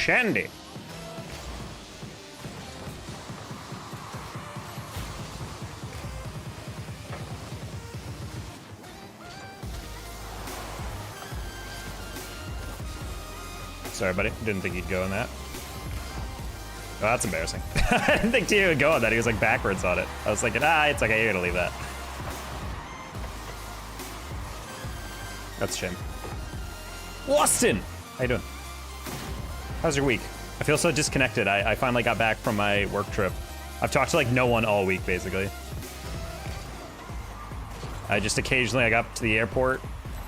Shandy. Sorry, buddy. Didn't think you'd go on that. Oh, that's embarrassing. I didn't think Tio would go on that. He was like backwards on it. I was thinking, it's okay, you're gonna leave that. That's a shame. Austin! How you doing? How's your week? I feel so disconnected. I finally got back from my work trip. I've talked to like no one all week, basically. I just occasionally, I got up to the airport.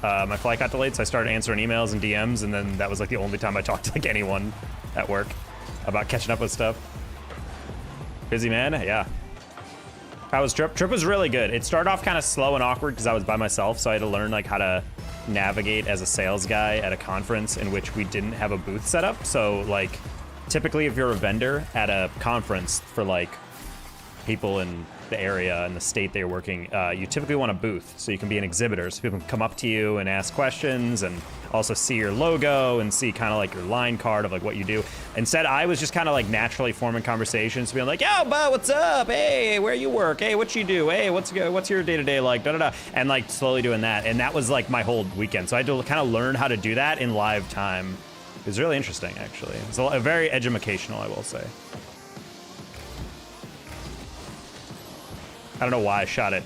My flight got delayed, so I started answering emails and DMs, and then that was like the only time I talked to like anyone at work about catching up with stuff. Busy man, yeah. How was trip? Trip was really good. It started off kind of slow and awkward because I was by myself, so I had to learn like how to navigate as a sales guy at a conference in which we didn't have a booth set up. So like, typically if you're a vendor at a conference for like people in the area and the state that you're working, you typically want a booth so you can be an exhibitor, so people can come up to you and ask questions and also see your logo and see kind of like your line card of like what you do. Instead, I was just kind of like naturally forming conversations, being like, yo, bud, what's up? Hey, where you work? Hey, what you do? Hey, what's your day-to-day like? Da-da-da. And like slowly doing that. And that was like my whole weekend. So I had to kind of learn how to do that in live time. It was really interesting, actually. It's a very educational, I will say. I don't know why I shot it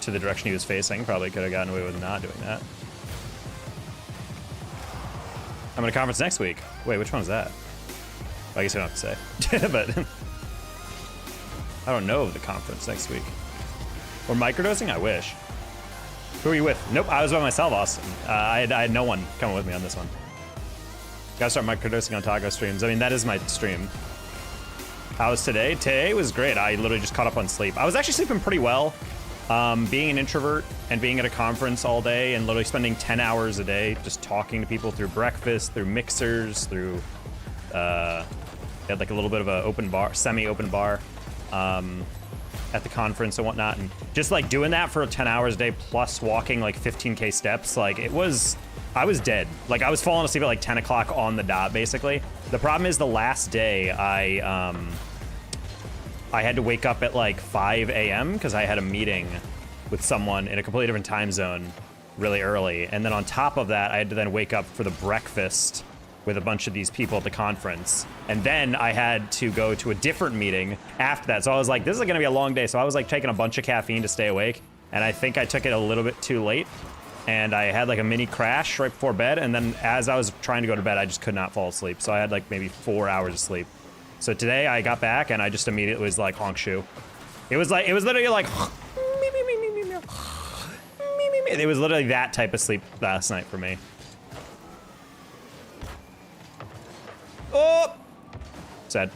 to the direction he was facing. Probably could have gotten away with not doing that. I'm at a conference next week. Wait, which one is that? Well, I guess I don't have to say. But I don't know of the conference next week. Or microdosing? I wish. Who are you with? Nope, I was by myself, Austin. I had no one coming with me on this one. Gotta start microdosing on taco streams. I mean, that is my stream. How was today? Today was great. I literally just caught up on sleep. I was actually sleeping pretty well. Being an introvert and being at a conference all day and literally spending 10 hours a day just talking to people through breakfast, through mixers, through, had like a little bit of a open bar, semi-open bar at the conference and whatnot. And just like doing that for 10 hours a day plus walking like 15K steps, like I was dead. Like I was falling asleep at like 10 o'clock on the dot, basically. The problem is the last day I had to wake up at like 5 a.m. because I had a meeting with someone in a completely different time zone really early. And then on top of that, I had to then wake up for the breakfast with a bunch of these people at the conference. And then I had to go to a different meeting after that. So I was like, this is gonna be a long day. So I was like taking a bunch of caffeine to stay awake. And I think I took it a little bit too late. And I had like a mini crash right before bed. And then as I was trying to go to bed, I just could not fall asleep. So I had like maybe 4 hours of sleep. So today I got back and I just immediately was like honk shoe. It was literally like, it was literally that type of sleep last night for me. Oh, sad.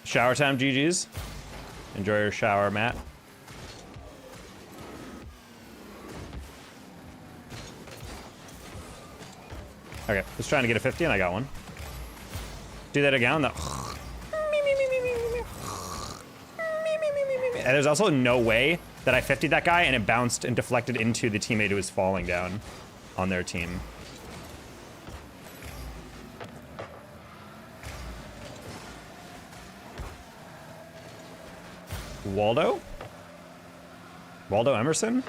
Shower time, GG's. Enjoy your shower, Matt. Okay, just trying to get a 50 and I got one. Do that again. And there's also no way that I 50'd that guy and it bounced and deflected into the teammate who was falling down on their team. Waldo Emerson?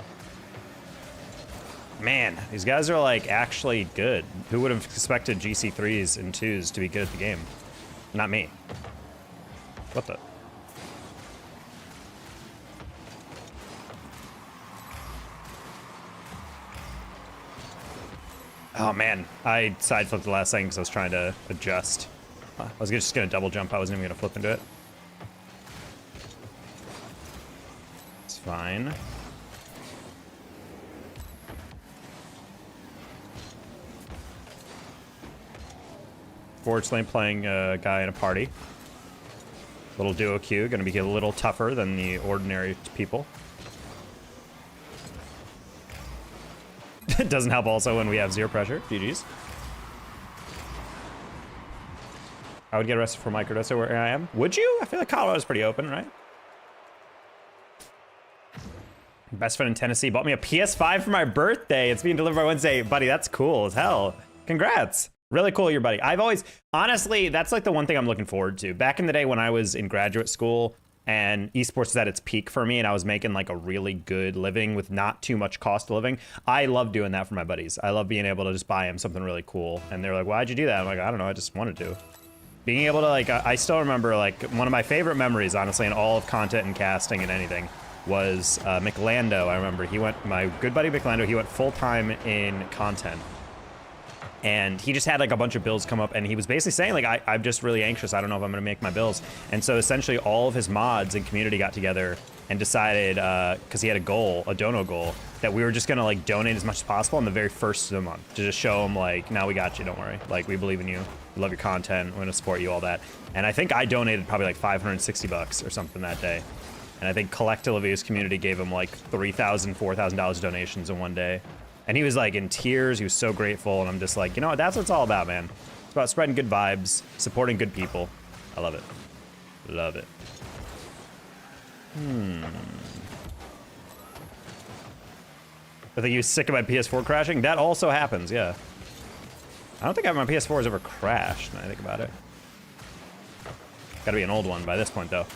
Man, these guys are like actually good. Who would have expected GC3s and 2s to be good at the game? Not me. What the? Oh man, I side flipped the last second because I was trying to adjust. I was just gonna double jump. I wasn't even gonna flip into it. It's fine. Fortunately, playing a guy in a party. Little duo queue, gonna be a little tougher than the ordinary people. It doesn't help also when we have zero pressure. GG's. I would get arrested for microdosing where I am. Would you? I feel like Colorado's pretty open, right? Best friend in Tennessee bought me a PS5 for my birthday. It's being delivered by Wednesday. Buddy, that's cool as hell. Congrats. Really cool, your buddy. I've always, honestly, that's like the one thing I'm looking forward to. Back in the day when I was in graduate school and esports was at its peak for me and I was making like a really good living with not too much cost of living, I love doing that for my buddies. I love being able to just buy them something really cool. And they're like, why'd you do that? I'm like, I don't know, I just wanted to. Being able to like, I still remember like one of my favorite memories, honestly, in all of content and casting and anything was McLando. I remember he went, my good buddy McLando, he went full-time in content. And he just had like a bunch of bills come up and he was basically saying like, I'm just really anxious. I don't know if I'm gonna make my bills. And so essentially all of his mods and community got together and decided, cause he had a goal, a dono goal, that we were just gonna like donate as much as possible on the very first of the month to just show him like, now we got you, don't worry. Like we believe in you, we love your content, we're gonna support you, all that. And I think I donated probably like 560 bucks or something that day. And I think collectively his community gave him like $3,000, $4,000 donations in one day. And he was like in tears, he was so grateful, and I'm just like, you know what, that's what it's all about, man. It's about spreading good vibes, supporting good people. I love it. Love it. I think he was sick of my PS4 crashing. That also happens, yeah. I don't think my PS4 has ever crashed, when I think about it. Gotta be an old one by this point, though.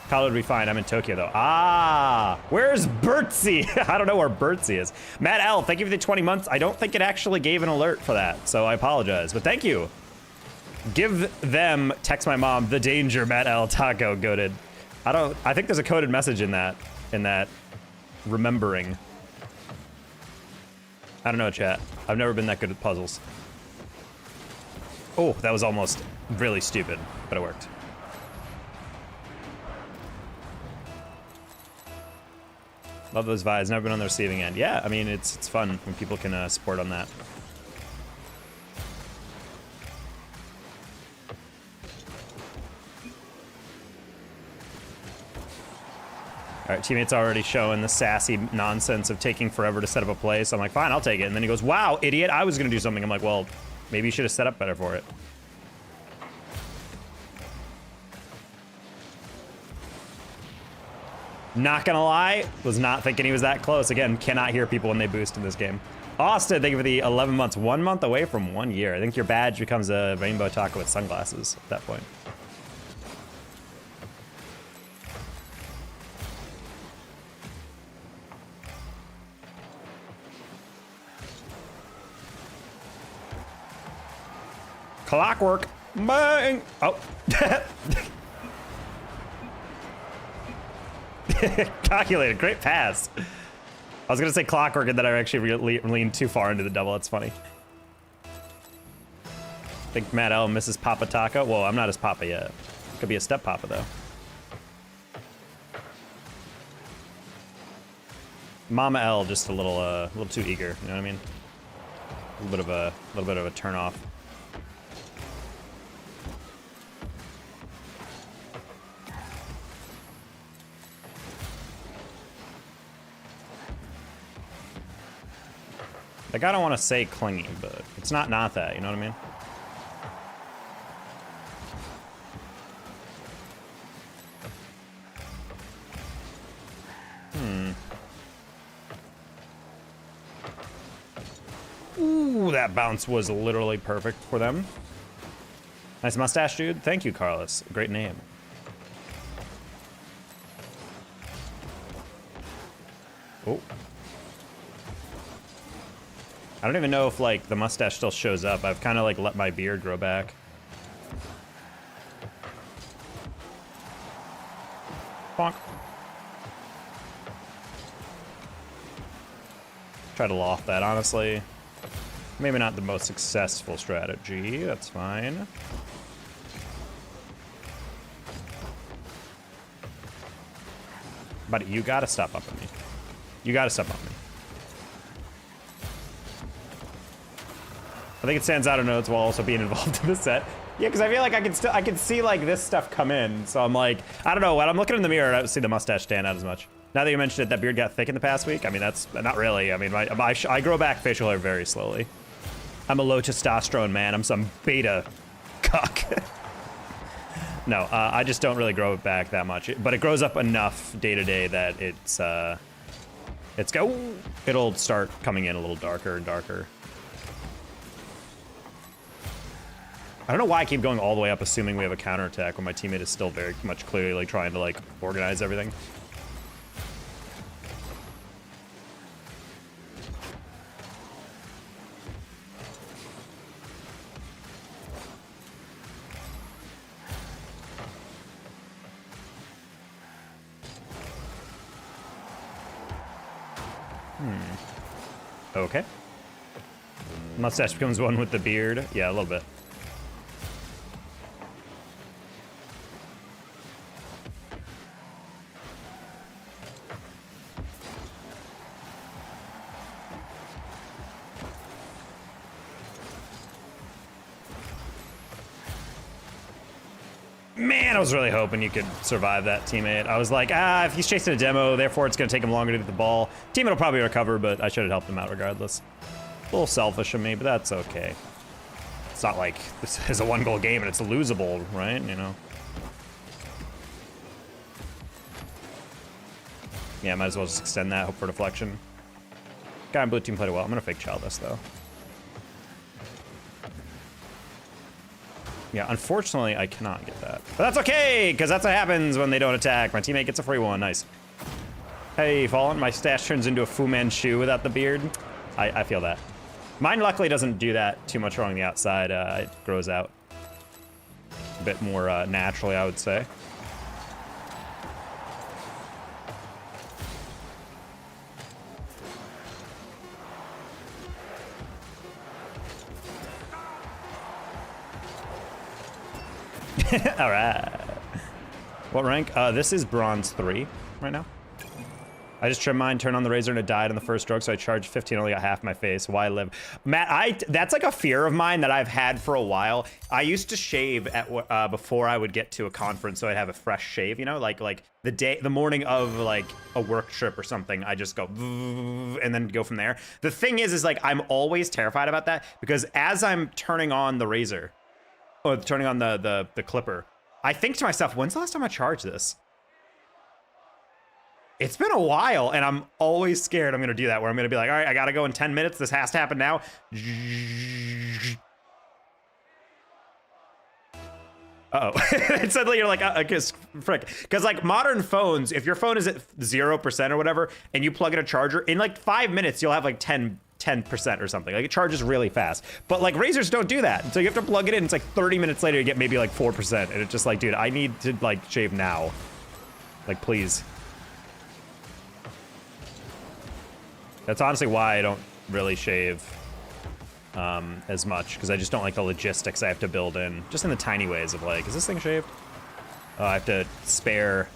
College would be fine. I'm in Tokyo, though. Ah, where's Bertsy? I don't know where Bertsy is. Matt L, thank you for the 20 months. I don't think it actually gave an alert for that, so I apologize. But thank you. Give them, text my mom, the danger, Matt L, taco, goated. I think there's a coded message in that remembering. I don't know, chat. I've never been that good at puzzles. Oh, that was almost really stupid, but it worked. Love those vibes. Never been on the receiving end. Yeah, I mean, it's fun when people can support on that. All right, teammates already showing the sassy nonsense of taking forever to set up a play. So I'm like, fine, I'll take it. And then he goes, wow, idiot, I was gonna do something. I'm like, well, maybe you should have set up better for it. Not gonna lie, was not thinking he was that close. Again, cannot hear people when they boost in this game. Austin, thank you for the 11 months. 1 month away from 1 year. I think your badge becomes a rainbow taco with sunglasses at that point. Clockwork. Bang! Oh. Calculated. Great pass. I was going to say clockwork and then I actually leaned too far into the double. That's funny. I think Matt L misses Papa Taco. Whoa, I'm not his Papa yet. Could be a step Papa, though. Mama L just a little too eager. You know what I mean? A little bit of a turn off. Like, I don't want to say clingy, but it's not that, you know what I mean? Ooh, that bounce was literally perfect for them. Nice mustache, dude. Thank you, Carlos. Great name. Oh. I don't even know if, like, the mustache still shows up. I've kind of, like, let my beard grow back. Bonk. Try to loft that, honestly. Maybe not the most successful strategy. That's fine. But you gotta stop up on me. You gotta stop on me. I think it stands out of notes while also being involved in the set. Yeah, because I feel like I can see like this stuff come in. So I'm like, I don't know. When I'm looking in the mirror, I don't see the mustache stand out as much. Now that you mentioned it, that beard got thick in the past week. I mean, that's not really. I mean, I grow back facial hair very slowly. I'm a low testosterone man. I'm some beta cuck. No, I just don't really grow it back that much. But it grows up enough day to day that it's It's go. It'll start coming in a little darker and darker. I don't know why I keep going all the way up, assuming we have a counterattack when my teammate is still very much clearly like trying to like organize everything. Okay. Mustache becomes one with the beard. Yeah, a little bit. Man, I was really hoping you could survive that, teammate. I was like, if he's chasing a demo, therefore it's going to take him longer to get the ball. Teammate will probably recover, but I should have helped him out regardless. A little selfish of me, but that's okay. It's not like this is a one-goal game and it's losable, right? You know? Yeah, might as well just extend that, hope for deflection. Guy on blue team played it well. I'm going to fake child this, though. Yeah, unfortunately, I cannot get that. But that's okay, because that's what happens when they don't attack. My teammate gets a free one. Nice. Hey, Fallen, my stash turns into a Fu Manchu without the beard. I feel that. Mine luckily doesn't do that too much along the outside. It grows out a bit more naturally, I would say. All right. What rank? This is bronze 3 right now. I just trimmed mine, turned on the razor, and it died on the first stroke, so I charged 15, only got half my face. Why live? Matt, that's like a fear of mine that I've had for a while. I used to shave at before I would get to a conference, so I'd have a fresh shave, you know, like the morning of like a work trip or something. I just go and then go from there. The thing is like I'm always terrified about that because as I'm turning on the razor, or turning on the clipper, I think to myself, when's the last time I charged this? It's been a while, and I'm always scared I'm gonna do that, where I'm gonna be like, all right, I gotta go in 10 minutes, this has to happen now. Uh-oh. And suddenly you're like, frick. Because like modern phones, if your phone is at 0% or whatever, and you plug in a charger, in like 5 minutes, you'll have like 10% or something. Like it charges really fast. But like razors don't do that. So you have to plug it in. It's like 30 minutes later, you get maybe like 4%. And it's just like, dude, I need to like shave now. Like, please. That's honestly why I don't really shave as much, because I just don't like the logistics I have to build in, just in the tiny ways of like, is this thing shaved? I have to spare.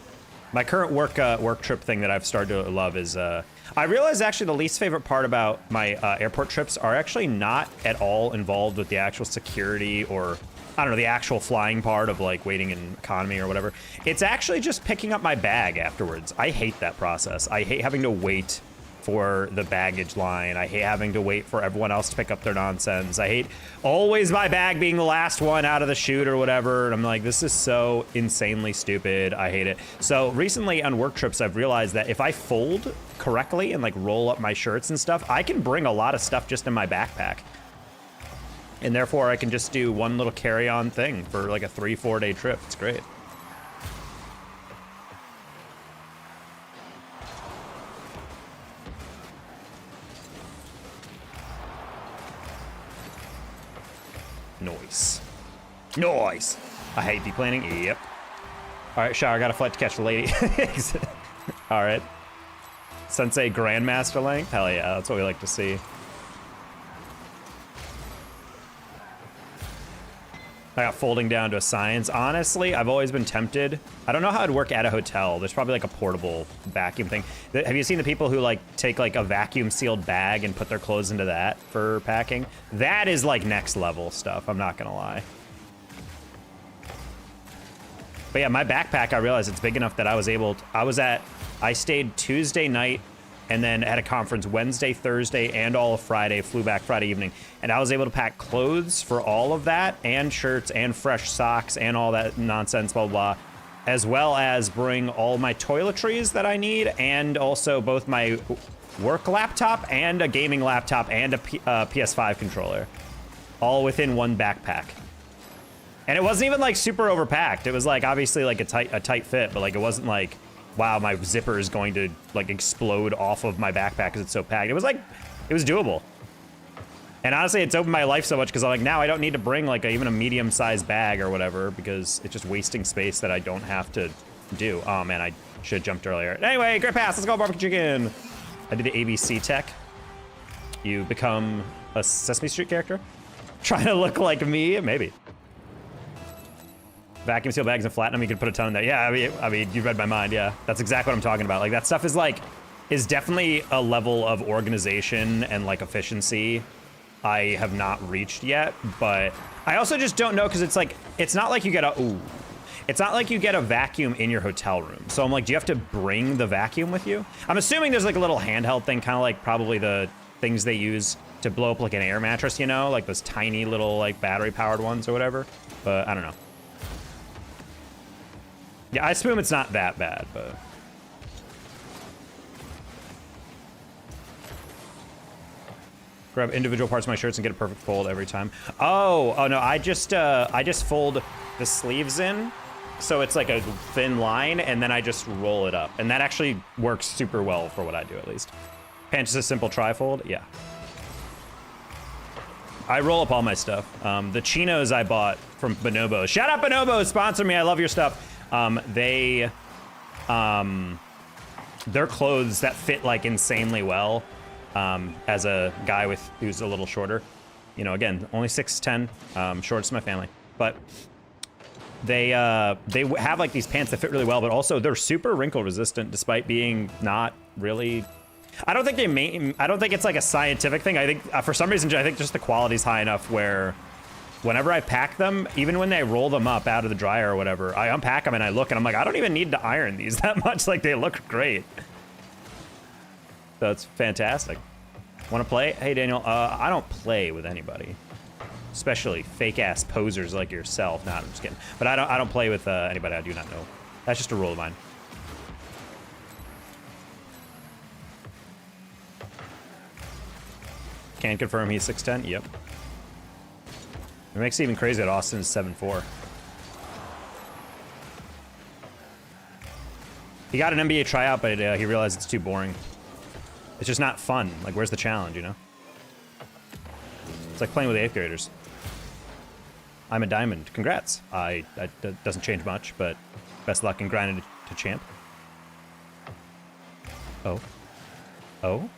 My current work trip thing that I've started to love is, I realize actually the least favorite part about my airport trips are actually not at all involved with the actual security or, I don't know, the actual flying part of like waiting in economy or whatever. It's actually just picking up my bag afterwards. I hate that process. I hate having to wait for the baggage line. I hate having to wait for everyone else to pick up their nonsense. I hate always my bag being the last one out of the chute or whatever. And I'm like, this is so insanely stupid. I hate it. So recently on work trips, I've realized that if I fold correctly and like roll up my shirts and stuff, I can bring a lot of stuff just in my backpack. And therefore I can just do one little carry-on thing for like a 3-4 day trip. It's great. Nice. Nice. I hate deplaning. Yep. All right, Shah, I got a flight to catch the lady. All right. Sensei Grandmaster length? Hell yeah, that's what we like to see. I got folding down to a science. Honestly, I've always been tempted. I don't know how it'd work at a hotel. There's probably like a portable vacuum thing. Have you seen the people who like take like a vacuum sealed bag and put their clothes into that for packing? That is like next level stuff, I'm not gonna lie. But yeah, my backpack, I realized it's big enough that I stayed Tuesday night and then had a conference Wednesday, Thursday, and all of Friday, flew back Friday evening. And I was able to pack clothes for all of that, and shirts, and fresh socks, and all that nonsense, blah, blah, blah, as well as bring all my toiletries that I need, and also both my work laptop and a gaming laptop and a PS5 controller, all within one backpack. And it wasn't even like super overpacked. It was like obviously like a tight fit, but like it wasn't like, wow, my zipper is going to like explode off of my backpack because it's so packed. It was like, it was doable. And honestly, it's opened my life so much because I'm like, now I don't need to bring like even a medium-sized bag or whatever because it's just wasting space that I don't have to do. Oh man, I should have jumped earlier. Anyway, great pass, let's go barbecue chicken. I did the ABC tech. You become a Sesame Street character? Trying to look like me? Maybe. Vacuum seal bags and flatten them, you could put a ton in there. Yeah, I mean, you read my mind, yeah. That's exactly what I'm talking about. Like, that stuff is like, is definitely a level of organization and like efficiency I have not reached yet, but I also just don't know because it's like, it's not like you get it's not like you get a vacuum in your hotel room. So I'm like, do you have to bring the vacuum with you? I'm assuming there's like a little handheld thing, kind of like probably the things they use to blow up like an air mattress, you know, like those tiny little like battery powered ones or whatever, but I don't know. Yeah, I assume it's not that bad, but. Grab individual parts of my shirts and get a perfect fold every time. Oh no, I just fold the sleeves in, so it's like a thin line, and then I just roll it up. And that actually works super well for what I do, at least. Pants is a simple trifold, yeah. I roll up all my stuff. The chinos I bought from Bonobo. Shout out Bonobo, sponsor me, I love your stuff. They're clothes that fit like insanely well. As a guy who's a little shorter, you know, again, only 6'10", shortest in my family, but they have like these pants that fit really well, but also they're super wrinkle resistant despite being not really, I don't think it's like a scientific thing. I think for some reason, I think just the quality's high enough where whenever I pack them, even when they roll them up out of the dryer or whatever, I unpack them and I look and I'm like, I don't even need to iron these that much. Like they look great. So it's fantastic. Want to play? Hey, Daniel, I don't play with anybody. Especially fake-ass posers like yourself. Nah, I'm just kidding. But I don't play with anybody I do not know. That's just a rule of mine. Can confirm he's 6'10"? Yep. It makes it even crazy that Austin is 7'4". He got an NBA tryout, but he realized it's too boring. It's just not fun. Like, where's the challenge, you know? It's like playing with 8th graders. I'm a diamond. Congrats. That doesn't change much, but best luck in grinding to champ. Oh. Oh?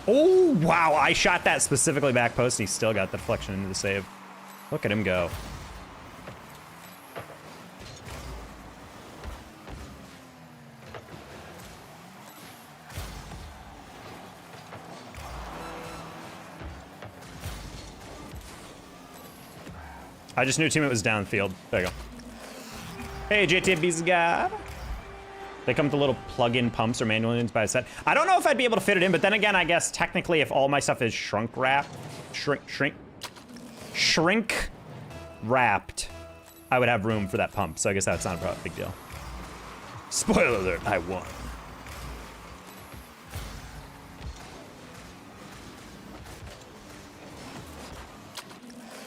Oh, wow. I shot that specifically back post, and he still got the deflection into the save. Look at him go. I just knew teammate was downfield. There you go. Hey, JTB's guy. They come with the little plug-in pumps or manual units by a set. I don't know if I'd be able to fit it in, but then again, I guess technically if all my stuff is shrink wrapped, I would have room for that pump. So I guess that's not a big deal. Spoiler alert, I won.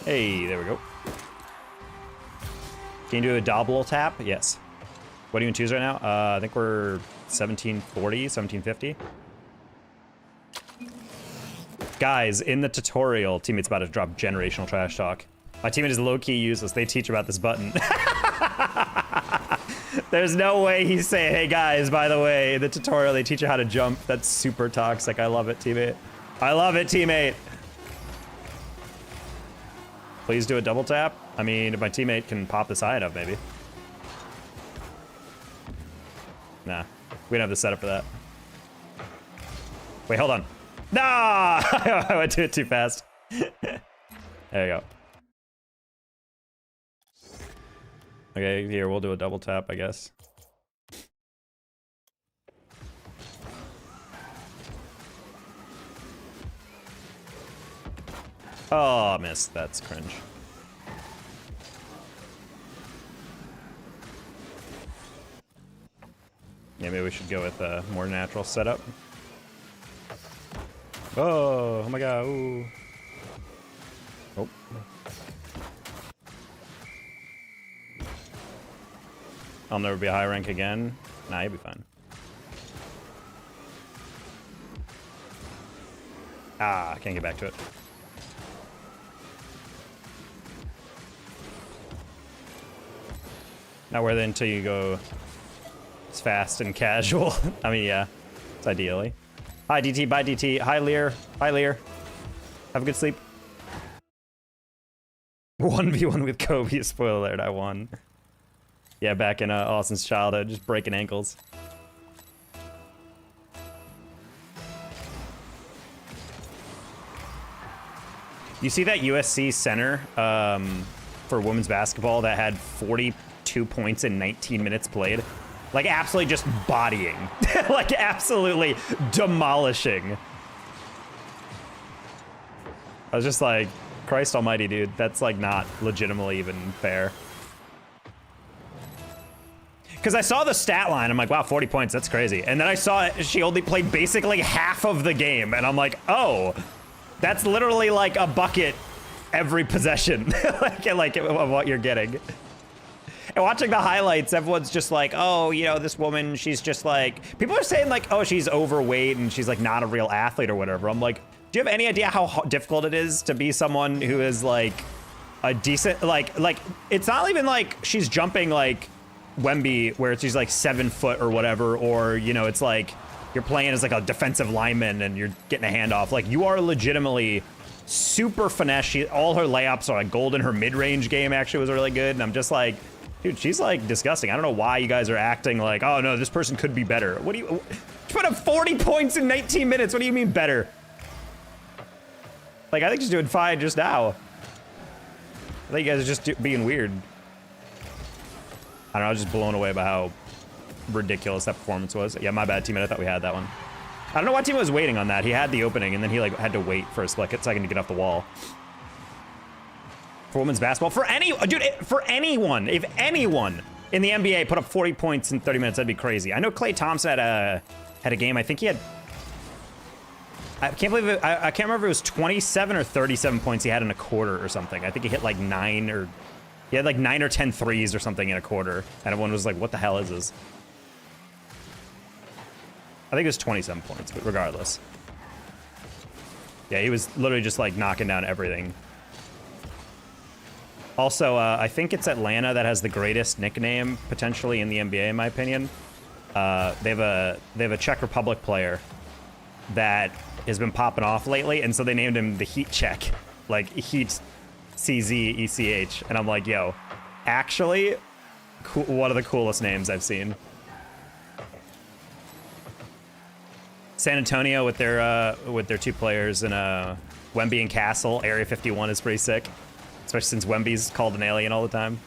Hey, there we go. Can you do a double tap? Yes. What are you in twos right now? I think we're 1740, 1750. Guys, in the tutorial, teammate's about to drop generational trash talk. My teammate is low-key useless. They teach about this button. There's no way he's saying, hey guys, by the way, in the tutorial, they teach you how to jump. That's super toxic. I love it, teammate. I love it, teammate. Please do a double tap. I mean, if my teammate can pop this high enough, maybe. Nah, we don't have the setup for that. Wait, hold on. Nah! I went to it too fast. There you go. Okay, here, we'll do a double tap, I guess. Oh, missed. That's cringe. Yeah, maybe we should go with a more natural setup. Oh my god, ooh. Oh. I'll never be a high rank again. Nah, you'll be fine. Ah, I can't get back to it. Not worth it until you go it's fast and casual. I mean, yeah, it's ideally. Hi, DT, bye, DT. Hi, Lear. Bye, Lear. Have a good sleep. 1v1 with Kobe, spoiler alert, I won. Yeah, back in Austin's childhood, just breaking ankles. You see that USC center for women's basketball that had 42 points in 19 minutes played? Like, absolutely just bodying. Like, absolutely demolishing. I was just like, Christ almighty, dude. That's, like, not legitimately even fair. Because I saw the stat line. I'm like, wow, 40 points. That's crazy. And then I saw she only played basically half of the game. And I'm like, oh, that's literally like a bucket every possession. like of what you're getting. And watching the highlights, everyone's just like, oh, you know, this woman, she's just like, people are saying like, oh, she's overweight and she's like not a real athlete or whatever. I'm like, do you have any idea how difficult it is to be someone who is like a decent, like it's not even like she's jumping like Wemby where she's like 7 foot or whatever, or, you know, it's like you're playing as like a defensive lineman and you're getting a handoff. Like, you are legitimately super finesse. All her layups are like golden. Her mid-range game actually was really good. And I'm just like, dude, she's like disgusting. I don't know why you guys are acting like, oh no, this person could be better. What do you put up 40 points in 19 minutes? What do you mean better? Like, I think she's doing fine just now. I think you guys are just being weird. I don't know, I was just blown away by how ridiculous that performance was. Yeah, my bad, teammate. I thought we had that one. I don't know why team was waiting on that. He had the opening, and then he like had to wait for a second to get off the wall. For women's basketball, for anyone, if anyone in the NBA put up 40 points in 30 minutes, that'd be crazy. I know Klay Thompson had a game. I think he had. I can't believe it. I can't remember if it was 27 or 37 points he had in a quarter or something. I think he hit like 9 or. He had like 9 or 10 threes or something in a quarter. And everyone was like, what the hell is this? I think it was 27 points, but regardless. Yeah, he was literally just like knocking down everything. Also, I think it's Atlanta that has the greatest nickname potentially in the NBA, in my opinion. They have a Czech Republic player that has been popping off lately, and so they named him the Heat Czech. Like, Heat CZECH, and I'm like, yo, actually, one of the coolest names I've seen. San Antonio with their 2 players and Wemby and Castle. Area 51 is pretty sick, especially since Wemby's called an alien all the time.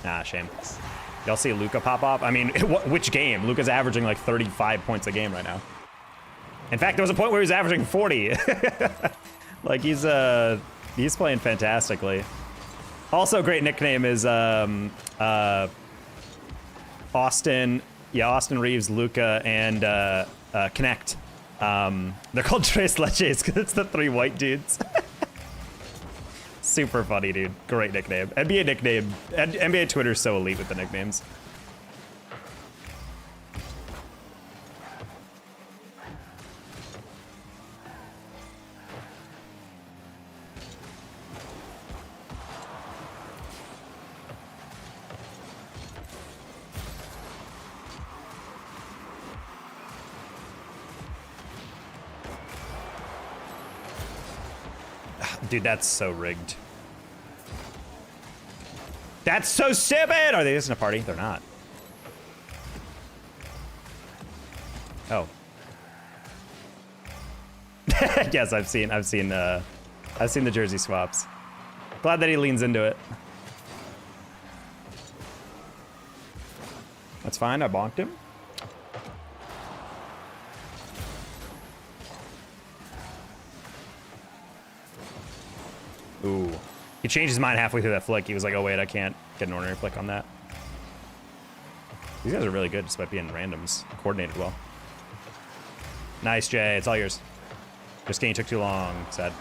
Nah, shame. Y'all see Luka pop off? I mean, which game? Luka's averaging like 35 points a game right now. In fact, there was a point where he was averaging 40. Like, he's playing fantastically. Also, a great nickname is Austin. Yeah, Austin Reeves, Luka, and Connect. They're called Tres Leches because it's the 3 white dudes. Super funny, dude. Great nickname. NBA nickname. NBA Twitter's so elite with the nicknames. Dude, that's so rigged. That's so stupid! Are they just in a party? They're not. Oh. Yes, I've seen the jersey swaps. Glad that he leans into it. That's fine, I bonked him. Ooh. He changed his mind halfway through that flick. He was like, oh wait, I can't get an ordinary flick on that. These guys are really good despite being randoms. Coordinated well. Nice, Jay. It's all yours. This game took too long. Sad.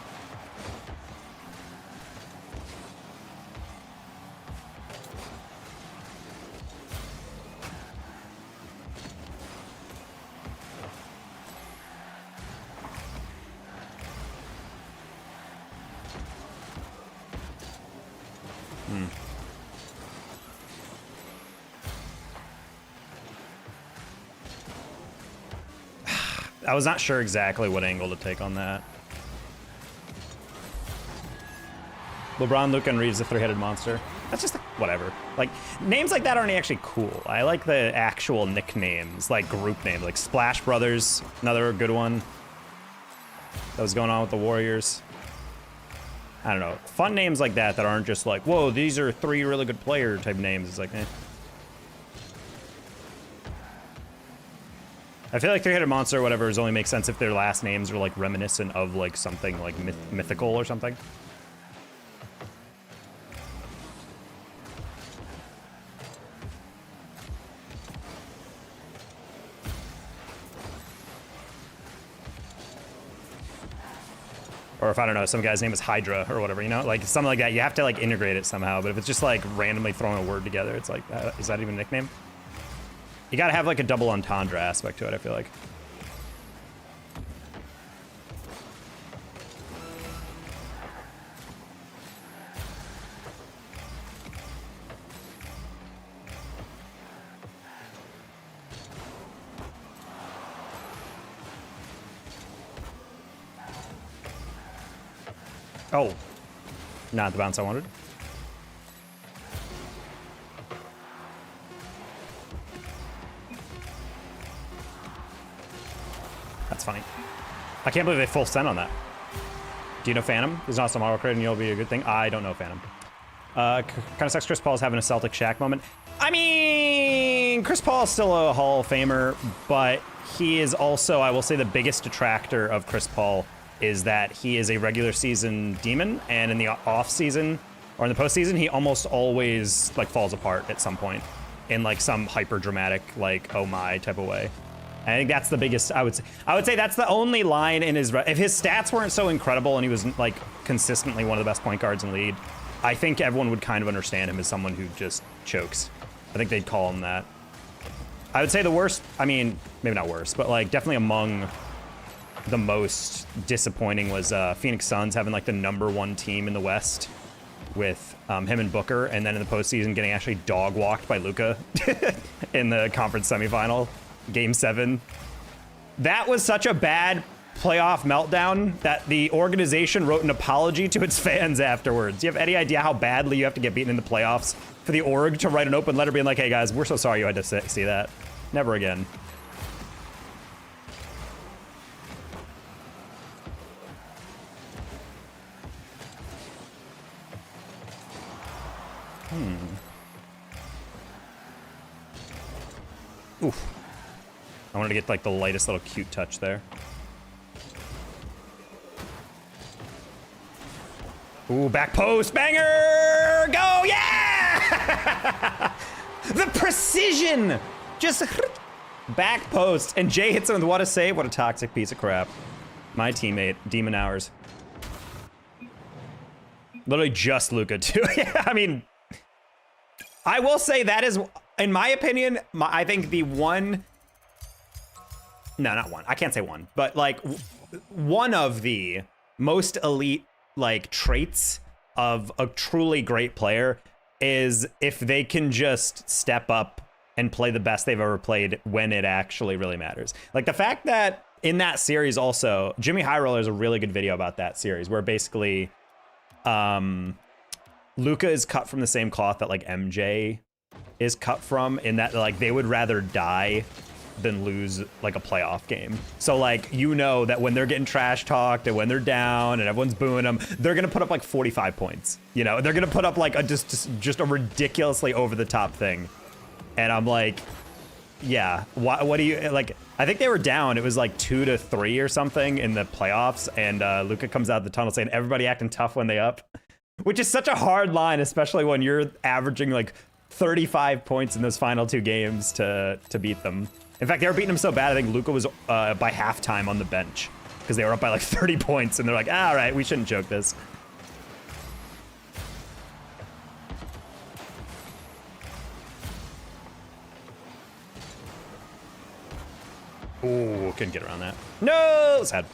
I was not sure exactly what angle to take on that. LeBron, Luka, and Reeves, the three-headed monster. That's just whatever. Like, names like that aren't actually cool. I like the actual nicknames, like group names, like Splash Brothers, another good one. That was going on with the Warriors. I don't know. Fun names like that that aren't just like, whoa, these are three really good player type names. It's like, eh. I feel like three-headed monster or whatever only makes sense if their last names are like reminiscent of like something like mythical or something. Or if, I don't know, some guy's name is Hydra or whatever, you know? Like, something like that. You have to, like, integrate it somehow. But if it's just, like, randomly throwing a word together, it's like, is that even a nickname? You gotta have, like, a double entendre aspect to it, I feel like. Oh, not the bounce I wanted. That's funny. I can't believe they full sent on that. Do you know Phantom? There's not some auto credit and you'll be a good thing. I don't know Phantom. Kind of sucks Chris Paul's having a Celtic Shaq moment. I mean, Chris Paul is still a Hall of Famer, but he is also, I will say, the biggest detractor of Chris Paul is that he is a regular season demon, and in the off season or in the postseason, he almost always like falls apart at some point in like some hyper dramatic, like, oh my type of way. I think that's the biggest, I would say that's the only line in his, if his stats weren't so incredible and he was like consistently one of the best point guards in the league, I think everyone would kind of understand him as someone who just chokes. I think they'd call him that. I would say the worst, I mean, maybe not worst, but like definitely among the most disappointing was Phoenix Suns having like the #1 team in the West with him and Booker, and then in the postseason getting actually dog walked by Luka in the conference semifinal, Game 7. That was such a bad playoff meltdown that the organization wrote an apology to its fans afterwards. Do you have any idea how badly you have to get beaten in the playoffs for the org to write an open letter being like, hey guys, we're so sorry you had to see that. Never again. Oof. I wanted to get like the lightest little cute touch there. Ooh, back post, banger! Go, yeah! The precision! Just back post. And Jay hits him with what a save. What a toxic piece of crap. My teammate, Demon Hours. Literally just Luka too. Yeah, I mean, I will say that is, in my opinion, I think the one, no, not one, I can't say one, but like one of the most elite like traits of a truly great player is if they can just step up and play the best they've ever played when it actually really matters. Like the fact that in that series also, Jimmy High Roller has a really good video about that series where basically Luka is cut from the same cloth that like MJ is cut from, in that like they would rather die than lose like a playoff game. So like, you know that when they're getting trash talked and when they're down and everyone's booing them, they're gonna put up like 45 points. You know, they're gonna put up like a just a ridiculously over the top thing. And I'm like, yeah, what do you like? I think they were down. It was like 2-3 or something in the playoffs, and Luka comes out of the tunnel saying everybody acting tough when they up, which is such a hard line, especially when you're averaging like 35 points in those final 2 games to beat them. In fact, they were beating him so bad, I think Luka was by halftime on the bench because they were up by like 30 points, and they're like, all right, we shouldn't joke this. Ooh, couldn't get around that. No, sad.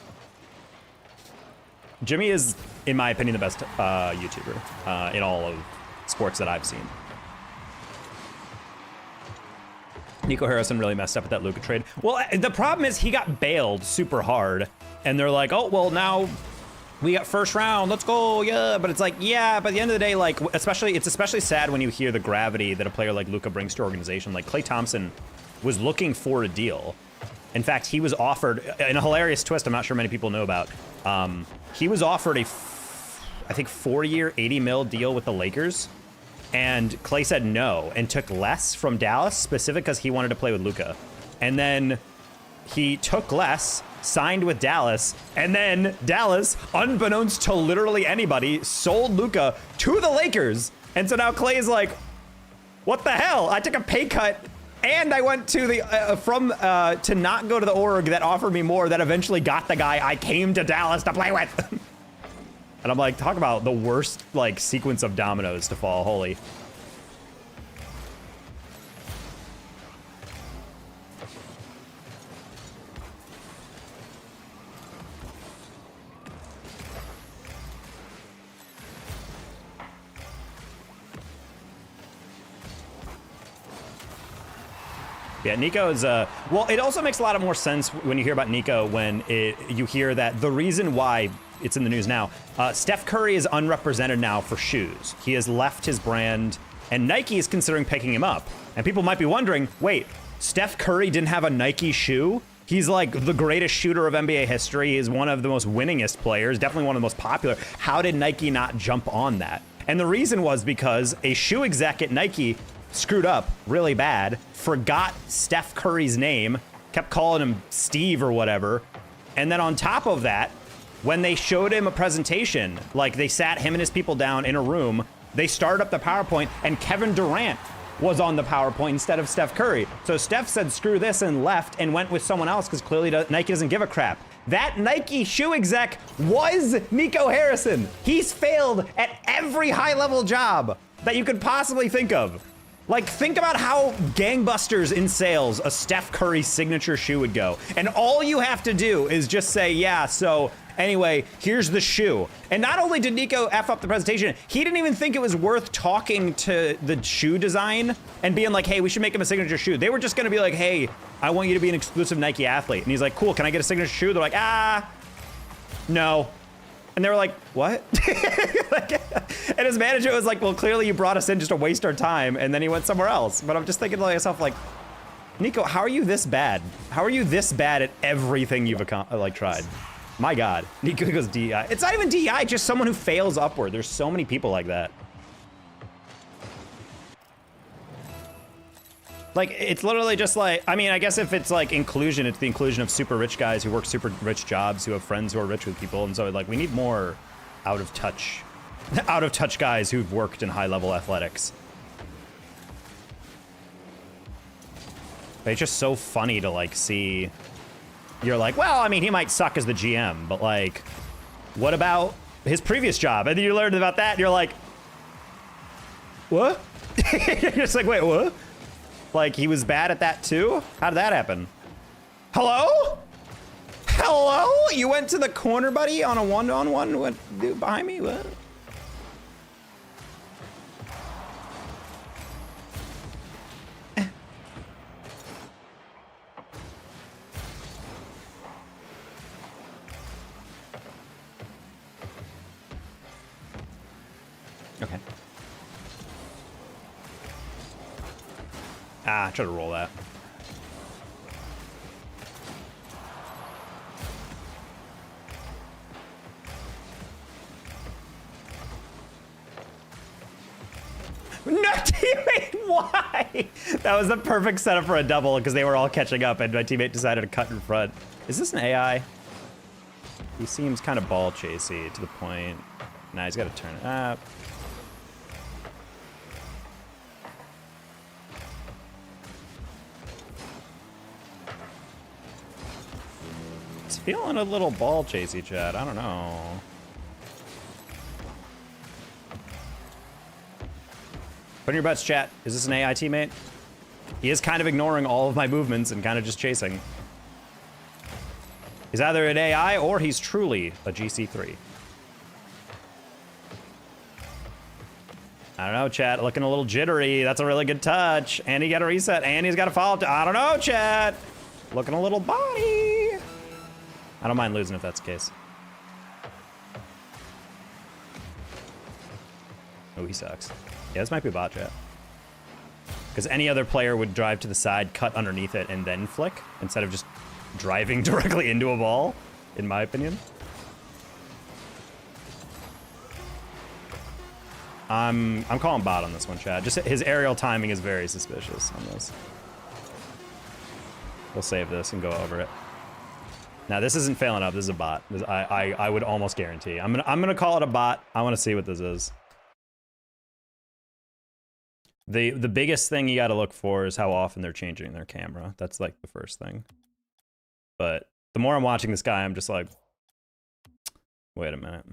Jimmy is, in my opinion, the best YouTuber in all of sports that I've seen. Nico Harrison really messed up with that Luka trade. Well, the problem is he got bailed super hard, and they're like, oh, well, now we got first round, let's go, yeah. But it's like, yeah, but at the end of the day, like, it's especially sad when you hear the gravity that a player like Luka brings to organization. Like, Klay Thompson was looking for a deal. In fact, he was offered, in a hilarious twist I'm not sure many people know about, he was offered a, I think, 4-year, $80 million deal with the Lakers, and Klay said no and took less from Dallas, specific because he wanted to play with Luka. And then he took less, signed with Dallas, and then Dallas, unbeknownst to literally anybody, sold Luka to the Lakers. And so now Klay is like, what the hell? I took a pay cut, and I went to the to not go to the org that offered me more, that eventually got the guy I came to Dallas to play with. And I'm like, talk about the worst like sequence of dominoes to fall. Holy. Yeah, Nico is, well, it also makes a lot of more sense when you hear about Nico when you hear that the reason why it's in the news now, Steph Curry is unrepresented now for shoes. He has left his brand, and Nike is considering picking him up. And people might be wondering, wait, Steph Curry didn't have a Nike shoe? He's like the greatest shooter of NBA history. He's one of the most winningest players, definitely one of the most popular. How did Nike not jump on that? And the reason was because a shoe exec at Nike screwed up really bad, forgot Steph Curry's name, kept calling him Steve or whatever. And then on top of that, when they showed him a presentation, like they sat him and his people down in a room, they started up the PowerPoint and Kevin Durant was on the PowerPoint instead of Steph Curry. So Steph said, screw this, and left and went with someone else because clearly Nike doesn't give a crap. That Nike shoe exec was Nico Harrison. He's failed at every high-level job that you could possibly think of. Like, think about how gangbusters in sales a Steph Curry signature shoe would go. And all you have to do is just say, yeah, so anyway, here's the shoe. And not only did Nico F up the presentation, he didn't even think it was worth talking to the shoe design and being like, hey, we should make him a signature shoe. They were just gonna be like, hey, I want you to be an exclusive Nike athlete. And he's like, cool, can I get a signature shoe? They're like, no. And they were like, what? And his manager was like, well, clearly you brought us in just to waste our time. And then he went somewhere else. But I'm just thinking to myself, like, Nico, how are you this bad? How are you this bad at everything you've tried? My God, Nico goes DEI. It's not even DEI, just someone who fails upward. There's so many people like that. Like, it's literally just like, I mean, I guess if it's like inclusion, it's the inclusion of super rich guys who work super rich jobs, who have friends who are rich with people. And so like, we need more out of touch guys who've worked in high level athletics. But it's just so funny to like see, you're like, well, I mean, he might suck as the GM, but like, what about his previous job? And then you learned about that and you're like, what? You're just like, wait, what? Like, he was bad at that too? How did that happen? Hello? Hello? You went to the corner, buddy, on a one-on-one? What, dude, behind me? What? Okay. Try to roll that. No, teammate, why? That was the perfect setup for a double because they were all catching up and my teammate decided to cut in front. Is this an AI? He seems kind of ball chasey to the point. Nah, he's got to turn it up. It's feeling a little ball chasey, chat. I don't know. Put in your bets, chat. Is this an AI teammate? He is kind of ignoring all of my movements and kind of just chasing. He's either an AI or he's truly a GC3. I don't know, chat. Looking a little jittery. That's a really good touch. And he got a reset. And he's got a follow-up. I don't know, chat. Looking a little body. I don't mind losing if that's the case. Oh, he sucks. Yeah, this might be a bot, chat. Because any other player would drive to the side, cut underneath it, and then flick, instead of just driving directly into a ball, in my opinion. I'm calling bot on this one, chat. Just his aerial timing is very suspicious on this. We'll save this and go over it. Now this isn't failing up. This is a bot. I would almost guarantee. I'm gonna call it a bot. I want to see what this is. The biggest thing you got to look for is how often they're changing their camera. That's like the first thing. But the more I'm watching this guy, I'm just like, wait a minute.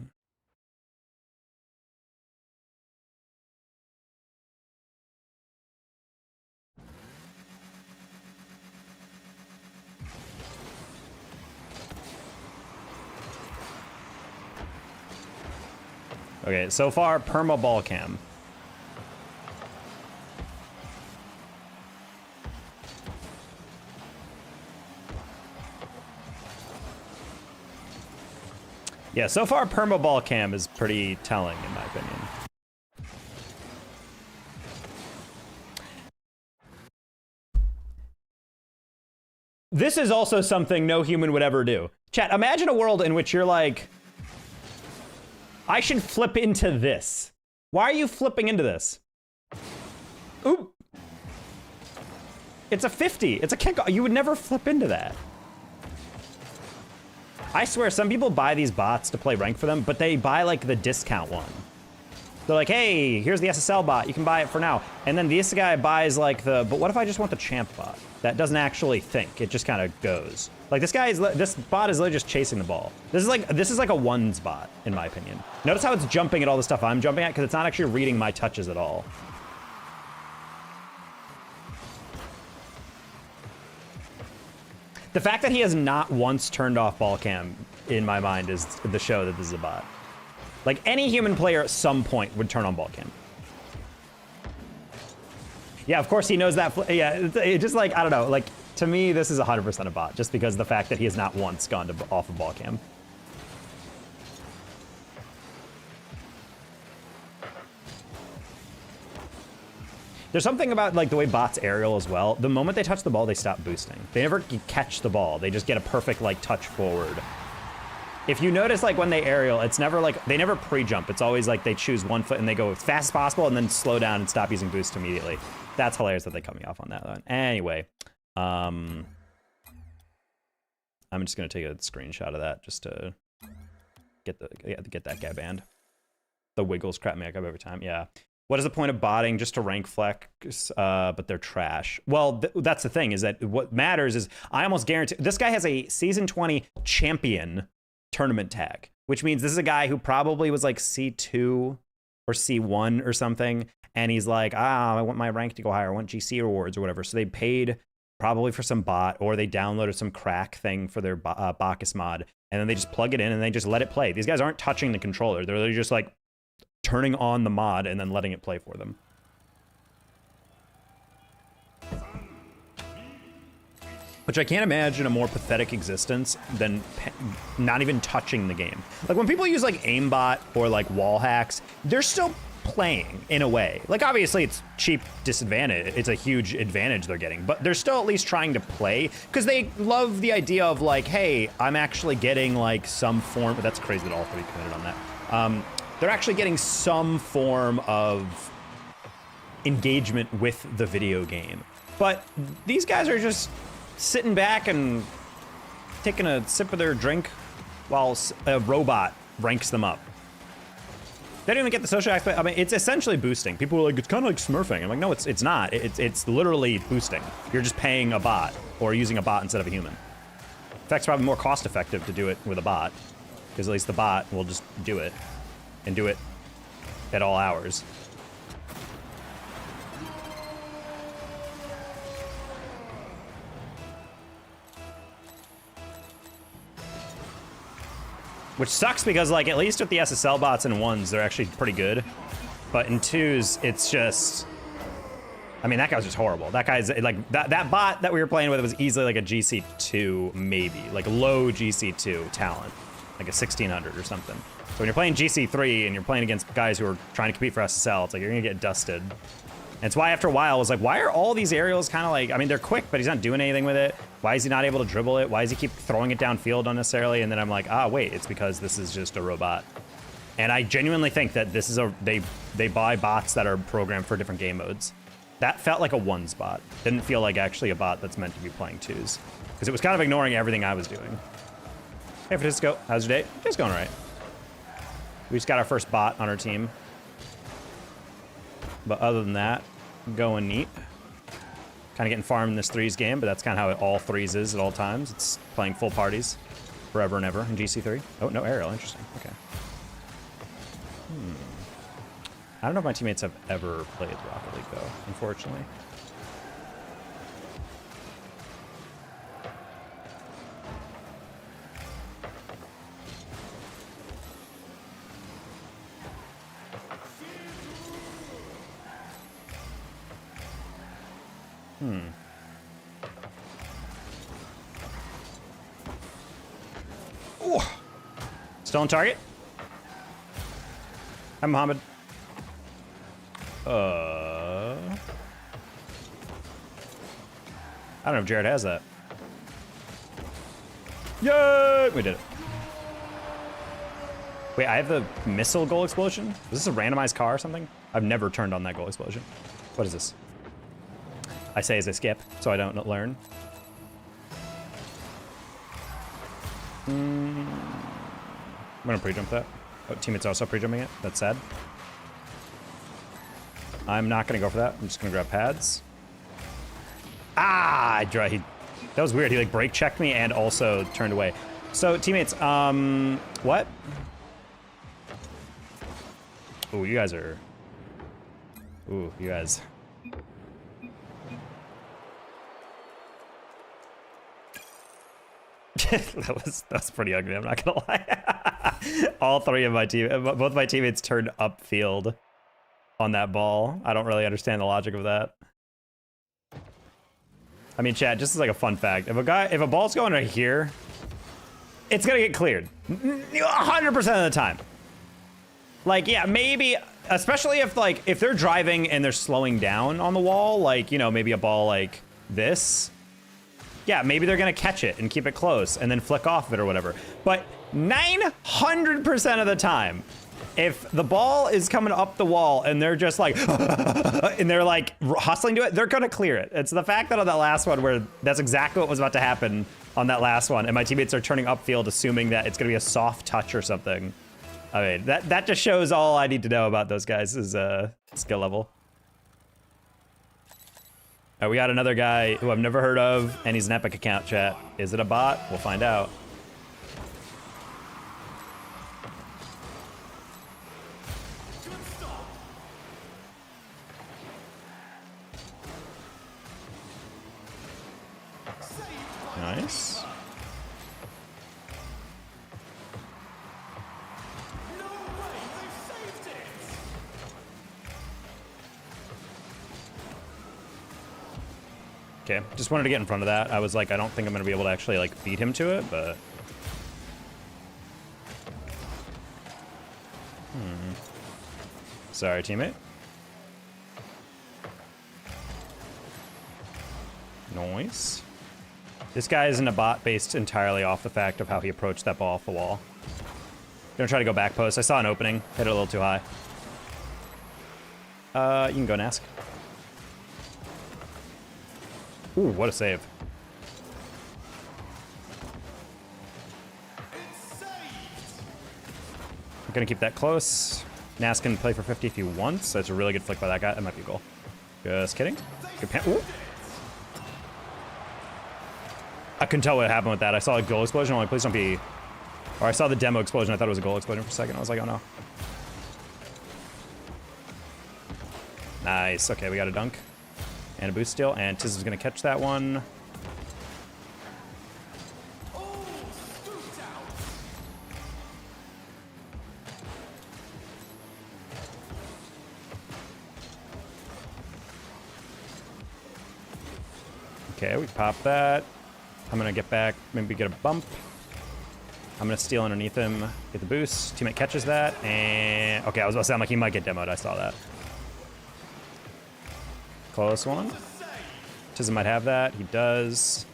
Okay, so far, perma ball cam. Yeah, so far, perma ball cam is pretty telling, in my opinion. This is also something no human would ever do. Chat, imagine a world in which you're like, I should flip into this. Why are you flipping into this? Oop. It's a 50. It's a kickoff. You would never flip into that. I swear, some people buy these bots to play rank for them, but they buy like the discount one. They're like, hey, here's the SSL bot. You can buy it for now. And then this guy buys like the, but what if I just want the champ bot? That doesn't actually think. It just kind of goes. Like this bot is literally just chasing the ball. This is like a ones bot, in my opinion. Notice how it's jumping at all the stuff I'm jumping at, because it's not actually reading my touches at all. The fact that he has not once turned off ball cam, in my mind, is the show that this is a bot. Like, any human player at some point would turn on ball cam. Yeah, of course he knows that. Yeah, it's just like, I don't know. Like, to me, this is 100% a bot, just because of the fact that he has not once gone off of ball cam. There's something about like the way bots aerial as well. The moment they touch the ball, they stop boosting. They never catch the ball. They just get a perfect like touch forward. If you notice, like when they aerial, it's never like, they never pre-jump. It's always like they choose one foot and they go as fast as possible and then slow down and stop using boost immediately. That's hilarious that they cut me off on that one. Anyway, I'm just gonna take a screenshot of that just to get that guy banned. The wiggles crap me up every time. Yeah. What is the point of botting? Just to rank flex, but they're trash. Well, that's the thing, is that what matters is I almost guarantee this guy has a season 20 champion tournament tag, which means this is a guy who probably was like C2 or C1 or something. And he's like, I want my rank to go higher. I want GC rewards or whatever. So they paid probably for some bot, or they downloaded some crack thing for their Bacchus mod. And then they just plug it in and they just let it play. These guys aren't touching the controller. They're literally just like turning on the mod and then letting it play for them. Which I can't imagine a more pathetic existence than not even touching the game. Like when people use like aimbot or like wall hacks, they're still playing in a way. Like obviously it's cheap disadvantage. It's a huge advantage they're getting, but they're still at least trying to play because they love the idea of like, hey, I'm actually getting like some form. That's crazy that all three committed on that. They're actually getting some form of engagement with the video game. But these guys are just sitting back and taking a sip of their drink while a robot ranks them up. They don't even get the social aspect. I mean, it's essentially boosting. People are like, it's kind of like smurfing. I'm like, no, it's not. It's literally boosting. You're just paying a bot or using a bot instead of a human. In fact, it's probably more cost effective to do it with a bot, because at least the bot will just do it, and do it at all hours. Which sucks because, like, at least with the SSL bots in 1s, they're actually pretty good. But in 2s, it's just... I mean, that guy was just horrible. That guy's, like, that bot that we were playing with was easily like a GC2, maybe. Like, low GC2 talent. Like a 1600 or something. So when you're playing GC3 and you're playing against guys who are trying to compete for SSL, it's like, you're gonna get dusted. And it's why after a while, I was like, why are all these aerials kind of like, I mean, they're quick, but he's not doing anything with it. Why is he not able to dribble it? Why does he keep throwing it downfield unnecessarily? And then I'm like, ah, wait, it's because this is just a robot. And I genuinely think that this is they buy bots that are programmed for different game modes. That felt like a 1s bot. Didn't feel like actually a bot that's meant to be playing 2s. Because it was kind of ignoring everything I was doing. Hey, Francisco, how's your day? It's going all right. We just got our first bot on our team. But other than that, going neat. Kind of getting farmed in this 3s game, but that's kind of how it all 3s is at all times. It's playing full parties forever and ever in GC3. Oh, no aerial. Interesting. Okay. I don't know if my teammates have ever played Rocket League, though, unfortunately. Ooh. Still on target? Hi, Mohammed. I don't know if Jared has that. Yay! We did it. Wait, I have the missile goal explosion? Is this a randomized car or something? I've never turned on that goal explosion. What is this? I say as I skip, so I don't learn. I'm gonna pre-jump that. Oh, teammates also pre-jumping it. That's sad. I'm not gonna go for that. I'm just gonna grab pads. Ah, that was weird. He like brake checked me and also turned away. So teammates, what? Ooh, you guys are. Ooh, you guys. that was pretty ugly. I'm not gonna lie. All three of my both my teammates turned upfield on that ball. I don't really understand the logic of that. I mean, chat, just as like a fun fact, if a ball's going right here, it's gonna get cleared 100% of the time. Like, yeah, maybe, especially if they're driving and they're slowing down on the wall, like, you know, maybe a ball like this. Yeah, maybe they're gonna catch it and keep it close and then flick off of it or whatever. But 900% of the time, if the ball is coming up the wall and they're just like, and they're like hustling to it, they're gonna clear it. It's the fact that on that last one where that's exactly what was about to happen on that last one, and my teammates are turning upfield assuming that it's gonna be a soft touch or something. I mean, that just shows all I need to know about those guys' skill level. All right, we got another guy who I've never heard of, and he's an Epic account, chat. Is it a bot? We'll find out. Nice. Okay, just wanted to get in front of that. I was like, I don't think I'm gonna be able to actually like beat him to it, but. Sorry, teammate. Nice. This guy isn't a bot based entirely off the fact of how he approached that ball off the wall. Gonna try to go back post. I saw an opening, hit it a little too high. You can go and ask. Ooh, what a save. I'm gonna keep that close. Nas can play for 50 if he wants. That's a really good flick by that guy. That might be a goal. Just kidding. Good pan. Ooh. I couldn't tell what happened with that. I saw a goal explosion. I'm like, please don't be... Or I saw the demo explosion. I thought it was a goal explosion for a second. I was like, oh no. Nice. Okay, we got a dunk. And a boost steal. And Tiz is going to catch that one. Okay, we pop that. I'm gonna get back, maybe get a bump. I'm gonna steal underneath him, get the boost. Teammate catches that, and okay, I was about to say, I'm like, he might get demoed. I saw that. Close one. Tism might have that. He does.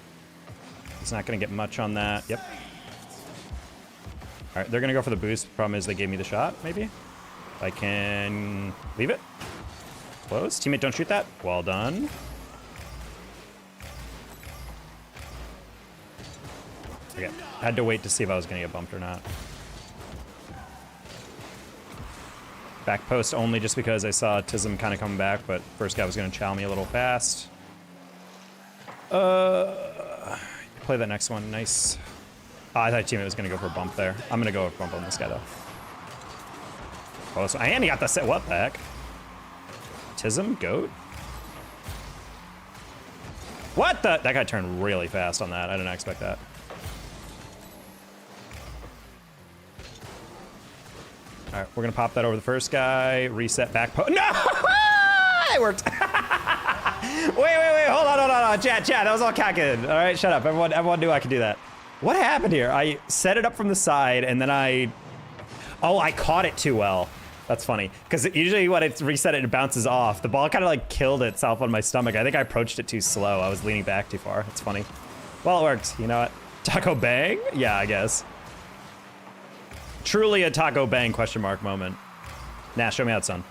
He's not gonna get much on that. Yep. All right, they're gonna go for the boost. Problem is they gave me the shot, maybe. If I can leave it. Close. Teammate, don't shoot that. Well done. Okay, I had to wait to see if I was gonna get bumped or not. Back post only just because I saw Tism kind of coming back, but first guy was gonna chow me a little fast. Play that next one, nice. Oh, I thought teammate was gonna go for a bump there. I'm gonna go with a bump on this guy though. Oh, so and he got the set, what the heck? Tism, goat? What the? That guy turned really fast on that. I didn't expect that. All right, we're gonna pop that over the first guy, reset back post. No! It worked. wait, hold on. Chat, that was all calculated. All right, shut up. Everyone knew I could do that. What happened here? I set it up from the side and then I caught it too well. That's funny, because usually when I reset it, it bounces off. The ball kind of like killed itself on my stomach. I think I approached it too slow. I was leaning back too far. It's funny. Well, it worked. You know what? Taco Bang? Yeah, I guess. Truly a Taco Bang question mark moment. Nah, show me out, son.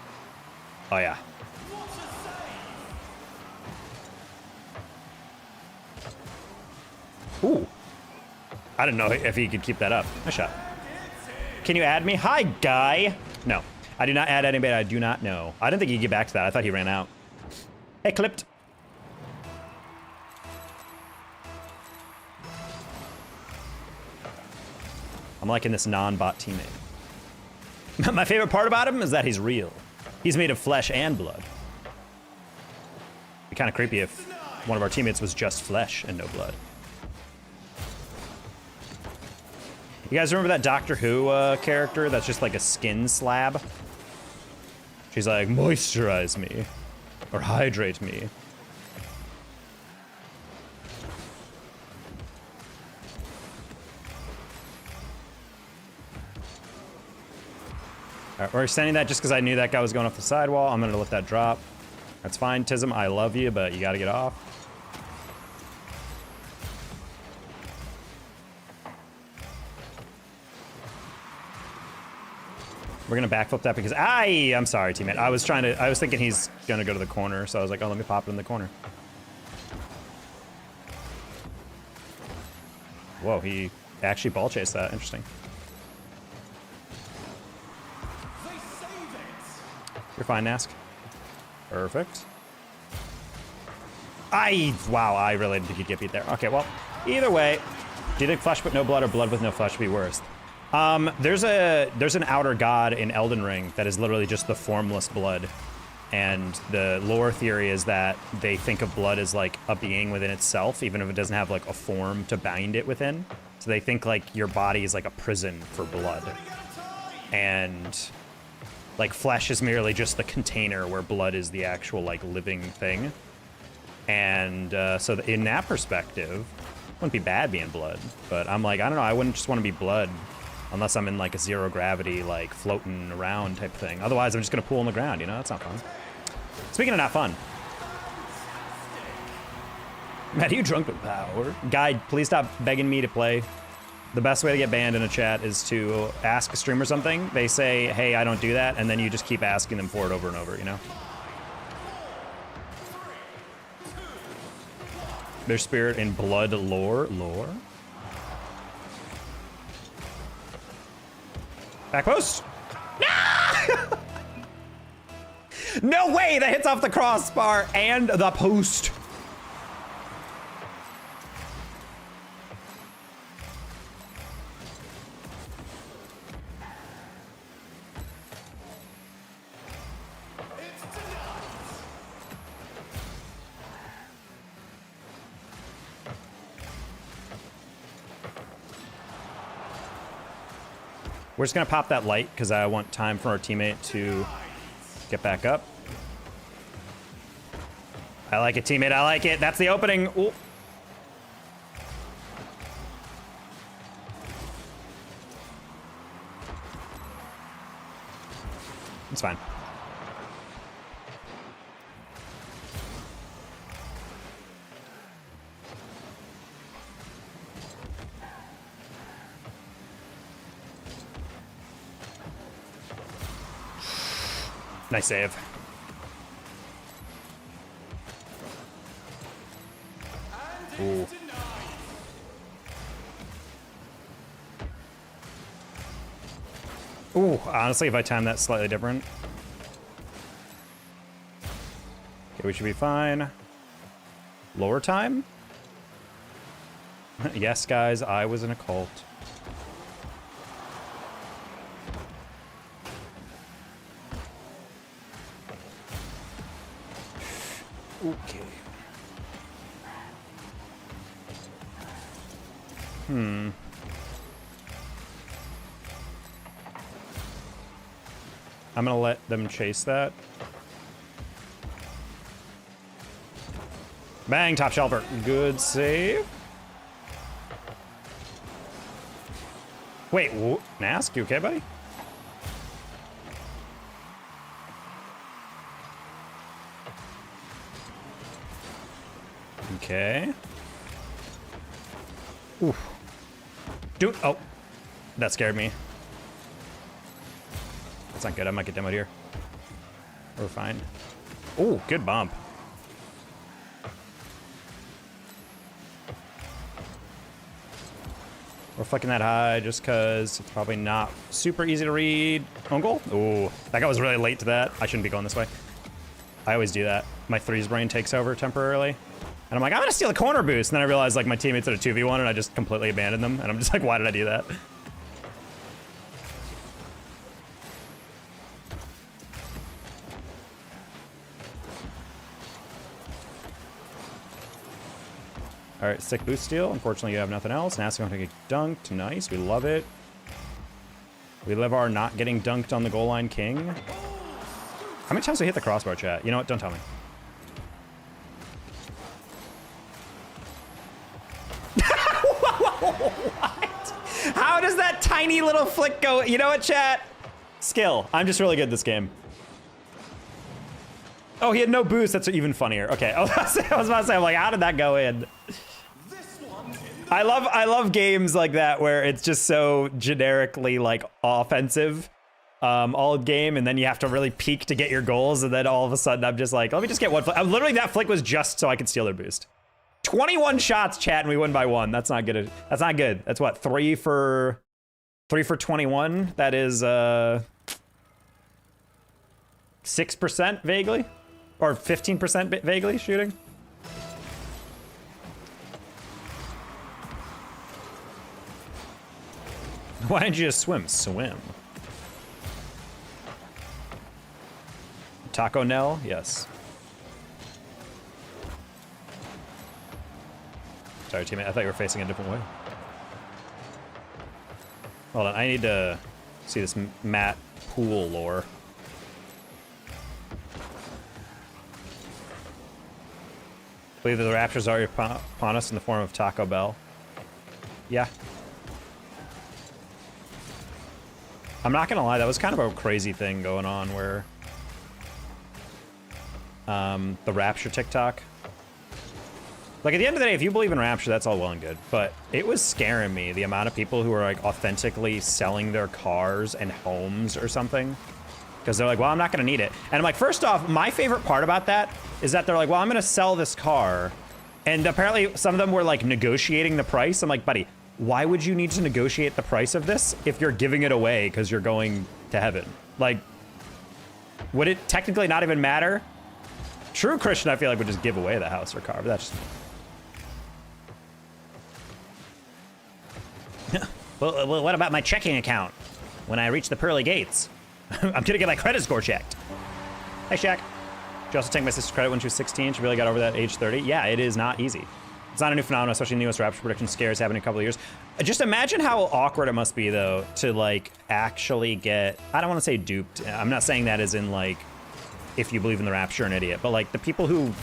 Oh, yeah. Ooh. I didn't know if he could keep that up. Nice shot. Can you add me? Hi, guy. No, I do not add anybody I do not know. I didn't think he'd get back to that. I thought he ran out. Hey, clipped. I'm liking this non-bot teammate. My favorite part about him is that he's real. He's made of flesh and blood. It'd be kind of creepy if one of our teammates was just flesh and no blood. You guys remember that Doctor Who character that's just like a skin slab? She's like, moisturize me, or hydrate me. All right, we're extending that just because I knew that guy was going off the sidewall. I'm gonna let that drop. That's fine, Tism, I love you, but you gotta get off. We're gonna backflip that because I'm sorry, teammate. I was thinking he's gonna go to the corner, so I was like, oh, let me pop it in the corner. Whoa, he actually ball chased that. Interesting. You're fine, Nask. Perfect. Wow, I really didn't think he'd get beat there. Okay, well, either way, do you think flesh with no blood or blood with no flesh would be worse? There's an outer god in Elden Ring that is literally just the formless blood. And the lore theory is that they think of blood as like a being within itself, even if it doesn't have like a form to bind it within. So they think like your body is like a prison for blood. And like flesh is merely just the container where blood is the actual like living thing. And so in that perspective, it wouldn't be bad being blood. But I'm like, I don't know, I wouldn't just want to be blood unless I'm in like a zero gravity, like floating around type thing. Otherwise, I'm just gonna pool on the ground, you know? That's not fun. Speaking of not fun. Matt, are you drunk with power? Guy, please stop begging me to play. The best way to get banned in a chat is to ask a streamer something. They say, hey, I don't do that, and then you just keep asking them for it over and over, you know? Their spirit in blood lore? Back post. No! No way! That hits off the crossbar and the post. We're just gonna pop that light because I want time for our teammate to get back up. I like it, teammate. I like it. That's the opening. Ooh. It's fine. Nice save. Ooh. Ooh, honestly, if I time that slightly different. Okay, we should be fine. Lower time? Yes, guys, I was in a cult. Okay. I'm gonna let them chase that. Bang, top shelfer. Good save. Wait, Nask, you okay, buddy? Okay. Oof. Dude, oh. That scared me. That's not good. I might get demoed here. We're fine. Ooh, good bump. We're flicking that high just because it's probably not super easy to read. Own goal? Ooh, that guy was really late to that. I shouldn't be going this way. I always do that. My threes brain takes over temporarily. And I'm like, I'm gonna steal a corner boost. And then I realized like my teammates at a 2v1 and I just completely abandoned them. And I'm just like, why did I do that? All right, sick boost steal. Unfortunately, you have nothing else. Nask going to get dunked. Nice, we love it. We live our not getting dunked on the goal line king. How many times do we hit the crossbar, chat? You know what? Don't tell me. What? How does that tiny little flick go? You know what, chat? Skill. I'm just really good at this game. Oh, he had no boost. That's even funnier. Okay. Oh, I was about to say, I'm like, how did that go in? I love games like that where it's just so generically like offensive all game, and then you have to really peak to get your goals, and then all of a sudden I'm just like, let me just get one flick. Literally, that flick was just so I could steal their boost. 21 shots, chat, and we win by 1. That's not good. That's not good. That's what, 3 for 21. That is 6% vaguely, or 15% vaguely shooting. Why didn't you just swim? Swim. Taco Nell? Yes. Sorry, teammate. I thought you were facing a different way. Hold on. I need to see this Matt Pool lore. I believe that the raptures are upon us in the form of Taco Bell. Yeah. I'm not gonna lie, that was kind of a crazy thing going on where the rapture TikTok. Like at the end of the day, if you believe in rapture, that's all well and good. But it was scaring me, the amount of people who are like authentically selling their cars and homes or something. Because they're like, well, I'm not gonna need it. And I'm like, first off, my favorite part about that is that they're like, well, I'm gonna sell this car. And apparently some of them were like negotiating the price. I'm like, buddy, why would you need to negotiate the price of this if you're giving it away because you're going to heaven? Like, would it technically not even matter? True Christian, I feel like, would just give away the house or car, but that's just... well, what about my checking account when I reach the pearly gates? I'm gonna get my credit score checked. Hey, Shaq. She also took my sister's credit when she was 16. She really got over that age 30. Yeah, it is not easy. It's not a new phenomenon, especially in the US rapture prediction scares happening in a couple of years. Just imagine how awkward it must be, though, to, like, actually get... I don't want to say duped. I'm not saying that as in, like, if you believe in the rapture, an idiot. But, like, the people who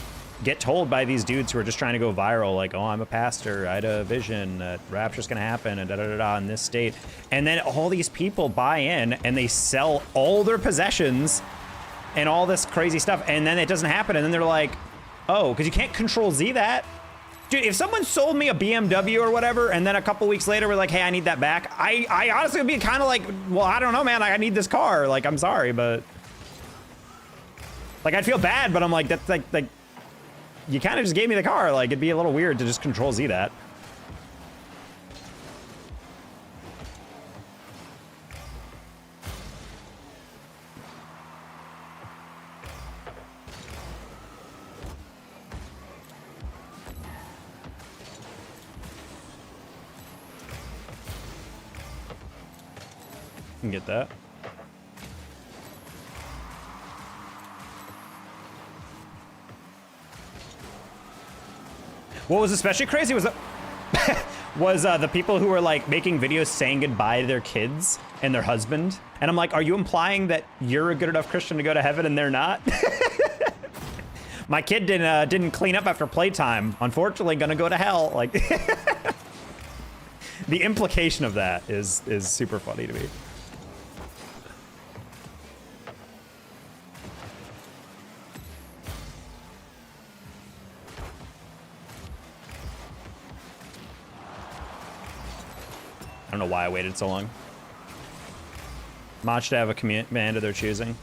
get told by these dudes who are just trying to go viral, like, oh, I'm a pastor, I had a vision, rapture's going to happen, and da-da-da-da in this state. And then all these people buy in, and they sell all their possessions and all this crazy stuff, and then it doesn't happen, and then they're like, oh, because you can't Control-Z that. Dude, if someone sold me a BMW or whatever, and then a couple weeks later we're like, hey, I need that back, I honestly would be kind of like, well, I don't know, man, I need this car. Like, I'm sorry, but... Like, I'd feel bad, but I'm like, that's like you kind of just gave me the car. Like, it'd be a little weird to just Control-Z that. Can get that. What was especially crazy was the people who were like making videos saying goodbye to their kids and their husband. And I'm like, are you implying that you're a good enough Christian to go to heaven and they're not? My kid didn't clean up after playtime. Unfortunately, gonna go to hell. Like, the implication of that is super funny to me. I don't know why I waited so long. Mod should have a command of their choosing.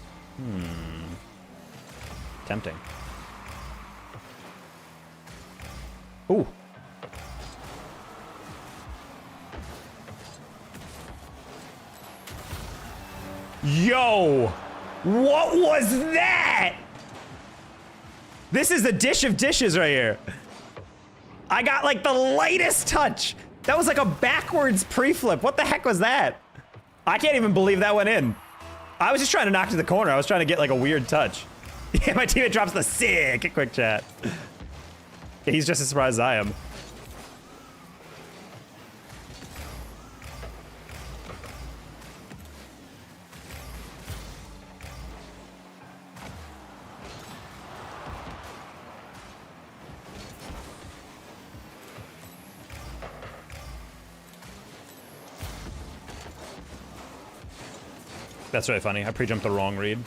Tempting. Ooh. Yo! What was that? This is the dish of dishes right here. I got like the lightest touch. That was like a backwards pre-flip. What the heck was that? I can't even believe that went in. I was just trying to knock to the corner. I was trying to get like a weird touch. Yeah, my teammate drops the sick quick chat. Yeah, he's just as surprised as I am. That's really funny. I pre-jumped the wrong read.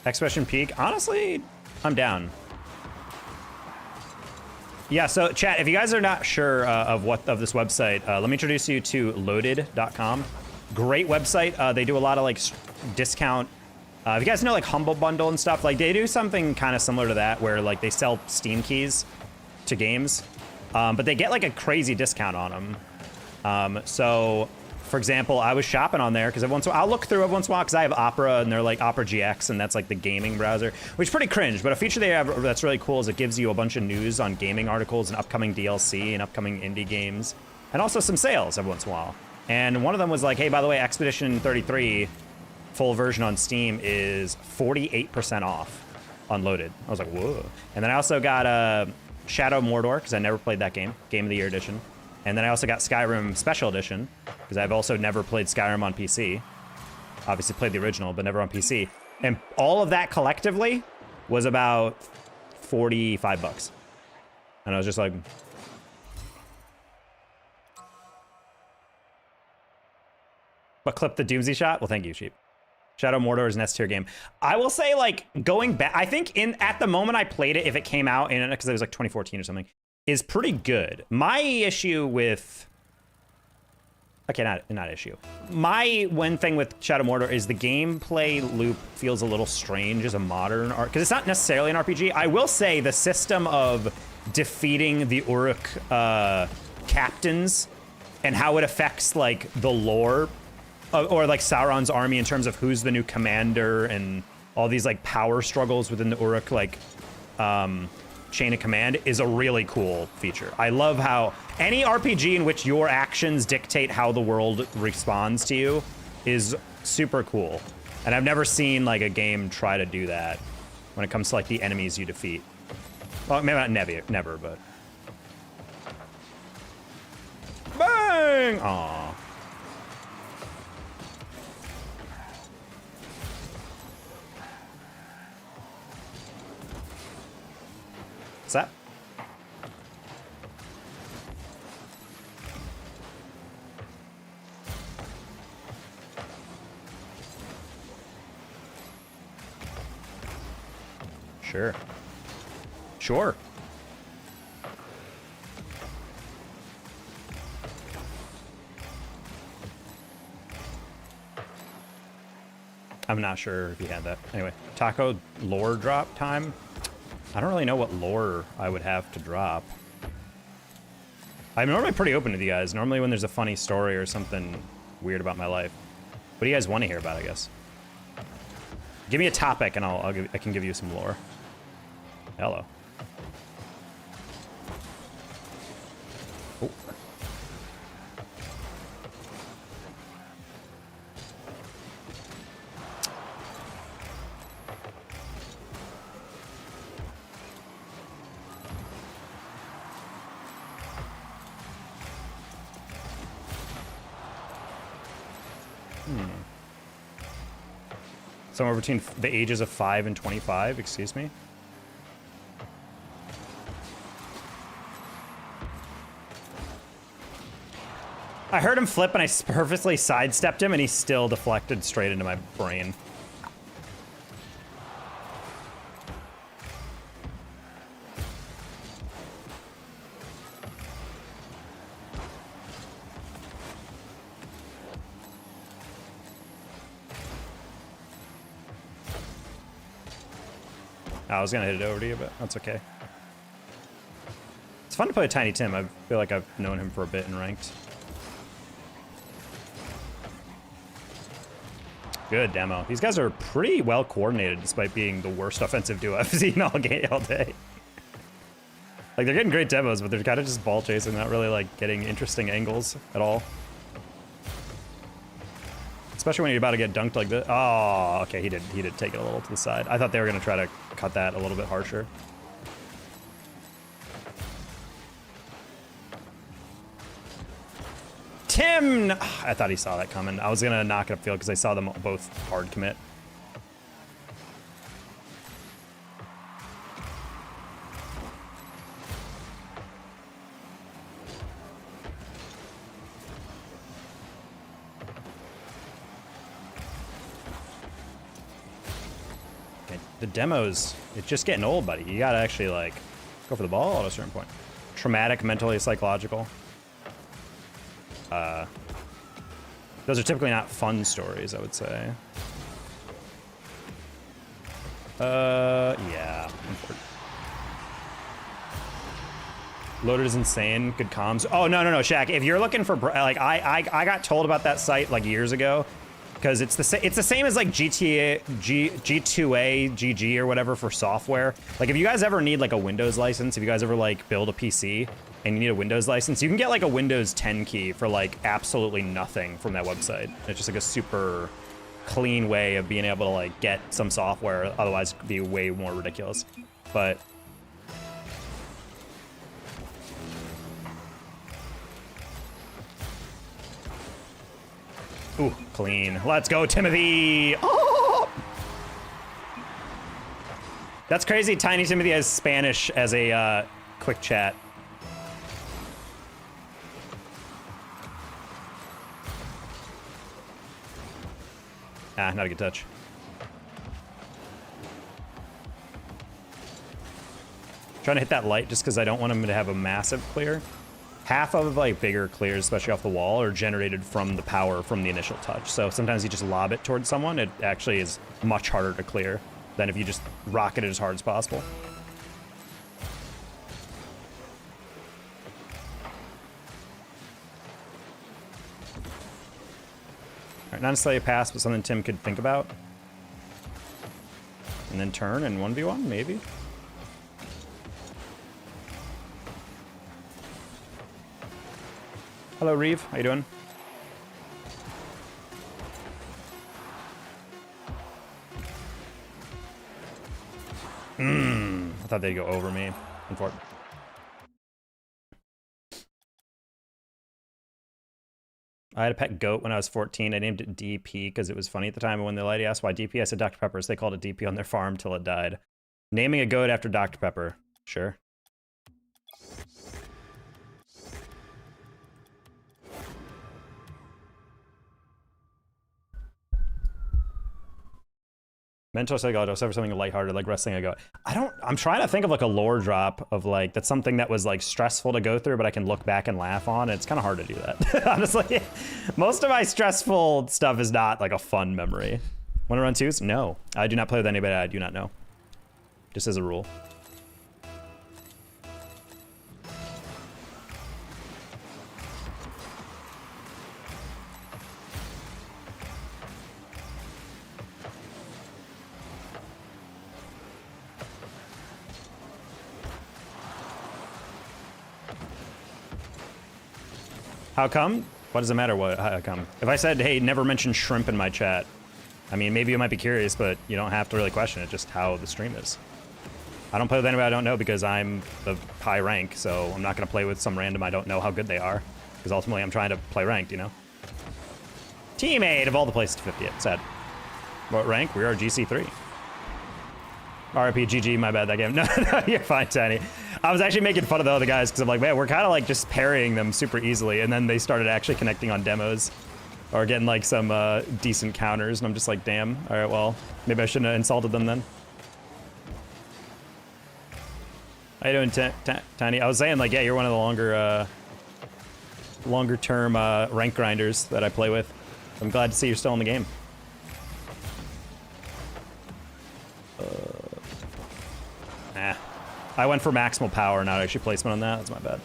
Expression peak. Honestly, I'm down. Yeah, so chat, if you guys are not sure of this website, let me introduce you to loaded.com. Great website. They do a lot of like discount. If you guys know like Humble Bundle and stuff, like they do something kind of similar to that where like they sell Steam keys to games, but they get like a crazy discount on them. So for example, I was shopping on there because every once in a while, I'll look through every once in a while because I have Opera and they're like Opera GX and that's like the gaming browser, which is pretty cringe. But a feature they have that's really cool is it gives you a bunch of news on gaming articles and upcoming DLC and upcoming indie games and also some sales every once in a while. And one of them was like, hey, by the way, Expedition 33 full version on Steam is 48% off unloaded. I was like, whoa. And then I also got Shadow Mordor because I never played that game, Game of the Year edition. And then I also got Skyrim Special Edition, because I've also never played Skyrim on PC. Obviously played the original, but never on PC. And all of that collectively was about 45 bucks. And I was just like... But clip the Doomsday shot? Well, thank you, Sheep. Shadow Mordor is an S-tier game. I will say, like, going back... I think at the moment I played it, if it came out, because it was like 2014 or something, is pretty good. My issue with... Okay, not issue. My one thing with Shadow Mordor is the gameplay loop feels a little strange as a modern art, because it's not necessarily an RPG. I will say the system of defeating the Uruk captains and how it affects like the lore or like Sauron's army in terms of who's the new commander and all these like power struggles within the Uruk like chain of command is a really cool feature. I love how any RPG in which your actions dictate how the world responds to you is super cool. And I've never seen like a game try to do that when it comes to like the enemies you defeat. Well, maybe not never, but stream? Aw. What's that? Sure. Sure. I'm not sure if he had that. Anyway, taco lore drop time. I don't really know what lore I would have to drop. I'm normally pretty open to you guys. Normally when there's a funny story or something weird about my life. What do you guys want to hear about, I guess? Give me a topic and I can give you some lore. Hello. Oh. Somewhere between the ages of 5 and 25, excuse me. I heard him flip and I purposely sidestepped him and he still deflected straight into my brain. I was gonna hit it over to you, but that's okay. It's fun to play with Tiny Tim. I feel like I've known him for a bit in ranked. Good demo. These guys are pretty well coordinated despite being the worst offensive duo I've seen all day. Like, they're getting great demos, but they're kind of just ball chasing, not really like getting interesting angles at all. Especially when you're about to get dunked like this. Oh, okay, he did take it a little to the side. I thought they were gonna try to cut that a little bit harsher. Tim! I thought he saw that coming. I was gonna knock it upfield because I saw them both hard commit. The demos, it's just getting old, buddy. You gotta actually, like, go for the ball at a certain point. Traumatic, mentally, psychological. Those are typically not fun stories, I would say. Yeah. Loaded is insane. Good comms. Oh, no, Shaq. If you're looking for, like, I got told about that site, like, years ago. Because it's the same as like GTA, G2A, GG or whatever for software. Like if you guys ever need like a Windows license, if you guys ever like build a PC and you need a Windows license, you can get like a Windows 10 key for like absolutely nothing from that website. It's just like a super clean way of being able to like get some software, otherwise it'd be way more ridiculous. But ooh, clean. Let's go, Timothy. Oh! That's crazy. Tiny Timothy has Spanish as a quick chat. Ah, not a good touch. Trying to hit that light just because I don't want him to have a massive clear. Half of like bigger clears, especially off the wall, are generated from the power from the initial touch. So sometimes you just lob it towards someone, it actually is much harder to clear than if you just rocket it as hard as possible. All right, not necessarily a pass, but something Tim could think about. And then turn and 1v1, maybe? Hello, Reeve. How you doing? I thought they'd go over me. Unfortunately. I had a pet goat when I was 14. I named it DP because it was funny at the time. And when the lady asked why DP, I said Dr. Pepper, so they called it DP on their farm till it died. Naming a goat after Dr. Pepper. Sure. Mentor psychologist, ever something lighthearted, like wrestling a goat. I'm trying to think of like a lore drop of like, that's something that was like stressful to go through, but I can look back and laugh on. And it's kind of hard to do that. Honestly, most of my stressful stuff is not like a fun memory. Want to run twos? No, I do not play with anybody I do not know. Just as a rule. How come? What does it matter how come? If I said, hey, never mention shrimp in my chat, I mean, maybe you might be curious, but you don't have to really question it, just how the stream is. I don't play with anybody I don't know because I'm the high rank, so I'm not going to play with some random I don't know how good they are, because ultimately I'm trying to play ranked, you know? Teammate of all the places to 50 it, sad. What rank? We are GC3. RIP, GG, my bad, that game. No, you're fine, Tiny. I was actually making fun of the other guys because I'm like, man, we're kind of like just parrying them super easily. And then they started actually connecting on demos or getting like some decent counters. And I'm just like, damn, all right, well, maybe I shouldn't have insulted them then. How you doing, Tiny? I was saying like, yeah, you're one of the longer term rank grinders that I play with. I'm glad to see you're still in the game. I went for maximal power, not actually placement on that. That's my bad.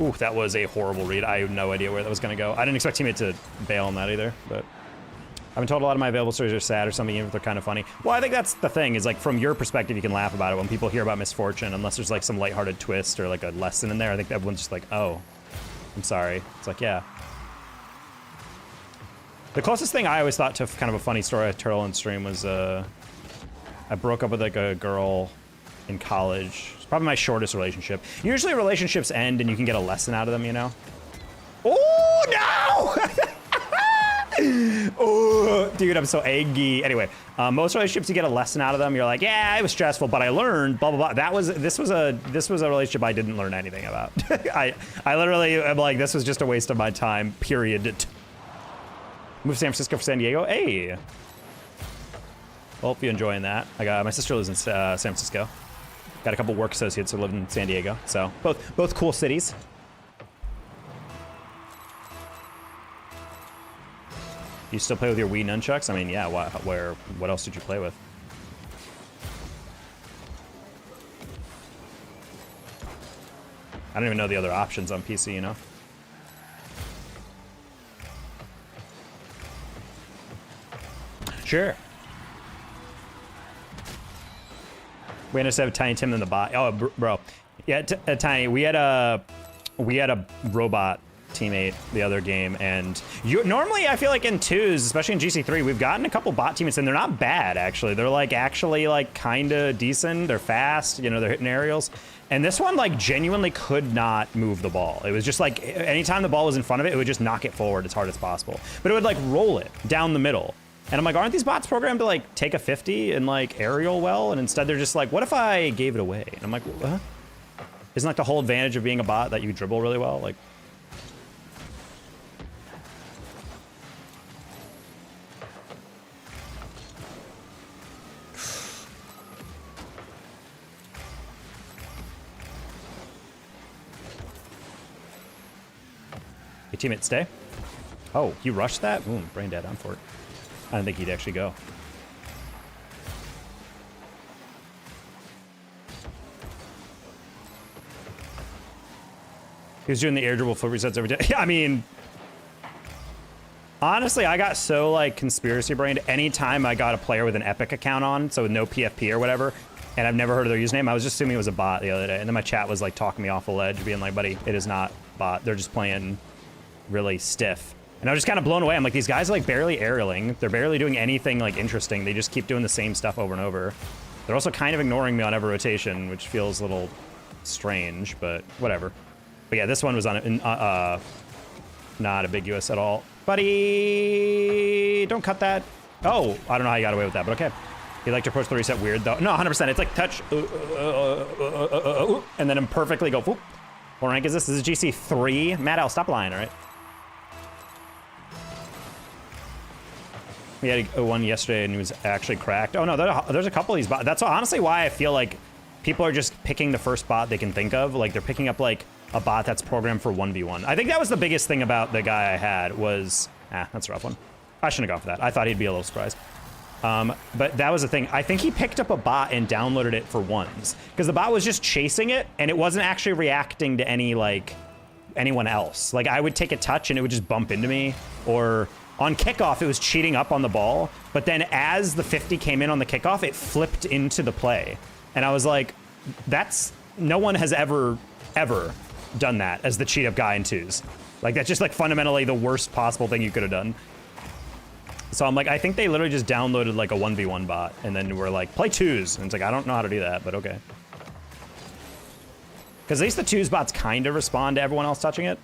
Ooh, that was a horrible read. I have no idea where that was going to go. I didn't expect teammate to bail on that either, but I've been told a lot of my available stories are sad or something, even if they're kind of funny. Well, I think that's the thing, is like from your perspective, you can laugh about it. When people hear about misfortune, unless there's like some lighthearted twist or like a lesson in there, I think everyone's just like, oh, I'm sorry. It's like, yeah. The closest thing I always thought to kind of a funny story at Turtle and Stream was I broke up with like a girl in college. It's probably my shortest relationship. Usually relationships end and you can get a lesson out of them, you know? Oh, no! Oh, dude, I'm so angry. Anyway, most relationships you get a lesson out of them. You're like, yeah, it was stressful, but I learned, blah, blah, blah. This was a relationship I didn't learn anything about. I literally am like, this was just a waste of my time, period. Move San Francisco for San Diego. Hey. Hope you're enjoying that. My sister lives in San Francisco. Got a couple work associates who live in San Diego. So both cool cities. You still play with your Wii nunchucks? I mean, yeah. What else did you play with? I don't even know the other options on PC, you know? Sure. We had to have Tiny Tim in the bot. Oh, bro. Yeah, Tiny. We had a robot teammate the other game, and normally I feel like in twos, especially in GC3, we've gotten a couple bot teammates, and they're not bad actually. They're like actually like kind of decent. They're fast. You know, they're hitting aerials. And this one like genuinely could not move the ball. It was just like anytime the ball was in front of it, it would just knock it forward as hard as possible. But it would like roll it down the middle. And I'm like, aren't these bots programmed to like take a 50 and like aerial well? And instead they're just like, what if I gave it away? And I'm like, what? Isn't like the whole advantage of being a bot that you dribble really well? Like, your teammate stay? Oh, you rushed that? Boom, brain dead, I'm for it. I didn't think he'd actually go. He was doing the air dribble flip resets every day. Yeah, I mean, honestly, I got so like conspiracy brained. Anytime I got a player with an Epic account on, so with no PFP or whatever, and I've never heard of their username, I was just assuming it was a bot the other day. And then my chat was like talking me off the ledge, being like, buddy, it is not bot. They're just playing really stiff. And I was just kind of blown away. I'm like, these guys are like barely aerialing. They're barely doing anything like interesting. They just keep doing the same stuff over and over. They're also kind of ignoring me on every rotation, which feels a little strange, but whatever. But yeah, this one was on not ambiguous at all. Buddy, don't cut that. Oh, I don't know how you got away with that, but okay. He liked to approach the reset weird though. No, 100%. It's like touch, and then imperfectly go. Whoop. What rank is this? This is GC3. Matt L, stop lying, all right? We had one yesterday and it was actually cracked. Oh no, there's a couple of these bots. That's honestly why I feel like people are just picking the first bot they can think of. Like they're picking up like a bot that's programmed for 1v1. I think that was the biggest thing about the guy I had was, that's a rough one. I shouldn't have gone for that. I thought he'd be a little surprised. But that was the thing. I think he picked up a bot and downloaded it for ones because the bot was just chasing it and it wasn't actually reacting to any like anyone else. Like I would take a touch and it would just bump into me, or on kickoff, it was cheating up on the ball, but then as the 50 came in on the kickoff, it flipped into the play. And I was like, no one has ever done that as the cheat up guy in twos. Like that's just like fundamentally the worst possible thing you could have done. So I'm like, I think they literally just downloaded like a 1v1 bot and then we're like, play twos. And it's like, I don't know how to do that, but okay. Because at least the twos bots kind of respond to everyone else touching it.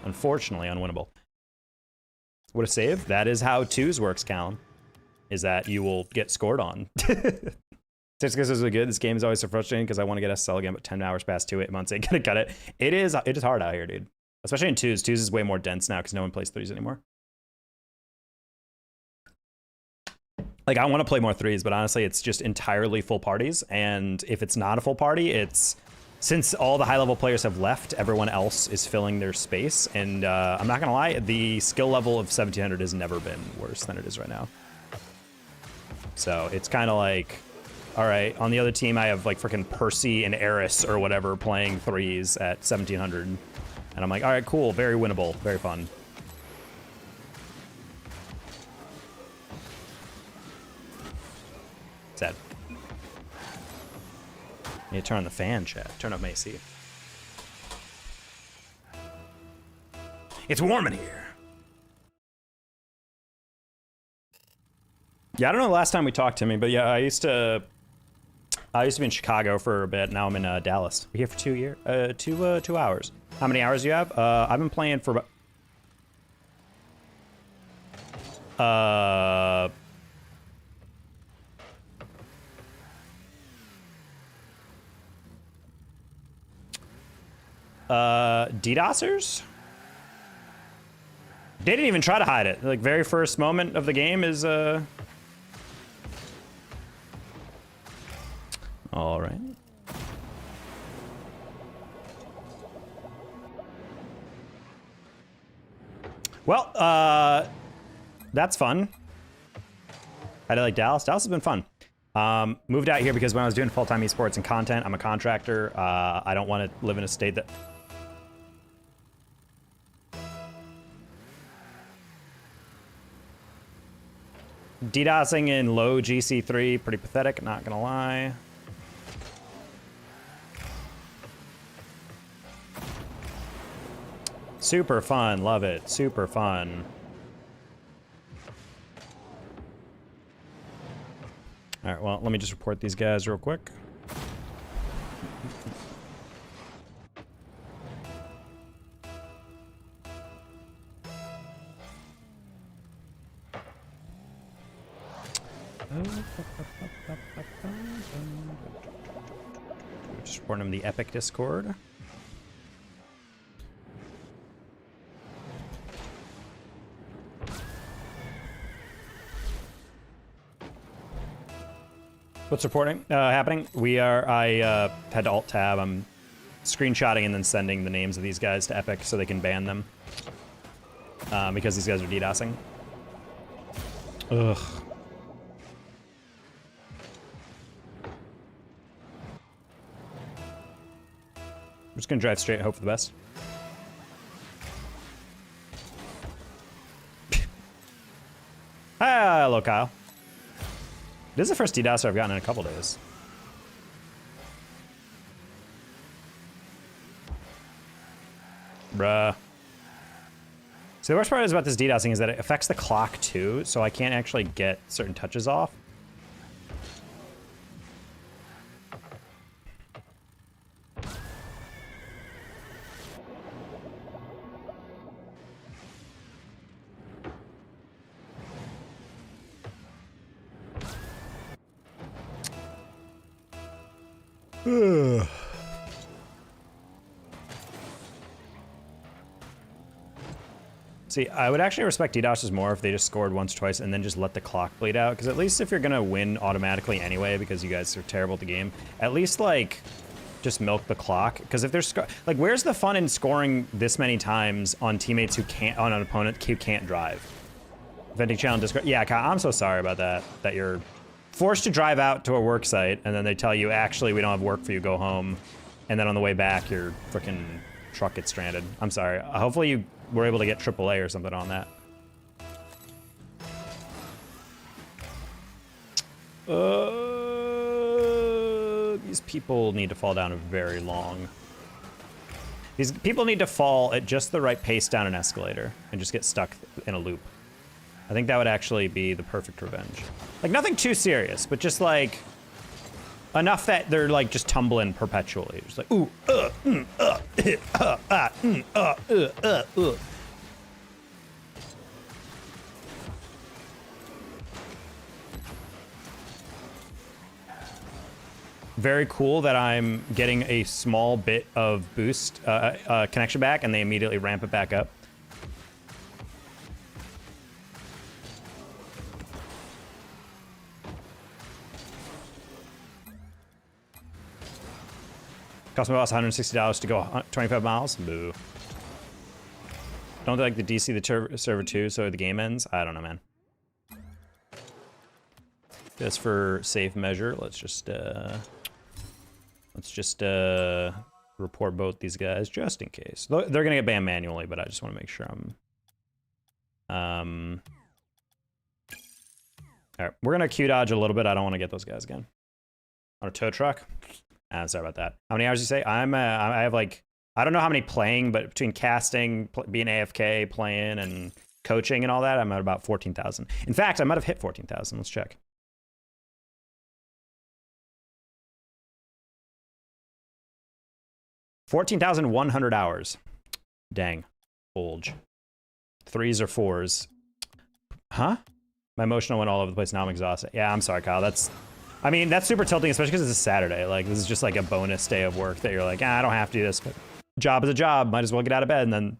Unfortunately, unwinnable. What a save. That is how twos works, Callum. Is that you will get scored on. Just because this is good. This game is always so frustrating because I want to get SSL again, but 10 hours past 2 months ain't gonna cut it. It is hard out here, dude. Especially in twos. Twos is way more dense now because no one plays threes anymore. Like, I want to play more threes, but honestly, it's just entirely full parties. And if it's not a full party, it's... Since all the high-level players have left, everyone else is filling their space. And I'm not going to lie, the skill level of 1700 has never been worse than it is right now. So it's kind of like, all right, on the other team, I have like freaking Percy and Eris or whatever playing threes at 1700. And I'm like, all right, cool, very winnable, very fun. Sad. You need to turn on the fan, chat. Turn up AC. It's warm in here. Yeah, I don't know the last time we talked to me, but yeah, I used to be in Chicago for a bit. Now I'm in Dallas. We're here for 2 hours. How many hours do you have? I've been playing for about DDoSers? They didn't even try to hide it. Like, very first moment of the game is, all right. Well, that's fun. I like Dallas. Dallas has been fun. Moved out here because when I was doing full-time esports and content, I'm a contractor. I don't want to live in a state that... DDoSing in low GC3, pretty pathetic, not gonna lie. Super fun, love it, super fun. All right, well, let me just report these guys real quick. Just report them the Epic Discord. What's reporting happening? I had to alt tab. I'm screenshotting and then sending the names of these guys to Epic so they can ban them. Because these guys are DDoSing. Ugh. I'm just gonna drive straight and hope for the best. Ah, hello, Kyle. This is the first DDoS I've gotten in a couple days. Bruh. So the worst part is about this DDoSing is that it affects the clock too, so I can't actually get certain touches off. See, I would actually respect DDoSes more if they just scored once, twice, and then just let the clock bleed out. Because at least if you're gonna win automatically anyway, because you guys are terrible at the game, at least like just milk the clock. Because if there's like, where's the fun in scoring this many times on teammates who can't, on an opponent who can't drive? Venting challenge. Yeah, Kyle, I'm so sorry about that. That you're forced to drive out to a work site, and then they tell you, actually, we don't have work for you. Go home. And then on the way back, your freaking truck gets stranded. I'm sorry. Hopefully you were able to get AAA or something on that. These people need to fall down a very long. These people need to fall at just the right pace down an escalator and just get stuck in a loop. I think that would actually be the perfect revenge. Like, nothing too serious, but just like enough that they're like just tumbling perpetually. Just like, ooh, Very cool that I'm getting a small bit of boost connection back, and they immediately ramp it back up. Cost me about $160 to go 25 miles. Boo. Don't they like the DC the server too, so the game ends? I don't know, man. Just for safe measure, let's just report both these guys just in case. They're gonna get banned manually, but I just want to make sure I'm. All right, we're gonna Q dodge a little bit. I don't want to get those guys again. On a tow truck. Sorry about that. How many hours do you say? I have like, I don't know how many playing, but between casting, being AFK, playing, and coaching and all that, I'm at about 14,000. In fact, I might have hit 14,000. Let's check. $14,100 hours. Dang. Bulge. 3s or 4s. Huh? My emotional went all over the place. Now I'm exhausted. Yeah, I'm sorry, Kyle. I mean, that's super tilting, especially because it's a Saturday. Like, this is just like a bonus day of work that you're like, I don't have to do this, but job is a job. Might as well get out of bed. And then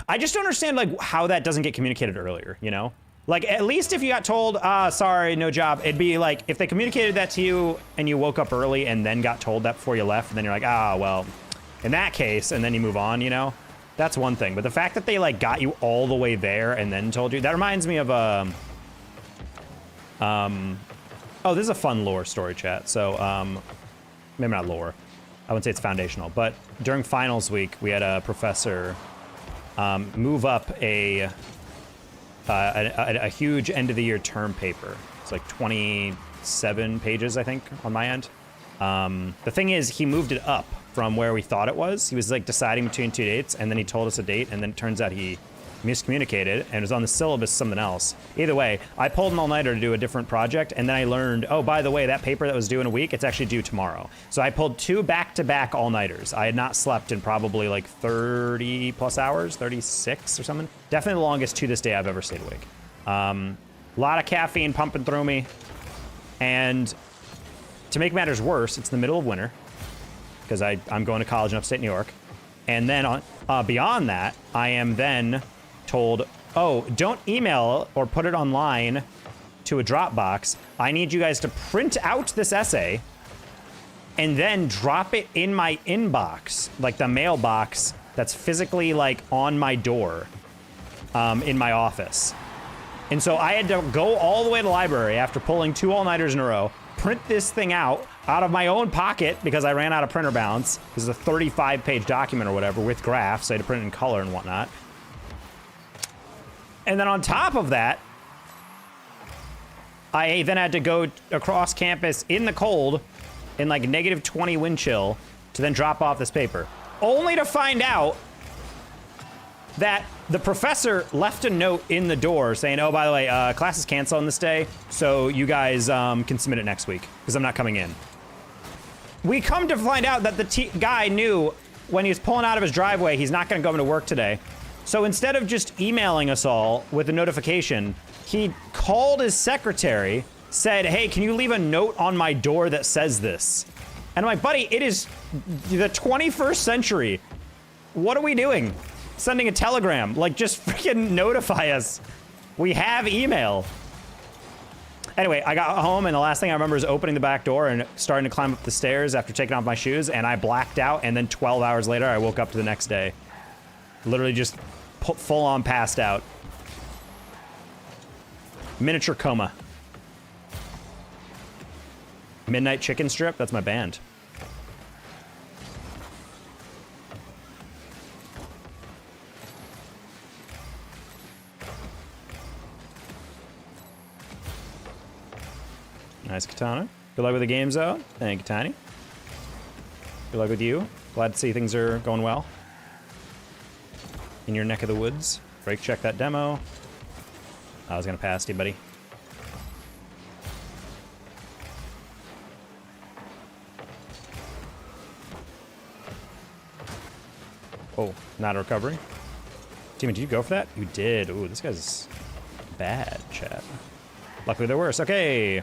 I just don't understand, like, how that doesn't get communicated earlier, you know? Like, at least if you got told, sorry, no job, it'd be like, if they communicated that to you and you woke up early and then got told that before you left, and then you're like, well, in that case, and then you move on, you know? That's one thing. But the fact that they, like, got you all the way there and then told you, that reminds me of, oh, this is a fun lore story, chat. So, maybe not lore. I wouldn't say it's foundational, but during finals week, we had a professor move up a huge end of the year term paper. It's like 27 pages, I think, on my end. The thing is, he moved it up from where we thought it was. He was like deciding between two dates, and then he told us a date, and then it turns out he miscommunicated and it was on the syllabus something else. Either way, I pulled an all-nighter to do a different project, and then I learned, oh, by the way, that paper that was due in a week, it's actually due tomorrow. So I pulled 2 back-to-back all-nighters. I had not slept in probably like 30 plus hours, 36 or something. Definitely the longest to this day I've ever stayed awake. A lot of caffeine pumping through me. And to make matters worse, it's the middle of winter because I'm going to college in upstate New York. And then on, beyond that, I am then told, oh, don't email or put it online to a Dropbox. I need you guys to print out this essay and then drop it in my inbox, like the mailbox that's physically like on my door in my office. And so I had to go all the way to the library after pulling 2 all-nighters in a row, print this thing out of my own pocket because I ran out of printer balance. This is a 35-page document or whatever with graphs. I had to print it in color and whatnot. And then on top of that, I then had to go across campus in the cold in like -20 wind chill to then drop off this paper. Only to find out that the professor left a note in the door saying, oh, by the way, class is canceled on this day, so you guys can submit it next week, because I'm not coming in. We come to find out that the guy knew when he was pulling out of his driveway, he's not going to go into work today. So instead of just emailing us all with a notification, he called his secretary, said, hey, can you leave a note on my door that says this? And I'm like, buddy, it is the 21st century. What are we doing? Sending a telegram. Like, just freaking notify us. We have email. Anyway, I got home, and the last thing I remember is opening the back door and starting to climb up the stairs after taking off my shoes, and I blacked out, and then 12 hours later, I woke up to the next day. Literally just full-on passed out. Miniature coma. Midnight Chicken Strip? That's my band. Nice, Katana. Good luck with the game zone. Thank you, Tiny. Good luck with you. Glad to see things are going well in your neck of the woods. Break check that demo. I was gonna pass you, buddy. Oh, not a recovery. Demon, did you go for that? You did. Ooh, this guy's bad, chat. Luckily they're worse. Okay.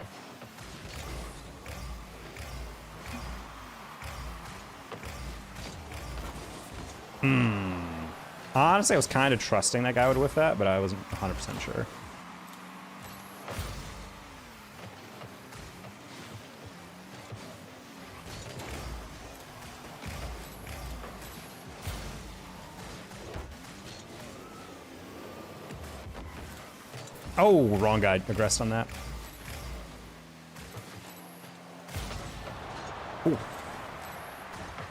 Honestly, I was kind of trusting that guy would whiff that, but I wasn't 100% sure. Oh, wrong guy. Aggressed on that. Ooh.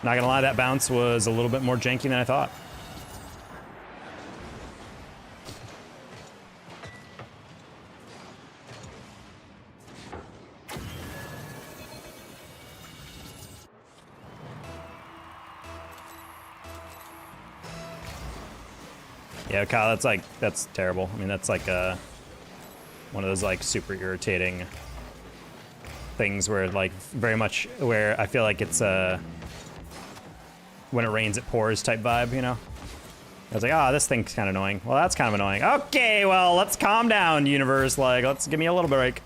Not gonna lie, that bounce was a little bit more janky than I thought. Yeah, Kyle, that's terrible. I mean, that's like one of those like super irritating things where like very much where I feel like it's when it rains it pours type vibe, you know? I was like, oh, this thing's kind of annoying. Well, that's kind of annoying. Okay, well, let's calm down, universe. Like, let's give me a little break.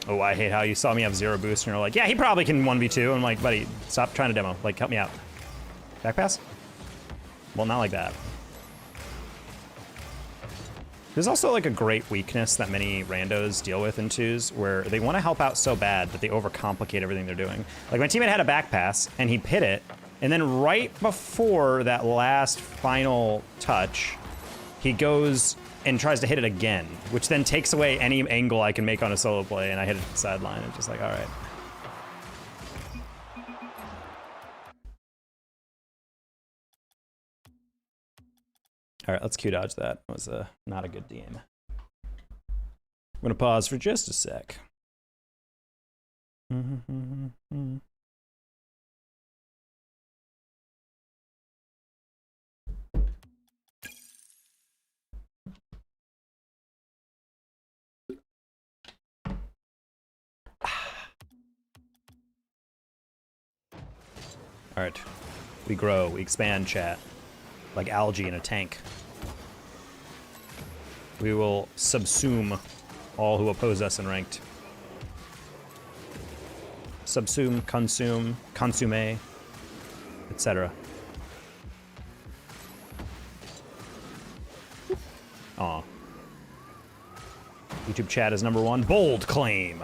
Oh, I hate how you saw me have 0 boost and you're like, yeah, he probably can 1v2. I'm like, buddy, stop trying to demo. Like, help me out. Back pass? Well, not like that. There's also like a great weakness that many randos deal with in twos where they want to help out so bad that they overcomplicate everything they're doing. Like my teammate had a back pass and he hit it, and then right before that last final touch, he goes and tries to hit it again, which then takes away any angle I can make on a solo play, and I hit it to the sideline. It's just like, all right. All right, let's Q dodge that. That was not a good DM. I'm gonna pause for just a sec. All right, we grow, we expand, chat, like algae in a tank. We will subsume all who oppose us in ranked. Subsume, consume, consume, etc. Aw. YouTube chat is #1. Bold claim.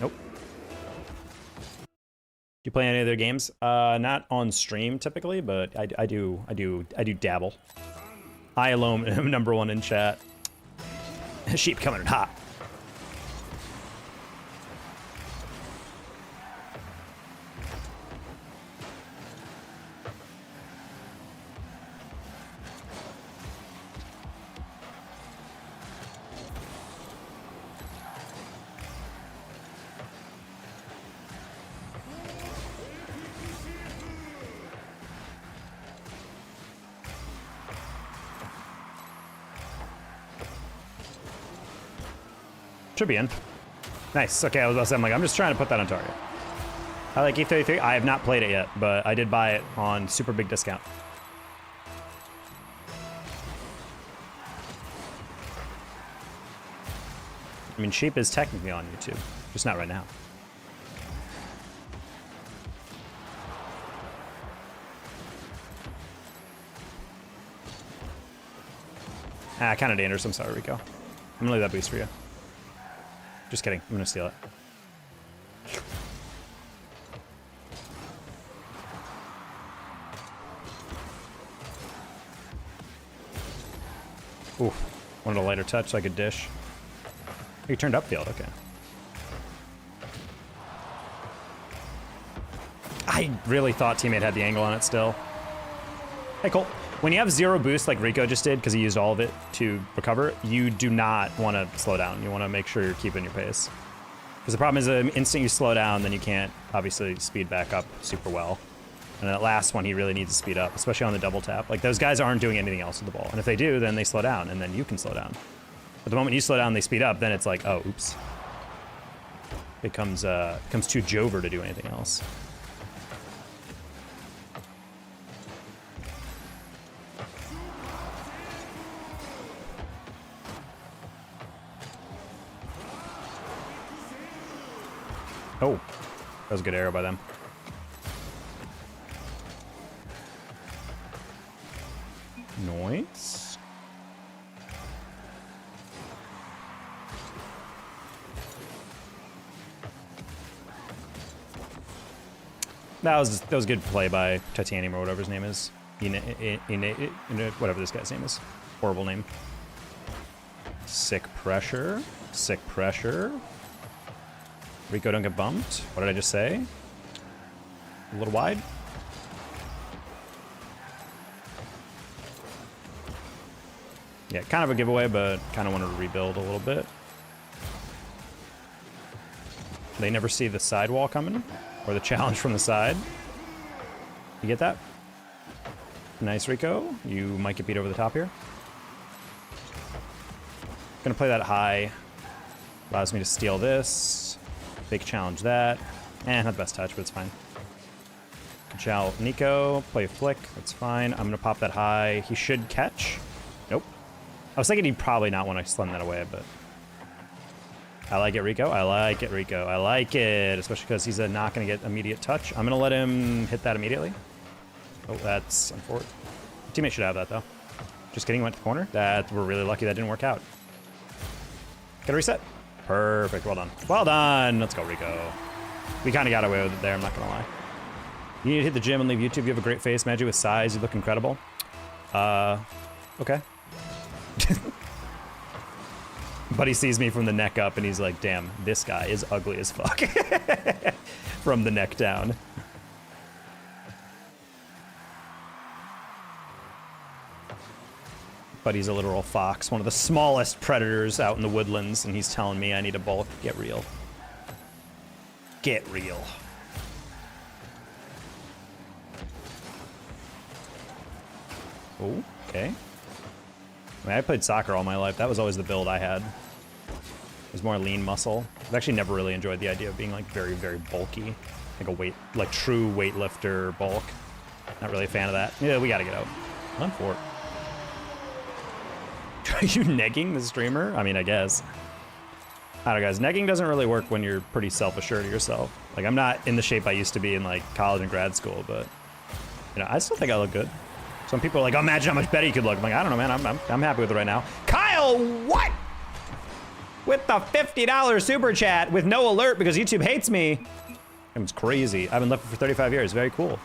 Nope. Do you play any other games? Not on stream typically, but I do dabble. I alone am #1 in chat. Sheep coming in hot. Should be in. Nice. Okay, I was about to say, I'm like, I'm just trying to put that on target. I like E33. I have not played it yet, but I did buy it on super big discount. I mean, Sheep is technically on YouTube, just not right now. Ah, kind of dangerous. I'm sorry, Rico. I'm gonna leave that boost for you. Just kidding. I'm gonna steal it. Ooh, wanted a lighter touch so I could dish. You turned upfield, okay. I really thought teammate had the angle on it still. Hey, Cole. When you have zero boost like Rico just did, because he used all of it to recover, you do not want to slow down. You want to make sure you're keeping your pace. Because the problem is the instant you slow down, then you can't obviously speed back up super well. And that last one, he really needs to speed up, especially on the double tap. Like, those guys aren't doing anything else with the ball. And if they do, then they slow down, and then you can slow down. But the moment you slow down, they speed up, then it's like, oh, oops. It becomes too jover to do anything else. Oh, that was a good arrow by them. Noise. That was good play by Titanium or whatever his name is. Whatever this guy's name is. Horrible name. Sick pressure. Sick pressure. Rico, don't get bumped. What did I just say? A little wide. Yeah, kind of a giveaway, but kind of wanted to rebuild a little bit. They never see the sidewall coming, or the challenge from the side. You get that? Nice, Rico. You might get beat over the top here. Gonna play that high. Allows me to steal this. Big challenge that. Not the best touch, but it's fine. Good chow, Nico. Play flick. That's fine. I'm gonna pop that high. He should catch. Nope. I was thinking he'd probably not want to slam that away, but I like it, Rico. I like it, Rico. I like it, especially because he's not gonna get immediate touch. I'm gonna let him hit that immediately. Oh, that's unfortunate. Teammate should have that though. Just kidding. Went to corner. We're really lucky that didn't work out. Get a reset. Perfect. Well done. Well done. Let's go, Rico. We kind of got away with it there. I'm not going to lie. You need to hit the gym and leave YouTube. You have a great face, Magic, with size. You look incredible. Okay. Buddy sees me from the neck up, and he's like, damn, this guy is ugly as fuck. From the neck down. Buddy's a literal fox, one of the smallest predators out in the woodlands, and he's telling me I need a bulk. Get real. Get real. Oh, okay. I mean, I played soccer all my life. That was always the build I had. It was more lean muscle. I've actually never really enjoyed the idea of being like very, very bulky. Like true weightlifter bulk. Not really a fan of that. Yeah, we gotta get out. I'm for it. Are you negging the streamer? I mean, I guess. I don't know, guys. Negging doesn't really work when you're pretty self-assured of yourself. Like, I'm not in the shape I used to be in, like, college and grad school, but, you know, I still think I look good. Some people are like, oh, imagine how much better you could look. I'm like, I don't know, man. I'm happy with it right now. Kyle, what? With the $50 super chat with no alert because YouTube hates me. It's crazy. I've been lifting for 35 years. Very cool.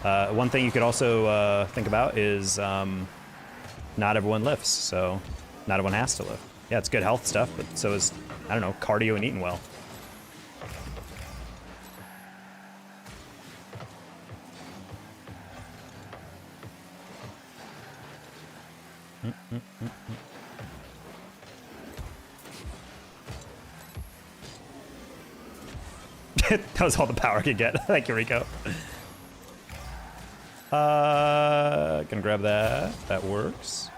One thing you could also think about is... not everyone lifts, so not everyone has to lift. Yeah, it's good health stuff, but so is, I don't know, cardio and eating well. That was all the power I could get. Thank you, Rico. Gonna grab that. That works.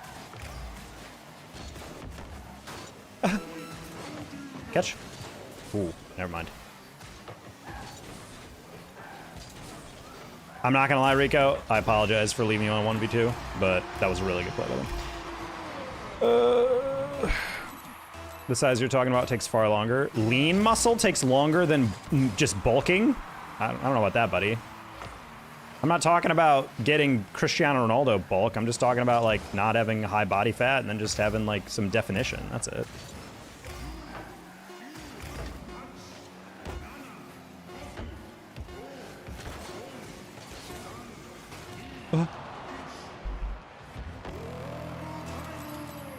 Catch. Ooh, never mind. I'm not gonna lie, Rico. I apologize for leaving you on 1v2, but that was a really good play by them. The size you're talking about takes far longer. Lean muscle takes longer than just bulking? I don't know about that, buddy. I'm not talking about getting Cristiano Ronaldo bulk. I'm just talking about, like, not having high body fat and then just having, like, some definition. That's it.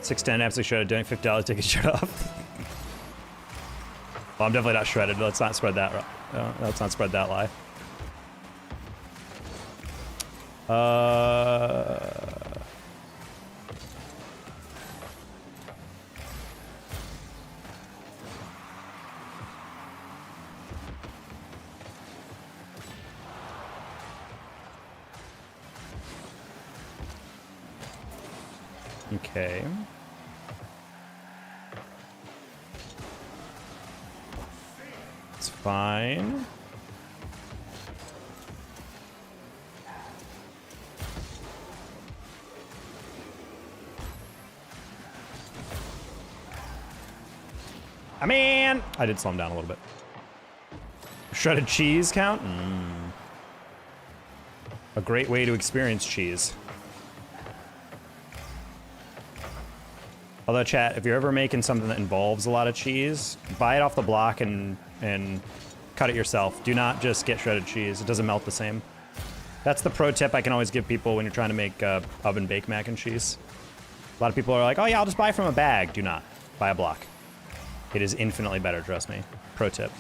$610 absolutely shredded, doing $50, take a shirt off. Well, I'm definitely not shredded. Let's not spread that. Let's not spread that lie. Okay. It's fine. I mean, I did slow him down a little bit. Shredded cheese count? A great way to experience cheese. Although, chat, if you're ever making something that involves a lot of cheese, buy it off the block and cut it yourself. Do not just get shredded cheese. It doesn't melt the same. That's the pro tip I can always give people when you're trying to make oven baked mac and cheese. A lot of people are like, oh yeah, I'll just buy from a bag. Do not. Buy a block. It is infinitely better, trust me. Pro tip.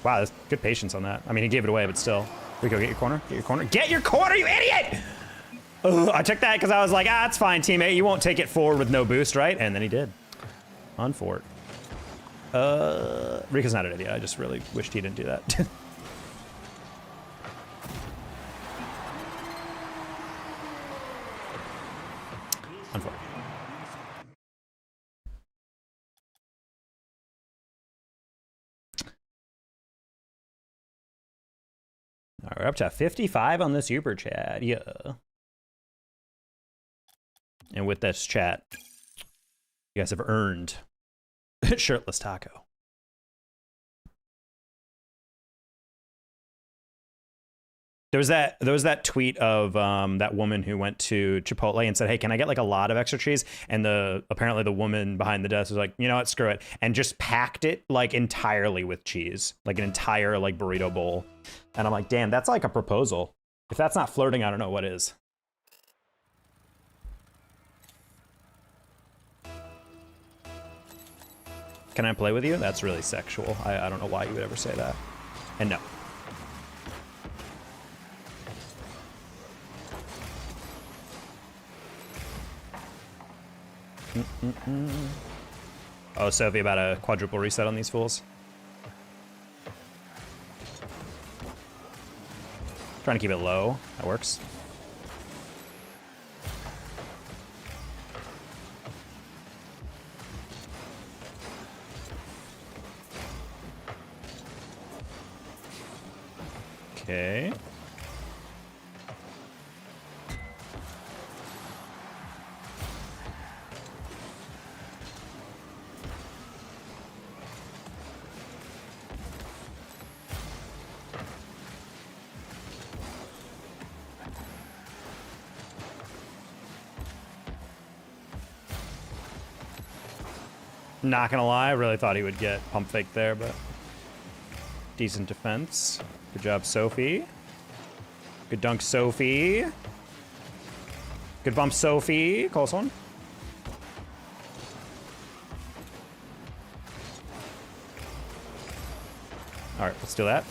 Wow, there's good patience on that. I mean, he gave it away, but still. Rico, get your corner. Get your corner. Get your corner, you idiot! Ugh, I took that because I was like, it's fine, teammate. You won't take it forward with no boost, right? And then he did. On fort. Rico's not an idiot. I just really wished he didn't do that. On fort. All right, we're up to 55 on this Uber chat. Yeah. And with this chat, you guys have earned shirtless taco. There was that tweet of that woman who went to Chipotle and said, "Hey, can I get like a lot of extra cheese?" And apparently the woman behind the desk was like, "You know what? Screw it," and just packed it like entirely with cheese, like an entire like burrito bowl. And I'm like, damn, that's like a proposal. If that's not flirting, I don't know what is. Can I play with you? That's really sexual. I don't know why you would ever say that. And no. Oh, Sophie, about a quadruple reset on these fools. Trying to keep it low. That works. Okay. Not gonna lie, I really thought he would get pump fake there, but decent defense. Good job, Sophie. Good dunk, Sophie. Good bump, Sophie. Close one. All right, let's do that.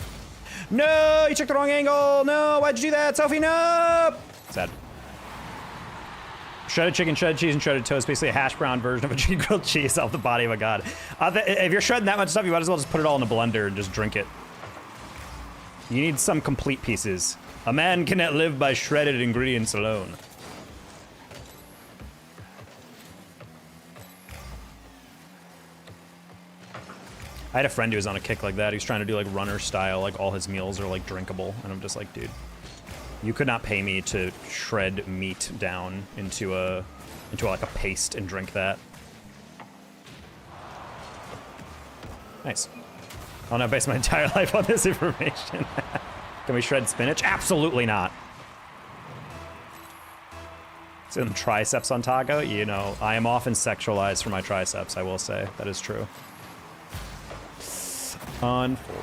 No, you took the wrong angle. No, why'd you do that, Sophie? No. Sad. Shredded chicken, shredded cheese, and shredded toast. Basically a hash brown version of a grilled cheese off the body of a god. If you're shredding that much stuff, you might as well just put it all in a blender and just drink it. You need some complete pieces. A man cannot live by shredded ingredients alone. I had a friend who was on a kick like that. He was trying to do like runner style, like all his meals are like drinkable, and I'm just like, dude, you could not pay me to shred meat down into like a paste and drink that. Nice. I'll now base my entire life on this information. Can we shred spinach? Absolutely not. Some triceps on taco, you know, I am often sexualized for my triceps, I will say. That is true. On 4.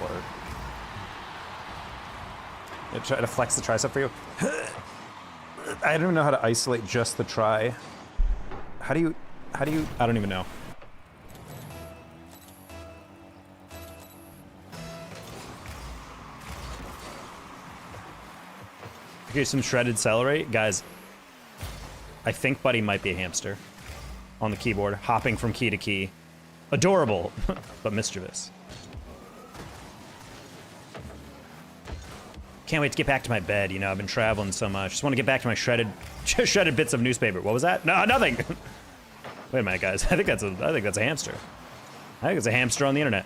I try to flex the tricep for you. I don't even know how to isolate just the tri. How do you, I don't even know. Okay, some shredded celery. Guys, I think Buddy might be a hamster on the keyboard, hopping from key to key. Adorable, but mischievous. Can't wait to get back to my bed. You know, I've been traveling so much. Just want to get back to my shredded bits of newspaper. What was that? No, nothing. Wait a minute, guys. I think that's a hamster. I think it's a hamster on the internet.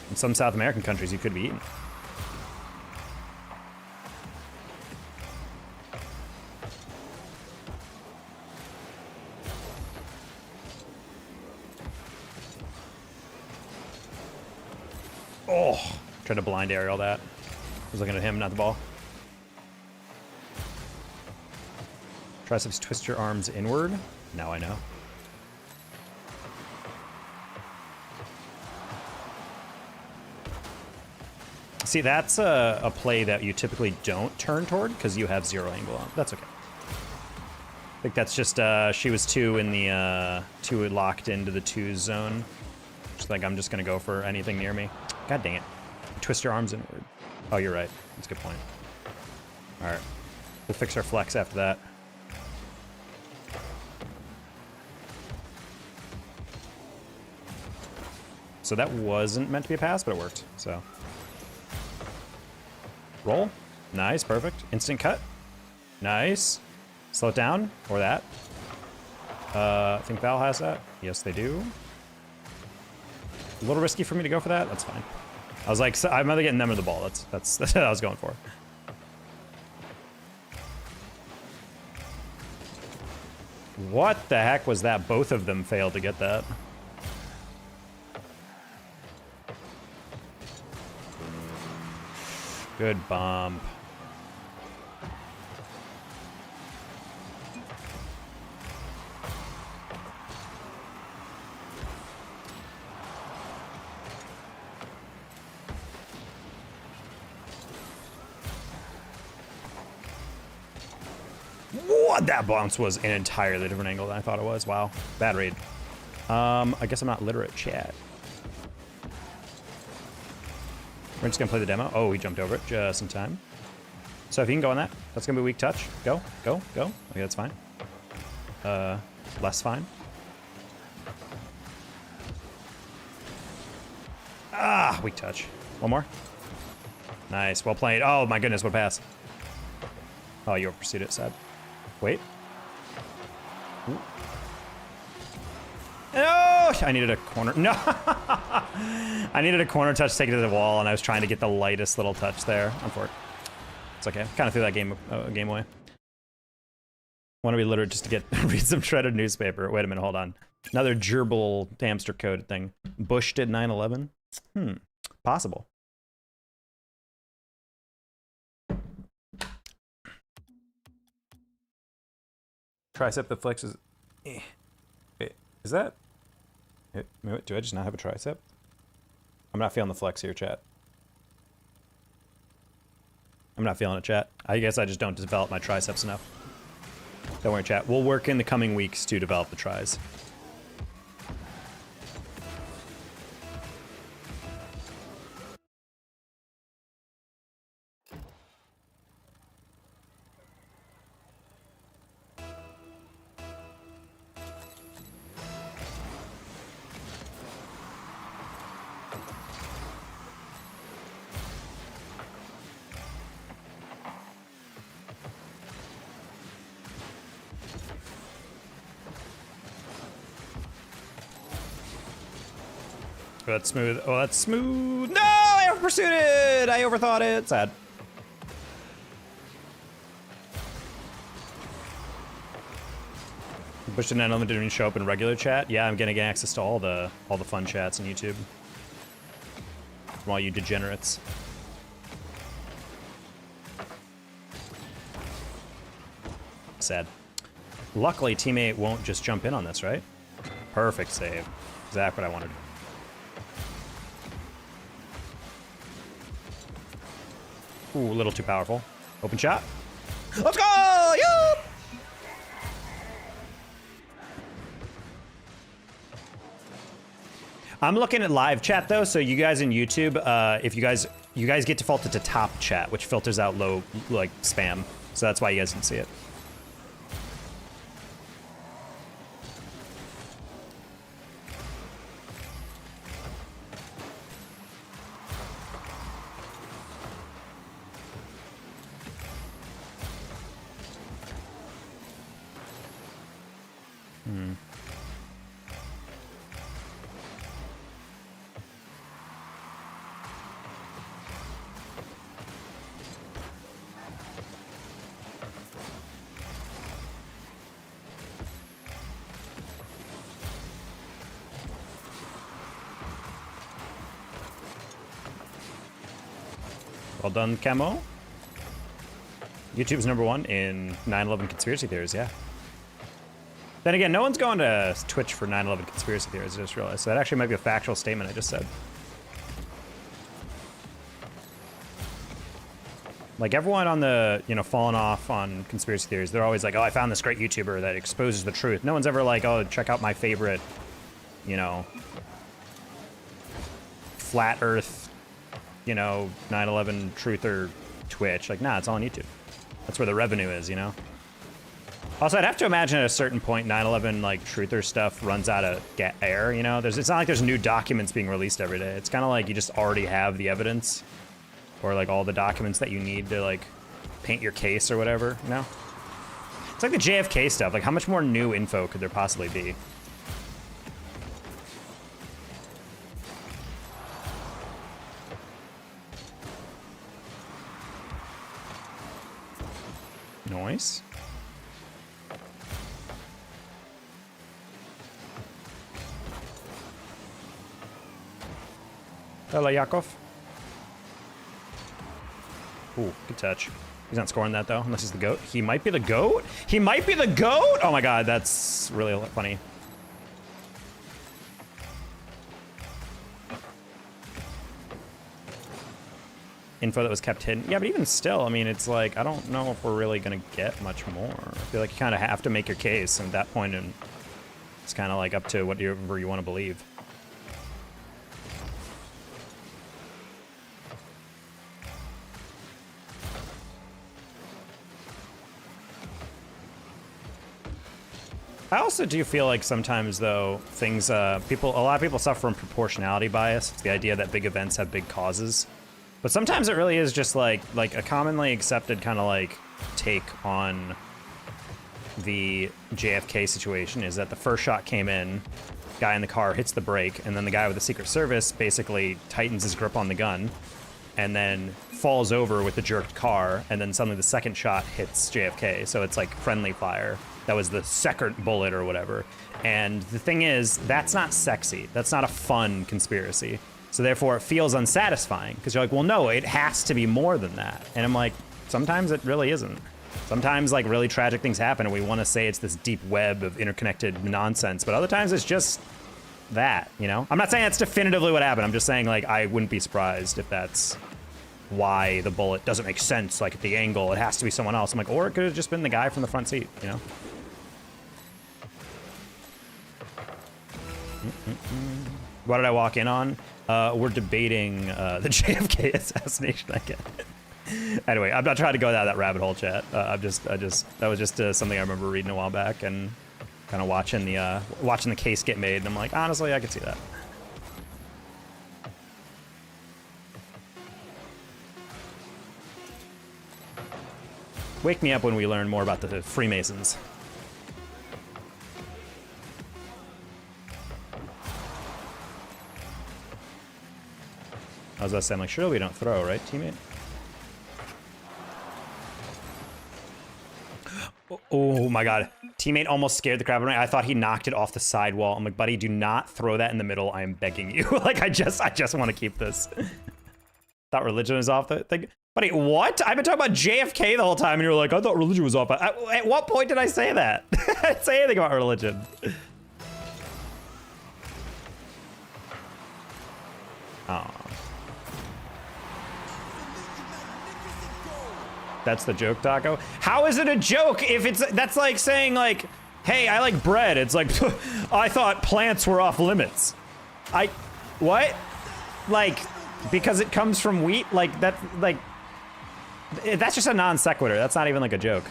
In some South American countries, you could be eaten. Oh, tried to blind aerial that. I was looking at him, not the ball. Triceps, twist your arms inward. Now I know. See, that's a play that you typically don't turn toward because you have 0 angle on. That's okay. I think that's just, she was 2 in the, 2 locked into the 2 zone. Just like, I'm just gonna go for anything near me. God dang it. Twist your arms inward. Oh, you're right. That's a good point. All right. We'll fix our flex after that. So that wasn't meant to be a pass, but it worked, so. Roll. Nice, perfect. Instant cut. Nice. Slow it down, or that. I think Val has that. Yes, they do. A little risky for me to go for that. That's fine. I was like, so I'm either getting them or the ball. That's what I was going for. What the heck was that? Both of them failed to get that. Good bump. What? That bounce was an entirely different angle than I thought it was. Wow. Bad read. I guess I'm not literate, chat. We're just gonna play the demo. Oh, he jumped over it just in time. So if you can go on that, that's gonna be weak touch. Go, go, go. Okay, that's fine. Less fine. Ah, weak touch. One more. Nice, well played. Oh my goodness, what a pass. Oh, you overpursued it, sad. Wait. Ooh. No! I needed a corner. No! I needed a corner touch to take it to the wall, and I was trying to get the lightest little touch there. Unfortunately. It's okay. Kind of threw that game away. Want to be literate just to get read some shredded newspaper. Wait a minute, hold on. Another gerbil hamster code thing. Bush did 9/11? Possible. Tricep that flexes. Wait, is that? Do I just not have a tricep? I'm not feeling the flex here, chat. I'm not feeling it, chat. I guess I just don't develop my triceps enough. Don't worry, chat. We'll work in the coming weeks to develop the tries. That's smooth. Oh, that's smooth. No, I overpursued it. I overthought it. Sad. Push the 911 didn't show up in regular chat. Yeah, I'm getting access to all the fun chats on YouTube from all you degenerates. Sad. Luckily, teammate won't just jump in on this, right? Perfect save. Exactly what I wanted. Ooh, a little too powerful. Open shot. Let's go! Yup! I'm looking at live chat though, so you guys in YouTube, if you guys get defaulted to top chat, which filters out low like spam, so that's why you guys didn't see it. Well done, Camo. YouTube's #1 in 9/11 conspiracy theories, yeah. Then again, no one's going to Twitch for 9/11 conspiracy theories, I just realized. So that actually might be a factual statement I just said. Like everyone on the, falling off on conspiracy theories, they're always like, oh, I found this great YouTuber that exposes the truth. No one's ever like, oh, check out my favorite, flat earth, 9/11 truther Twitch. Like, nah, it's all on YouTube. That's where the revenue is, Also, I'd have to imagine at a certain point, 9/11 like truther stuff runs out of air. It's not like there's new documents being released every day. It's kind of like you just already have the evidence, or like all the documents that you need to like paint your case or whatever. It's like the JFK stuff. Like, how much more new info could there possibly be? Nice. Hello, Yakov. Ooh, good touch. He's not scoring that, though, unless he's the GOAT. He might be the GOAT? He might be the GOAT? Oh, my God, that's really funny. Info that was kept hidden. Yeah, but even still, I mean, it's like, I don't know if we're really going to get much more. I feel like you kind of have to make your case, and at that point, it's kind of like up to whatever you want to believe. I also do feel like sometimes, though, things, a lot of people suffer from proportionality bias. It's the idea that big events have big causes. But sometimes it really is just like a commonly accepted kind of like take on the JFK situation is that the first shot came in, guy in the car hits the brake, and then the guy with the Secret Service basically tightens his grip on the gun and then falls over with the jerked car, and then suddenly the second shot hits JFK. So it's like friendly fire. That was the second bullet or whatever. And the thing is, that's not sexy. That's not a fun conspiracy. So therefore it feels unsatisfying because you're like, well, no, it has to be more than that. And I'm like, sometimes it really isn't. Sometimes like really tragic things happen and we want to say it's this deep web of interconnected nonsense, but other times it's just that, I'm not saying that's definitively what happened. I'm just saying like, I wouldn't be surprised if that's why the bullet doesn't make sense. Like at the angle, it has to be someone else. I'm like, or it could have just been the guy from the front seat, What did I walk in on? We're debating the JFK assassination again. Anyway, I'm not trying to go down that rabbit hole, chat. That was just something I remember reading a while back and kind of watching the case get made. And I'm like, honestly, I could see that. Wake me up when we learn more about the Freemasons. I was about to say, I'm like, surely we don't throw, right, teammate? Oh my god. Teammate almost scared the crap out of me. I thought he knocked it off the sidewall. I'm like, buddy, do not throw that in the middle. I am begging you. Like, I just want to keep this. Thought religion was off the thing. Buddy, what? I've been talking about JFK the whole time, and you're like, I thought religion was off. At what point did I say that? I didn't say anything about religion. Oh. That's the joke, Taco. How is it a joke if that's like saying like, hey, I like bread. It's like, I thought plants were off limits. What? Like, because it comes from wheat? Like, that's just a non sequitur. That's not even like a joke.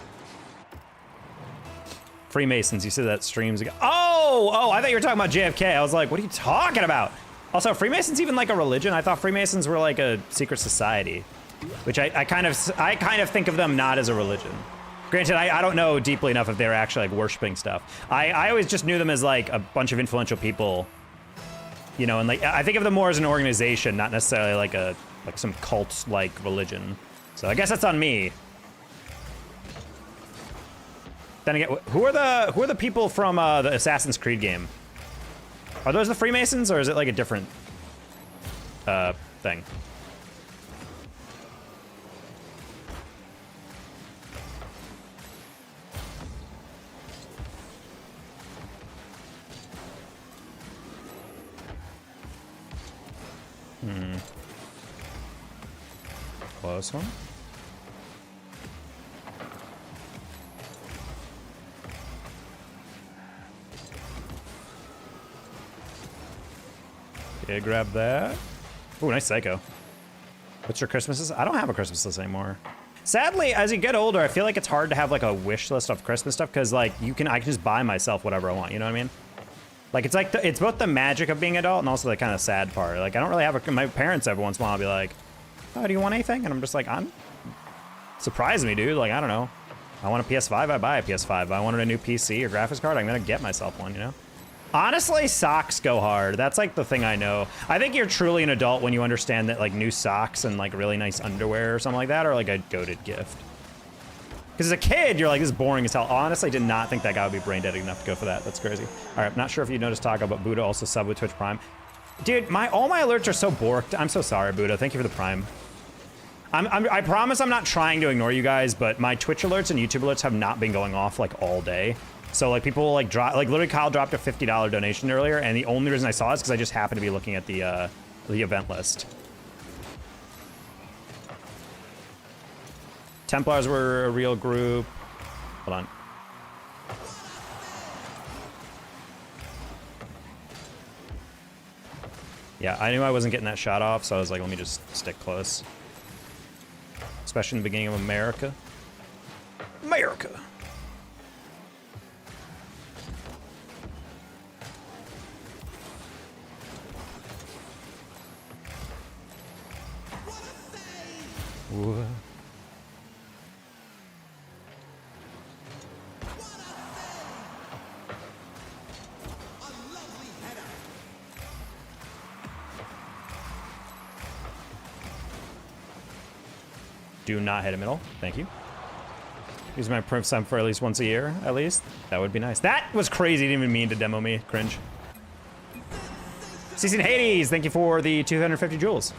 Freemasons, you said that streams ago. Oh, I thought you were talking about JFK. I was like, what are you talking about? Also, Freemasons even like a religion? I thought Freemasons were like a secret society. Which I kind of think of them not as a religion. Granted, I don't know deeply enough if they're actually like worshiping stuff. I always just knew them as like a bunch of influential people, you know, and like I think of them more as an organization, not necessarily like some cult like religion. So I guess that's on me. Then again, who are the people from the Assassin's Creed game? Are those the Freemasons, or is it like a different thing? Close one. Okay, grab that. Ooh, nice psycho. What's your Christmas list? I don't have a Christmas list anymore. Sadly, as you get older, I feel like it's hard to have like a wish list of Christmas stuff because like I can just buy myself whatever I want. You know what I mean? Like it's like it's both the magic of being adult and also the kind of sad part. Like I don't really have my parents every once in a while will be like, oh, do you want anything? And I'm just like, surprise me, dude. Like, I don't know. I want a PS5, I buy a PS5. If I wanted a new PC or graphics card, I'm gonna get myself one, you know? Honestly, socks go hard. That's like the thing I know. I think you're truly an adult when you understand that like new socks and like really nice underwear or something like that are like a goated gift. Because as a kid, you're like, this is boring as hell. Honestly, did not think that guy would be brain dead enough to go for that. That's crazy. All right, not sure if you noticed Taco, but Buddha also subbed with Twitch Prime. Dude, all my alerts are so borked. I'm so sorry, Buddha. Thank you for the Prime. I promise I'm not trying to ignore you guys, but my Twitch alerts and YouTube alerts have not been going off like all day. So like people will like drop, like literally Kyle dropped a $50 donation earlier, and the only reason I saw it is because I just happened to be looking at the event list. Templars were a real group. Hold on. Yeah, I knew I wasn't getting that shot off, so I was like, let me just stick close. Especially in the beginning of America. America! What? Do not hit a middle. Thank you. Use my perf sum for at least once a year, at least. That would be nice. That was crazy. Didn't even mean to demo me. Cringe. CC Hades, thank you for the 250 jewels.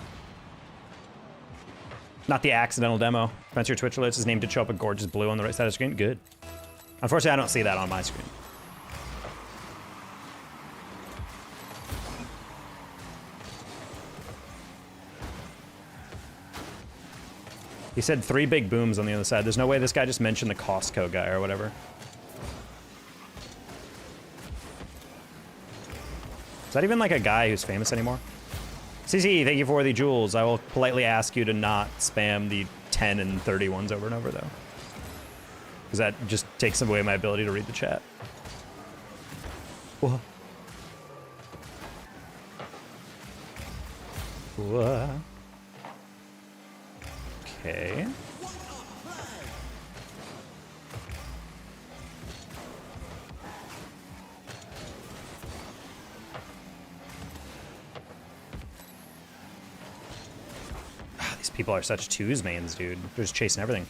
Not the accidental demo. Spencer, your Twitch alerts. His name did show up a gorgeous blue on the right side of the screen. Good. Unfortunately, I don't see that on my screen. He said 3 big booms on the other side. There's no way this guy just mentioned the Costco guy or whatever. Is that even like a guy who's famous anymore? CC, thank you for the jewels. I will politely ask you to not spam the 10 and 30 ones over and over, though. Because that just takes away my ability to read the chat. Whoa. Whoa. Okay. people are such twos mains, dude. They're just chasing everything.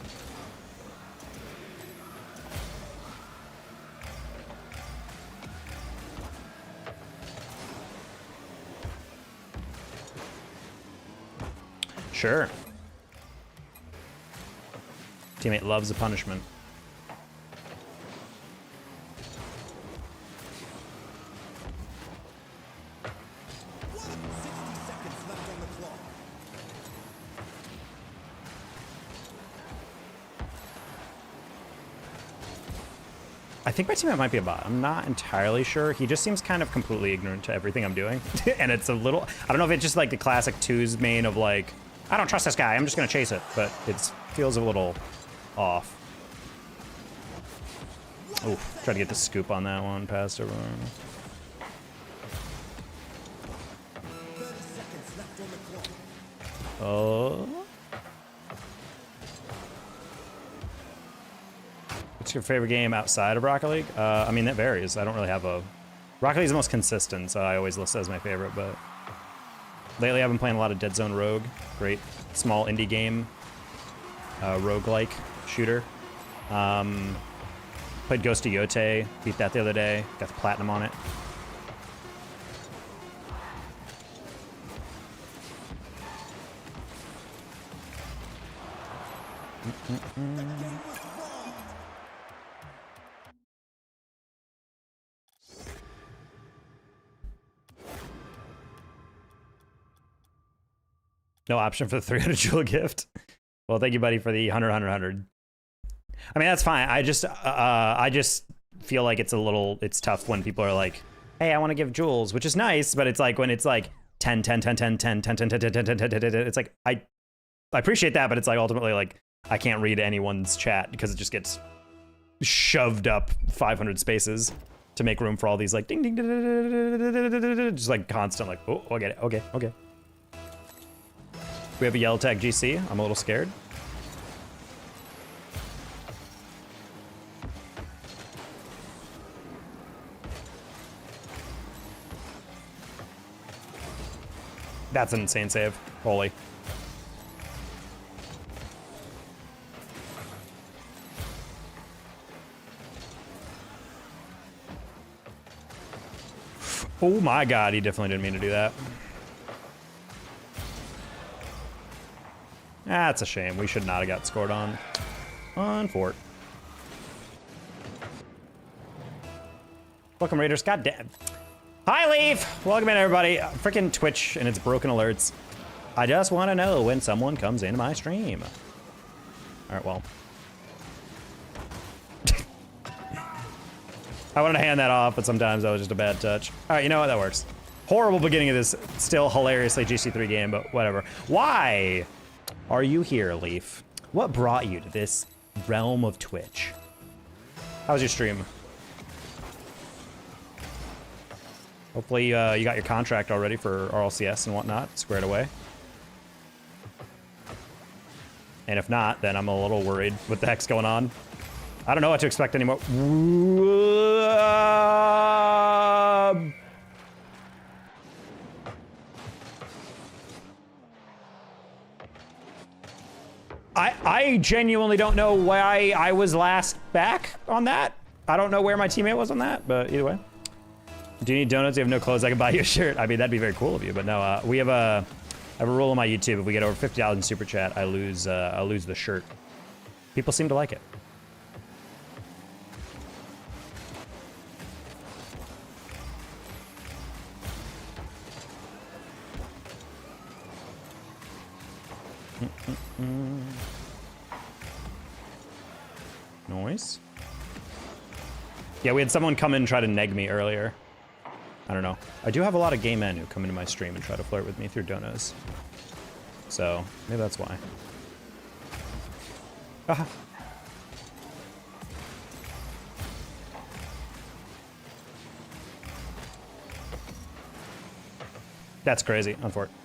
Sure. Teammate loves the punishment. I think my teammate might be a bot. I'm not entirely sure. He just seems kind of completely ignorant to everything I'm doing. And it's a little, I don't know if it's just like the classic twos main of like, I don't trust this guy, I'm just gonna chase it. But it feels a little off. Oof, try to get the scoop on that one, past everyone. Oh. What's your favorite game outside of Rocket League? I mean, that varies. I don't really have a... Rocket League is the most consistent, so I always list it as my favorite, but... Lately, I've been playing a lot of Dead Zone Rogue. Great small indie game. Rogue-like shooter. Played Ghost of Yote. Beat that the other day. Got the platinum on it. No option for the 300 jewel gift. Well, thank you, buddy, for the 100. I mean, that's fine. I just feel like it's tough when people are like, hey, I want to give jewels, which is nice, but it's like when it's like 10, 10, 10, 10, 10, 10, 10, 10, 10, 10, 10, 10, 10, 10, it's like, I appreciate that, but it's like ultimately like, I can't read anyone's chat because it just gets shoved up 500 spaces to make room for all these like ding, ding, just like constant like, oh, I get it. Okay, okay. We have a yellow tag GC. I'm a little scared. That's an insane save. Holy. Oh my god, he definitely didn't mean to do that. That's a shame. We should not have got scored on. On fort. Welcome, Raiders. God damn. Hi, Leaf. Welcome in, everybody. Freaking Twitch and its broken alerts. I just want to know when someone comes into my stream. All right, well. I wanted to hand that off, but sometimes that was just a bad touch. All right, you know what? That works. Horrible beginning of this still hilariously GC3 game, but whatever. Why are you here, Leaf? What brought you to this realm of Twitch? How was your stream? Hopefully you got your contract already for RLCS and whatnot squared away. And if not, then I'm a little worried what the heck's going on. I don't know what to expect anymore. I genuinely don't know why I was last back on that. I don't know where my teammate was on that, but either way. Do you need donuts? You have no clothes. I can buy you a shirt. I mean, that'd be very cool of you, but no. We have I have a rule on my YouTube. If we get over 50,000 in super chat, I lose the shirt. People seem to like it. Noise. Yeah, we had someone come in and try to neg me earlier. I don't know. I do have a lot of gay men who come into my stream and try to flirt with me through donos. So, maybe that's why. Aha. That's crazy, unfortunately.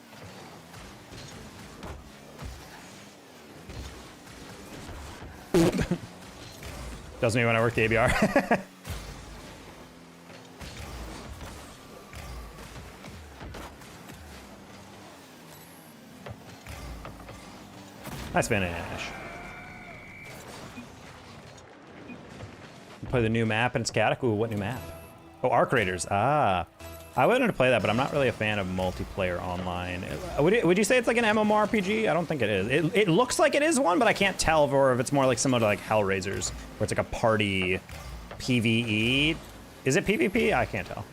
Does me when I work the ABR. Nice finish. Play the new map and it's chaotic. Ooh, what new map? Oh, Arc Raiders. Ah. I wanted to play that, but I'm not really a fan of multiplayer online. Would you say it's like an MMORPG? I don't think it is. It looks like it is one, but I can't tell if it's more like similar to like Hellraisers, where it's like a party PvE. Is it PvP? I can't tell.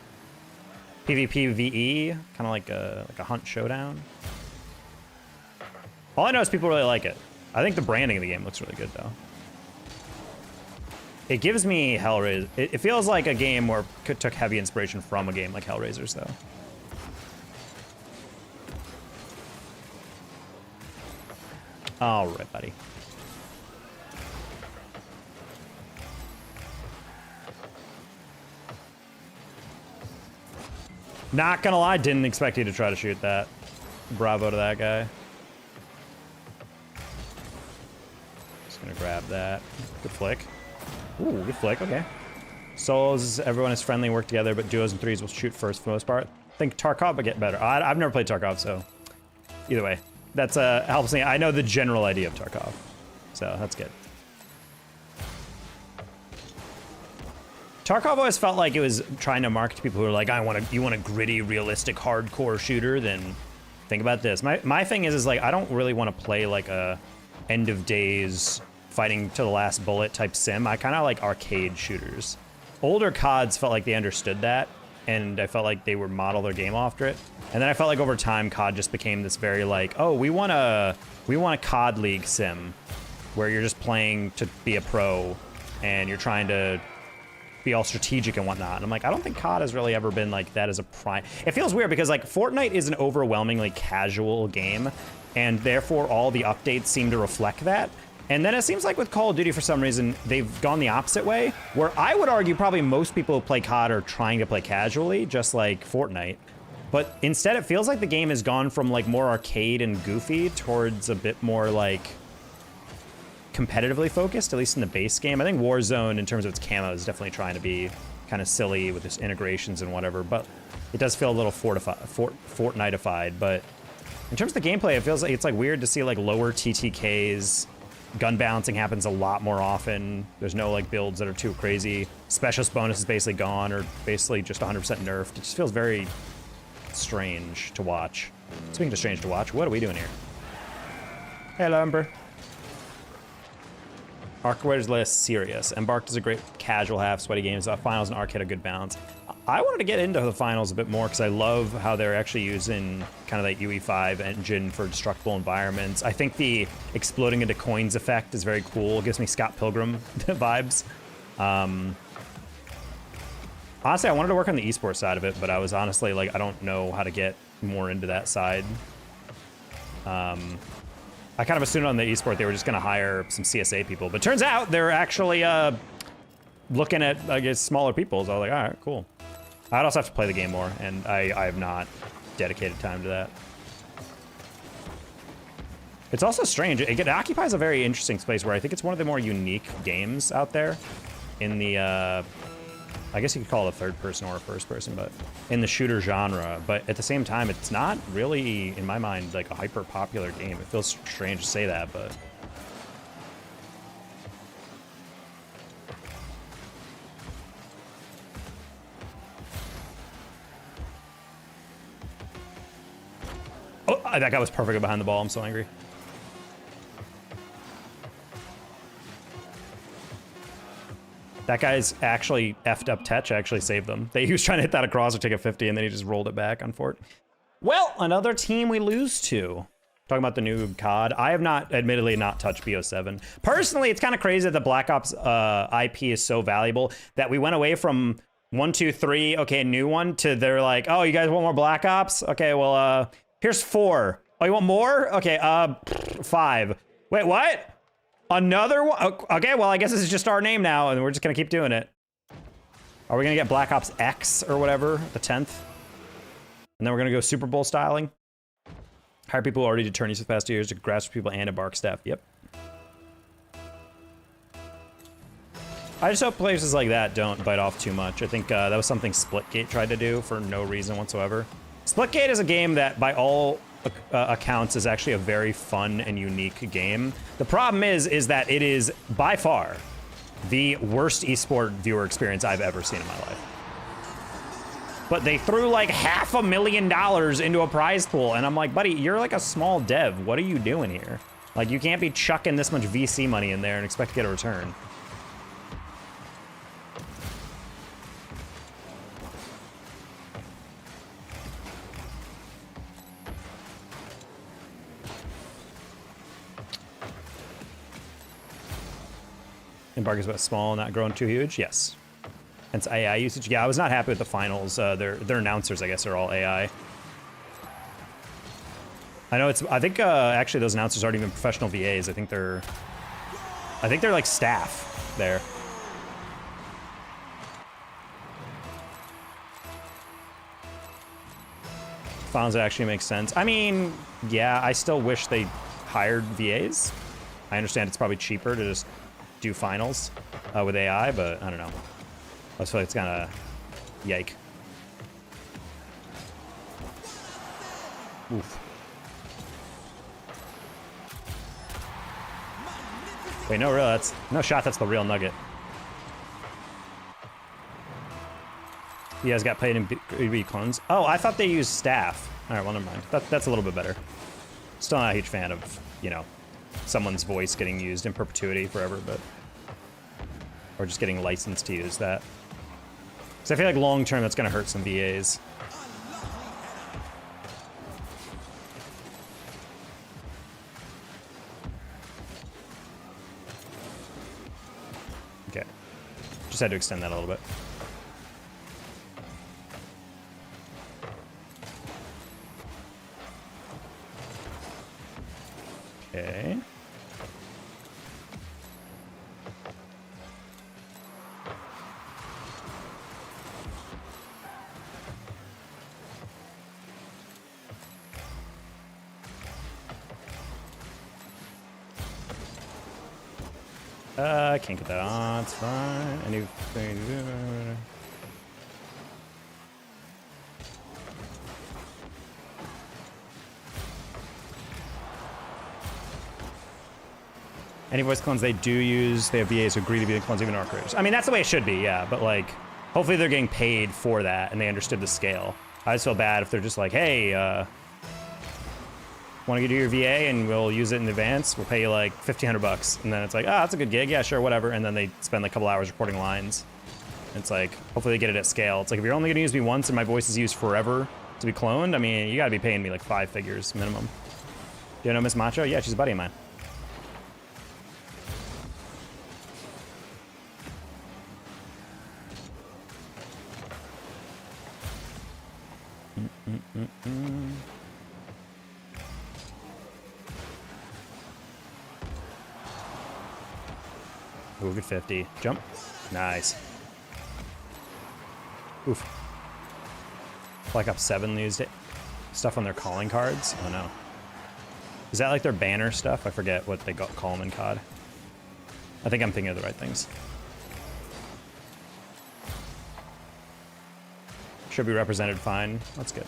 PvPvE, kind of like a hunt showdown. All I know is people really like it. I think the branding of the game looks really good though. It gives me Hellraiser. It feels like a game where it took heavy inspiration from a game like Hellraisers, though. All right, buddy. Not gonna lie, didn't expect you to try to shoot that. Bravo to that guy. Just gonna grab that. Good flick. Ooh, good flick, okay. Solos, everyone is friendly and work together, but duos and threes will shoot first for the most part. I think Tarkov will get better. I've never played Tarkov, so either way. That's helps me. I know the general idea of Tarkov, so that's good. Tarkov always felt like it was trying to market to people who are like, you want a gritty, realistic, hardcore shooter, then think about this. My thing is like, I don't really want to play like a end of days fighting to the last bullet type sim. I kind of like arcade shooters. Older CODs felt like they understood that, and I felt like they would model their game after it. And then I felt like over time, COD just became this very like, oh, we want a COD League sim, where you're just playing to be a pro, and you're trying to be all strategic and whatnot. And I'm like, I don't think COD has really ever been like that as a prime. It feels weird because like Fortnite is an overwhelmingly casual game, and therefore all the updates seem to reflect that. And then it seems like with Call of Duty, for some reason, they've gone the opposite way, where I would argue probably most people who play COD are trying to play casually, just like Fortnite. But instead, it feels like the game has gone from like more arcade and goofy towards a bit more like competitively focused, at least in the base game. I think Warzone, in terms of its camo, is definitely trying to be kind of silly with its integrations and whatever, but it does feel a little Fortnite-ified. But in terms of the gameplay, it feels like it's like weird to see like lower TTKs. Gun balancing happens a lot more often. There's no like builds that are too crazy. Specialist bonus is basically gone, or basically just 100% nerfed. It just feels very strange to watch. Speaking of strange to watch, what are we doing here? Hello, Ember. Arc Raiders less serious. Embarked is a great casual half sweaty games. Finals and Arc had a good balance. I wanted to get into the finals a bit more because I love how they're actually using kind of that UE5 engine for destructible environments. I think the exploding into coins effect is very cool. It gives me Scott Pilgrim vibes. Honestly, I wanted to work on the esports side of it, but I was honestly like, I don't know how to get more into that side. I kind of assumed on the esport they were just going to hire some CSA people, but turns out they're actually looking at, I guess, smaller people. So I was like, all right, cool. I'd also have to play the game more, and I have not dedicated time to that. It's also strange. It occupies a very interesting space where I think it's one of the more unique games out there in the, I guess you could call it a third person or a first person, but in the shooter genre. But at the same time, it's not really, in my mind, like a hyper popular game. It feels strange to say that, but. Oh, that guy was perfectly behind the ball. I'm so angry. That guy's actually effed up Tetch. Actually saved them. He was trying to hit that across or take a 50, and then he just rolled it back on Fort. Well, another team we lose to. Talking about the new COD. I have not, admittedly, not touched BO7. Personally, it's kind of crazy that the Black Ops IP is so valuable that we went away from 1, 2, 3, okay, new one, to they're like, oh, you guys want more Black Ops? Okay, well, here's 4. Oh, you want more? Okay, 5. Wait, what? Another one? Okay, well, I guess this is just our name now, and we're just gonna keep doing it. Are we gonna get Black Ops X or whatever, the 10th? And then we're gonna go Super Bowl styling? Hire people already to turnies for the past 2 years to grasp people and embark staff. Yep. I just hope places like that don't bite off too much. I think that was something Splitgate tried to do for no reason whatsoever. Splitgate is a game that, by all accounts is actually a very fun and unique game. The problem is that it is by far the worst esport viewer experience I've ever seen in my life. But they threw like $500,000 into a prize pool, and I'm like, buddy, you're like a small dev. What are you doing here? Like, you can't be chucking this much VC money in there and expect to get a return. Embark is about small, not growing too huge. Yes. Hence AI usage. Yeah, I was not happy with the finals. Their announcers, I guess, are all AI. I know it's. I think actually those announcers aren't even professional VAs. I think they're like staff there. Finals actually makes sense. I mean, yeah, I still wish they hired VAs. I understand it's probably cheaper to just do finals with AI, but I don't know. I just feel like it's kind of yike. Oof. Wait, no, really, that's no shot. That's the real nugget. You guys got paid in BB clones. Oh, I thought they used staff. All right, well, never mind. That's a little bit better. Still not a huge fan of, you know, someone's voice getting used in perpetuity forever, but or just getting licensed to use that. So I feel like long term that's gonna hurt some VAs. Okay, just had to extend that a little bit. Okay. I can't get that on, it's fine. Anything to do? Any voice clones they do use, they have VAs who agree to be the clones, even our creators. I mean, that's the way it should be, yeah, but like, hopefully they're getting paid for that and they understood the scale. I just feel bad if they're just like, hey, want to do your VA and we'll use it in advance, we'll pay you like $1,500. And then it's like, oh, that's a good gig, yeah, sure, whatever. And then they spend like a couple hours recording lines. And it's like, hopefully they get it at scale. It's like, if you're only gonna use me once and my voice is used forever to be cloned, I mean, you gotta be paying me like 5 figures minimum. Do you know Miss Macho? Yeah, she's a buddy of mine. Ooh, good 50. Jump. Nice. Oof. Black Ops 7 used it. Stuff on their calling cards? Oh no. Is that like their banner stuff? I forget what they call them in COD. I think I'm thinking of the right things. Should be represented fine. That's good.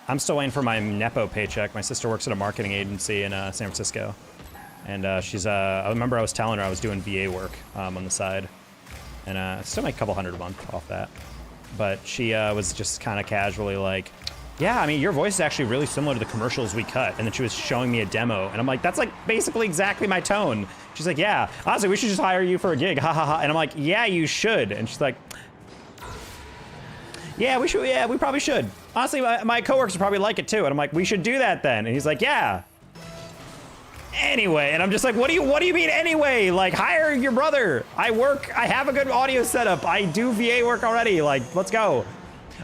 I'm still waiting for my Nepo paycheck. My sister works at a marketing agency in San Francisco. And she's, I remember I was telling her I was doing VA work on the side. And I still make a couple $100 a month off that. But she was just kind of casually like, yeah, I mean, your voice is actually really similar to the commercials we cut. And then she was showing me a demo. And I'm like, that's like basically exactly my tone. She's like, yeah, honestly, we should just hire you for a gig. Ha ha ha. And I'm like, yeah, you should. And she's like, yeah, we should. Yeah, we probably should. Honestly, my coworkers probably like it too. And I'm like, we should do that then. And he's like, yeah. Anyway, and I'm just like, what do you mean anyway? Like, hire your brother. I have a good audio setup. I do VA work already. Like, let's go.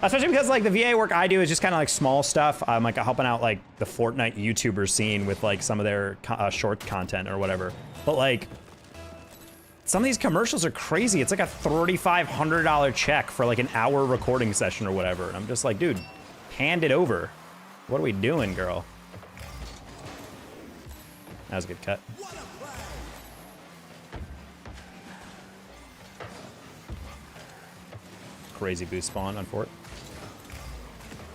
Especially because like the VA work I do is just kind of like small stuff. I'm like helping out like the Fortnite YouTuber scene with like some of their short content or whatever. But like, some of these commercials are crazy. It's like a $3,500 check for like an hour recording session or whatever. And I'm just like, dude, hand it over. What are we doing, girl? That was a good cut. Crazy boost spawn on Fort.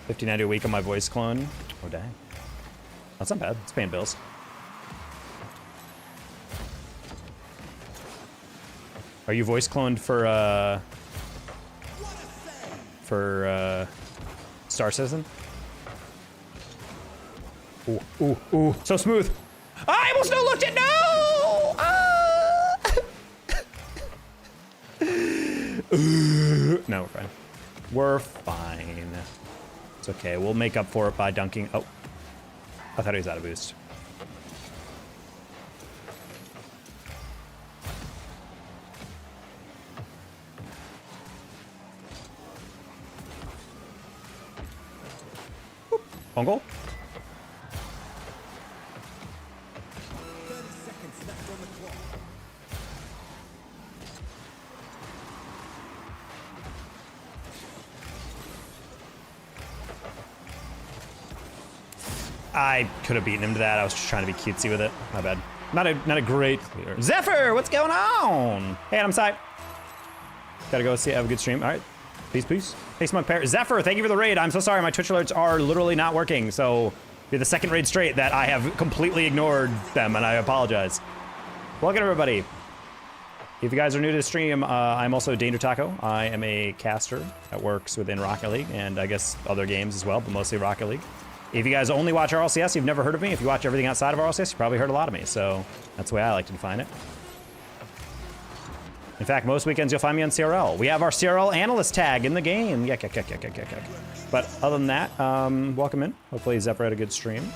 $15.90 a week on my voice clone. Oh, dang. That's not bad. It's paying bills. Are you voice cloned for Star Citizen? Ooh, ooh, ooh. So smooth. I almost no looked it. No! No, we're fine. We're fine. It's okay. We'll make up for it by dunking. Oh. I thought he was out of boost. Phone goal? I could have beaten him to that. I was just trying to be cutesy with it. My bad. Not a great clear. Zephyr, what's going on? Hey, I'm Sai. Gotta go see. Have a good stream. All right. Peace, peace. Hey, Smug Pair. Zephyr, thank you for the raid. I'm so sorry. My Twitch alerts are literally not working. So you're the second raid straight that I have completely ignored them, and I apologize. Welcome, everybody. If you guys are new to the stream, I'm also Danger Taco. I am a caster that works within Rocket League, and I guess other games as well, but mostly Rocket League. If you guys only watch RLCS, you've never heard of me. If you watch everything outside of RLCS, you probably heard a lot of me. So that's the way I like to define it. In fact, most weekends you'll find me on CRL. We have our CRL analyst tag in the game. Yuck. But other than that, welcome in. Hopefully Zephyr had a good stream.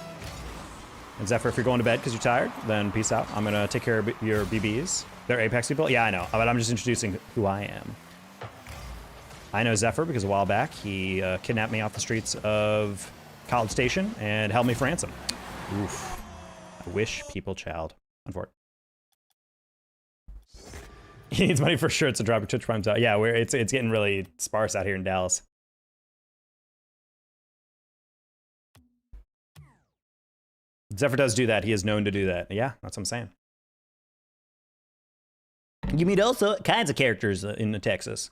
And Zephyr, if you're going to bed because you're tired, then peace out. I'm gonna take care of your BBs. They're Apex people? Yeah, I know, but I'm just introducing who I am. I know Zephyr because a while back, he kidnapped me off the streets of College Station and held me for ransom. Oof. I wish people child. Unfortunately. He needs money for shirts to drop your Twitch Primes out. Yeah, it's getting really sparse out here in Dallas. Zephyr does do that. He is known to do that. Yeah, that's what I'm saying. You meet also kinds of characters in Texas.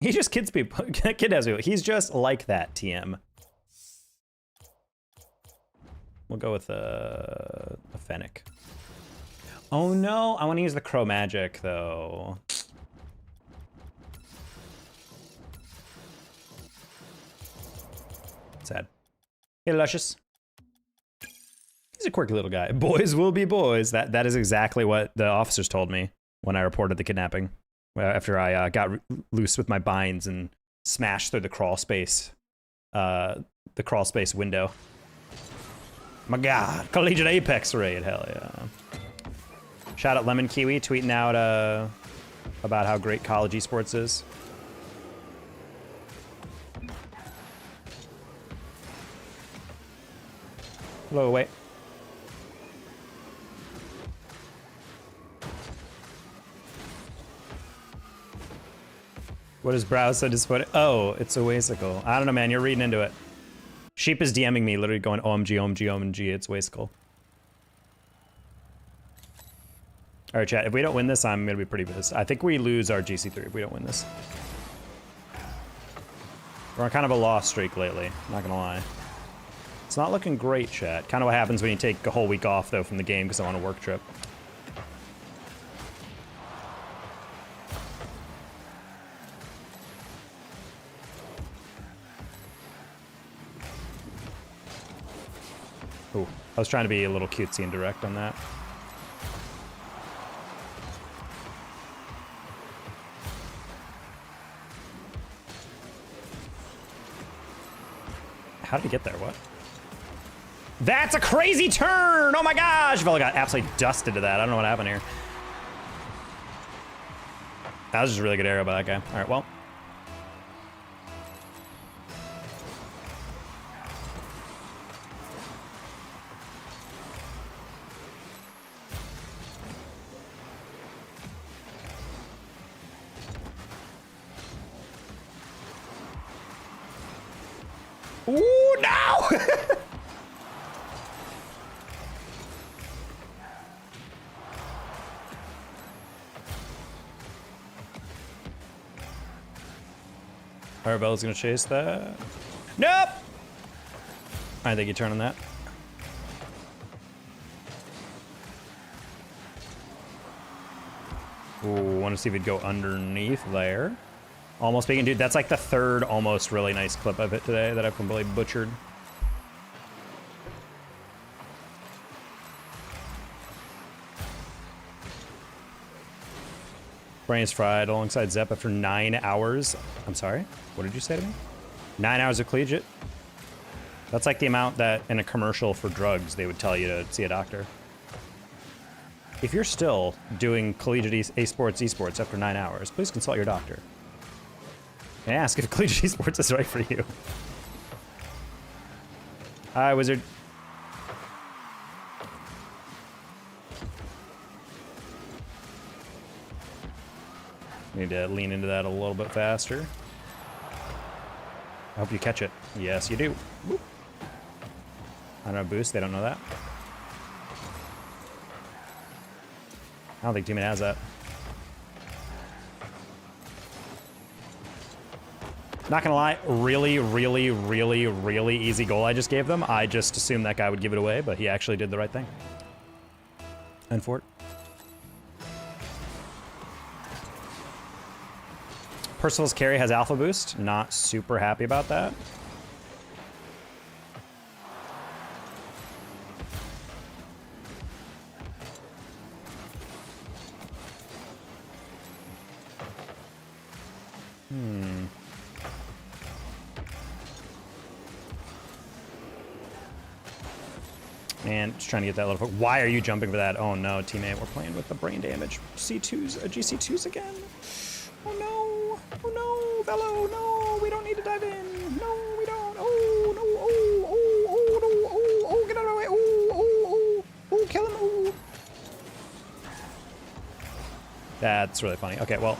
He just kids people. Kidnaps people. He's just like that, TM. We'll go with a Fennec. Oh no, I want to use the Crow Magic though. Sad. Hey, Luscious. He's a quirky little guy. Boys will be boys. That is exactly what the officers told me when I reported the kidnapping. After I got loose with my binds and smashed through the crawl space window. My God, Collegiate Apex raid, hell yeah. Shout out Lemon Kiwi tweeting out about how great college esports is. Hello, wait. What is browse so disappointed? Oh, it's a Wasicle. I don't know, man. You're reading into it. Sheep is DMing me, literally going OMG, OMG, OMG. It's Wasicle. All right, chat. If we don't win this, I'm gonna be pretty pissed. I think we lose our GC3 if we don't win this. We're on kind of a loss streak lately. Not gonna lie. It's not looking great, chat. Kind of what happens when you take a whole week off though from the game because I'm on a work trip. Ooh, I was trying to be a little cutesy and direct on that. How did he get there? What? That's a crazy turn! Oh my gosh! Vela got absolutely dusted to that. I don't know what happened here. That was just a really good arrow by that guy. All right, well. Ooh, no! Arabella's gonna chase that. Nope! I think you turn on that. Ooh, want to see if we'd go underneath there. Almost speaking, dude, that's like the third almost really nice clip I've hit today that I've completely butchered. Brain's fried alongside Zep after 9 hours. I'm sorry? What did you say to me? 9 hours of collegiate? That's like the amount that in a commercial for drugs they would tell you to see a doctor. If you're still doing collegiate esports after 9 hours, please consult your doctor. And ask if collegiate esports is right for you. Hi, Wizard. Need to lean into that a little bit faster. I hope you catch it. Yes, you do. Whoop. I don't have boost. They don't know that. I don't think teammate has that. Not gonna lie, really, really, really, really easy goal I just gave them. I just assumed that guy would give it away, but he actually did the right thing. And for it. Percival's carry has alpha boost. Not super happy about that. And just trying to get that little. Why are you jumping for that? Oh no, teammate, we're playing with the brain damage. C2s, GC2s again. Oh no, oh no, Velo, no, we don't need to dive in. No, we don't. Oh no, oh, get out of the way. Oh, kill him. Oh. That's really funny. Okay, well,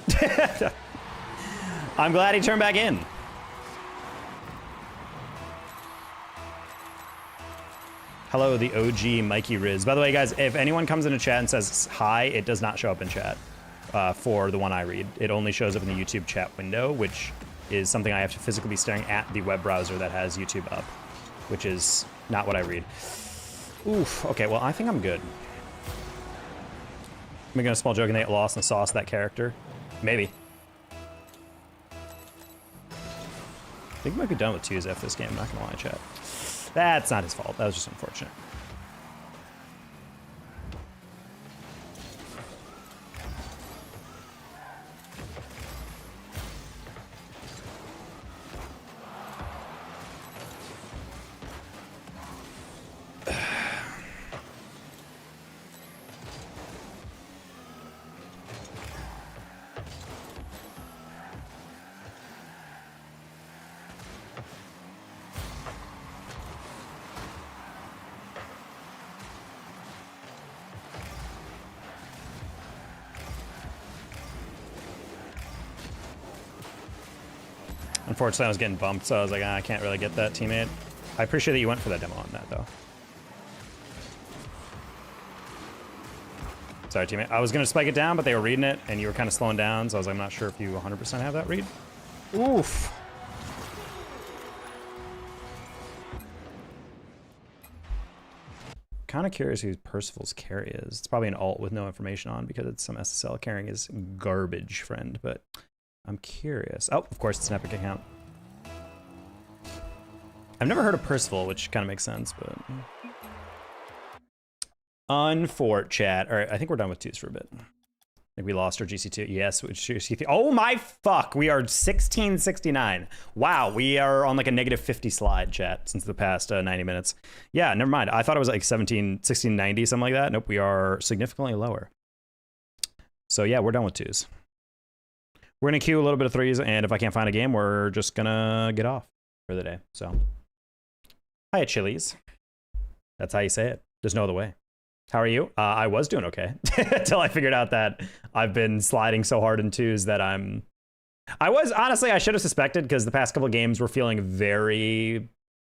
I'm glad he turned back in. Hello, the OG Mikey Riz. By the way, guys, if anyone comes into chat and says hi, it does not show up in chat for the one I read. It only shows up in the YouTube chat window, which is something I have to physically be staring at the web browser that has YouTube up, which is not what I read. Oof, okay, well, I think I'm good. Making a small joke and they get lost in the sauce of that character. Maybe. I think we might be done with 2s after this game, I'm not gonna lie, chat. That's not his fault. That was just unfortunate. Unfortunately, I was getting bumped, so I was like, I can't really get that, teammate. I appreciate that you went for that demo on that, though. Sorry, teammate. I was going to spike it down, but they were reading it, and you were kind of slowing down, so I was like, I'm not sure if you 100% have that read. Oof. Kind of curious who Percival's carry is. It's probably an alt with no information on because it's some SSL carrying his garbage friend, but I'm curious. Oh, of course, it's an Epic account. I've never heard of Percival, which kind of makes sense, but... Unfort chat. All right, I think we're done with 2s for a bit. I think we lost our GC2. Yes, GC3. Oh my fuck, we are 1669. Wow, we are on like a -50 slide, chat, since the past 90 minutes. Yeah, never mind. I thought it was like 1690, something like that. Nope, we are significantly lower. So yeah, we're done with 2s. We're gonna queue a little bit of 3s, and if I can't find a game, we're just gonna get off for the day. So, hiya, Chili's. That's how you say it. There's no other way. How are you? I was doing okay until I figured out that I've been sliding so hard in 2s that honestly, I should have suspected because the past couple of games were feeling very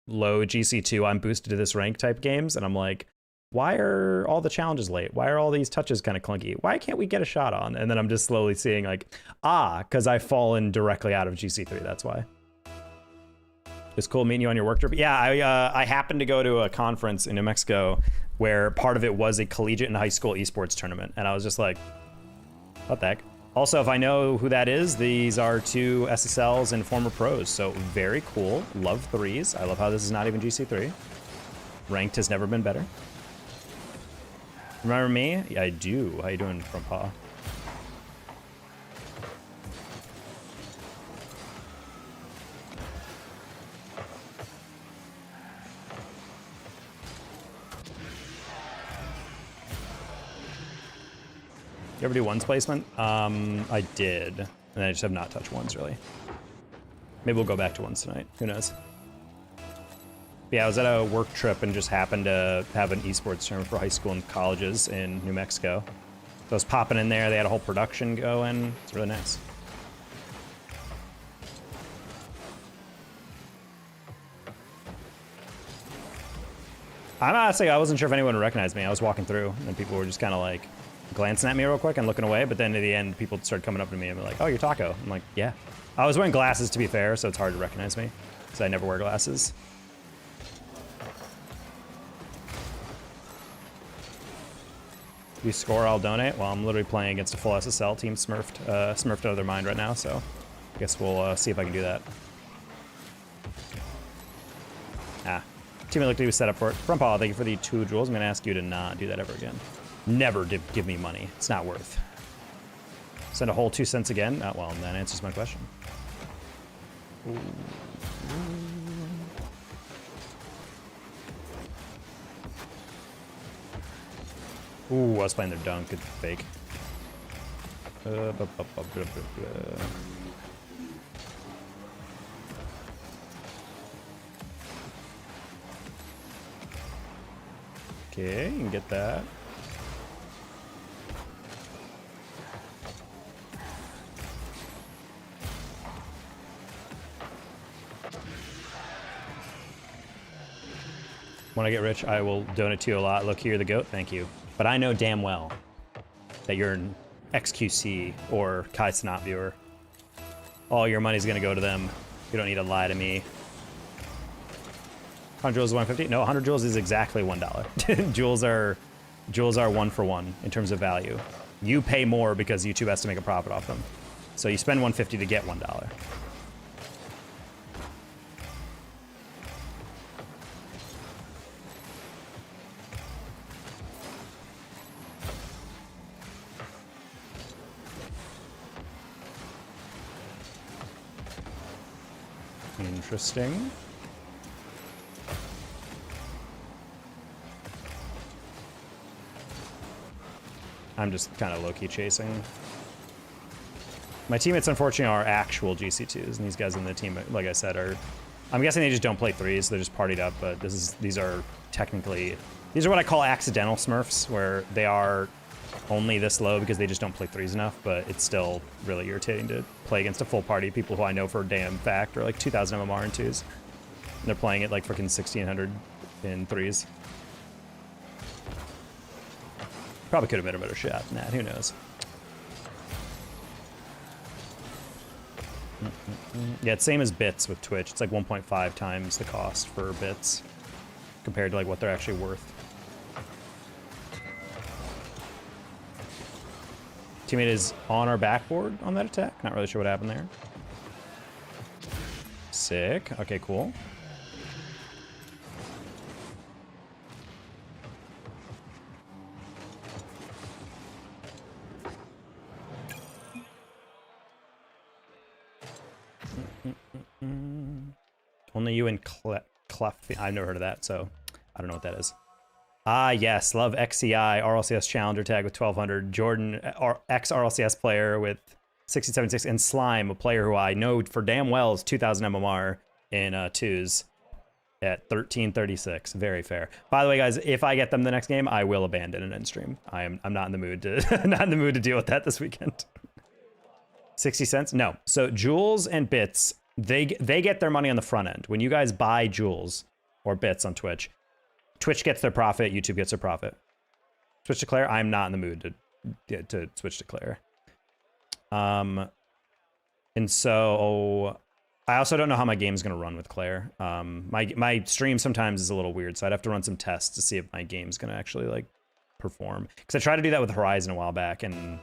low GC2. I'm boosted to this rank type games, and I'm like, why are all the challenges late? Why are all these touches kind of clunky? Why can't we get a shot on? And then I'm just slowly seeing like, because I've fallen directly out of GC3, that's why. It's cool meeting you on your work trip. Yeah, I happened to go to a conference in New Mexico where part of it was a collegiate and high school esports tournament, and I was just like, what the heck? Also, if I know who that is, these are two SSLs and former pros, so very cool. Love threes. I love how this is not even GC3. Ranked has never been better. Remember me? Yeah, I do. How you doing, from Pa? You ever do ones placement? I did, and I just have not touched ones really. Maybe we'll go back to ones tonight. Who knows? But yeah, I was at a work trip and just happened to have an esports tournament for high school and colleges in New Mexico. So I was popping in there. They had a whole production going. It's really nice. I'm honestly, I wasn't sure if anyone would recognize me. I was walking through, and people were just kind of like glancing at me real quick and looking away, but then at the end, people started coming up to me and were like, oh, you're Taco. I'm like, yeah. I was wearing glasses, to be fair, so it's hard to recognize me, because I never wear glasses. If you score, I'll donate. Well, I'm literally playing against a full SSL team smurfed out of their mind right now, so I guess we'll see if I can do that. Team Liquidity was set up for it. From Paul, thank you for the 2 jewels. I'm going to ask you to not do that ever again. Never give me money. It's not worth. Send a whole 2 cents again? Well, that answers my question. Ooh, I was playing their dunk. Good fake. Okay, you can get that. When I get rich, I will donate to you a lot. Look here, the goat. Thank you. But I know damn well that you're an XQC or Kai Snot viewer. All your money's gonna go to them. You don't need to lie to me. 100 joules is 150? No, 100 joules is exactly $1. joules are 1 for 1 in terms of value. You pay more because YouTube has to make a profit off them. So you spend 150 to get $1. Interesting. I'm just kind of low-key chasing. My teammates, unfortunately, are actual GC2s, and these guys in the team, like I said, are... I'm guessing they just don't play threes, they're just partied up, but these are technically... These are what I call accidental smurfs, where they are only this low because they just don't play threes enough, but it's still really irritating to play against a full party. People who I know for a damn fact are like 2,000 MMR in twos. And they're playing it like freaking 1,600 in threes. Probably could have been a better shot than that, who knows. Yeah, it's same as bits with Twitch. It's like 1.5 times the cost for bits compared to like what they're actually worth. Teammate is on our backboard on that attack. Not really sure what happened there. Sick. Okay, cool. Only you and Clef. I've never heard of that, so I don't know what that is. Ah, yes. Love XCI, RLCS Challenger tag with 1,200. Jordan, ex-RLCS player with 6076. And Slime, a player who I know for damn well is 2,000 MMR in twos at 1336. Very fair. By the way, guys, if I get them the next game, I will abandon an end stream. I'm not in the mood to not in the mood to deal with that this weekend. 60 cents? No. So jewels and bits, they get their money on the front end. When you guys buy jewels or bits on Twitch, Twitch gets their profit, YouTube gets their profit. Switch to Claire? I'm not in the mood to switch to Claire. And so I also don't know how my game's gonna run with Claire. My stream sometimes is a little weird, so I'd have to run some tests to see if my game's gonna actually like perform. Because I tried to do that with Horizon a while back, and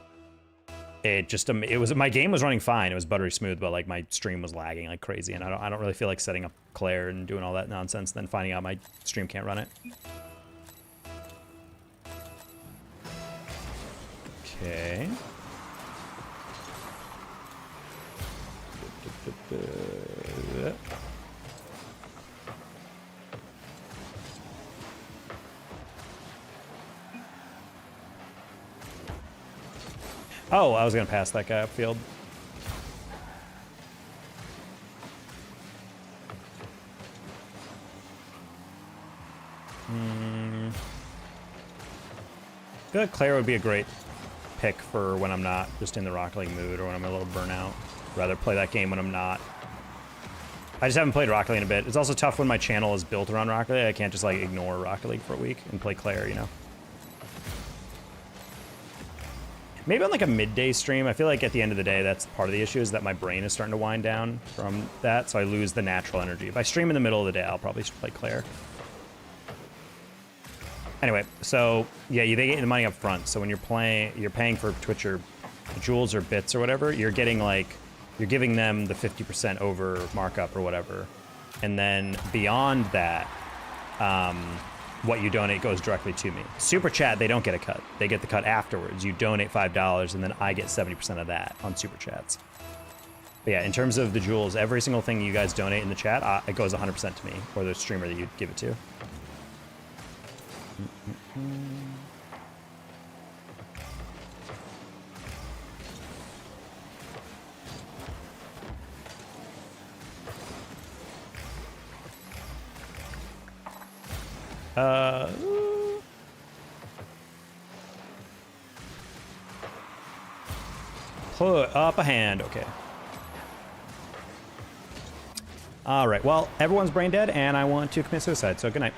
it just my game was running fine. It was buttery smooth, but like my stream was lagging like crazy, and I don't really feel like setting up Claire and doing all that nonsense, then finding out my stream can't run it. Okay. Oh, I was gonna pass that guy upfield. I feel like Claire would be a great pick for when I'm not just in the Rocket League mood or when I'm a little burnout. Rather play that game when I'm not. I just haven't played Rocket League in a bit. It's also tough when my channel is built around Rocket League. I can't just like ignore Rocket League for a week and play Claire, you know? Maybe on like a midday stream. I feel like at the end of the day, that's part of the issue, is that my brain is starting to wind down from that, so I lose the natural energy. If I stream in the middle of the day, I'll probably play Claire. Anyway, so yeah, they get the money up front. So when you're paying for Twitch or jewels or bits or whatever, you're getting like, you're giving them the 50% over markup or whatever. And then beyond that, what you donate goes directly to me. Super Chat, they don't get a cut. They get the cut afterwards. You donate $5 and then I get 70% of that on Super Chats. But yeah, in terms of the jewels, every single thing you guys donate in the chat, it goes 100% to me, or the streamer that you give it to. Put up a hand, okay. All right, well, everyone's brain dead, and I want to commit suicide, so good night.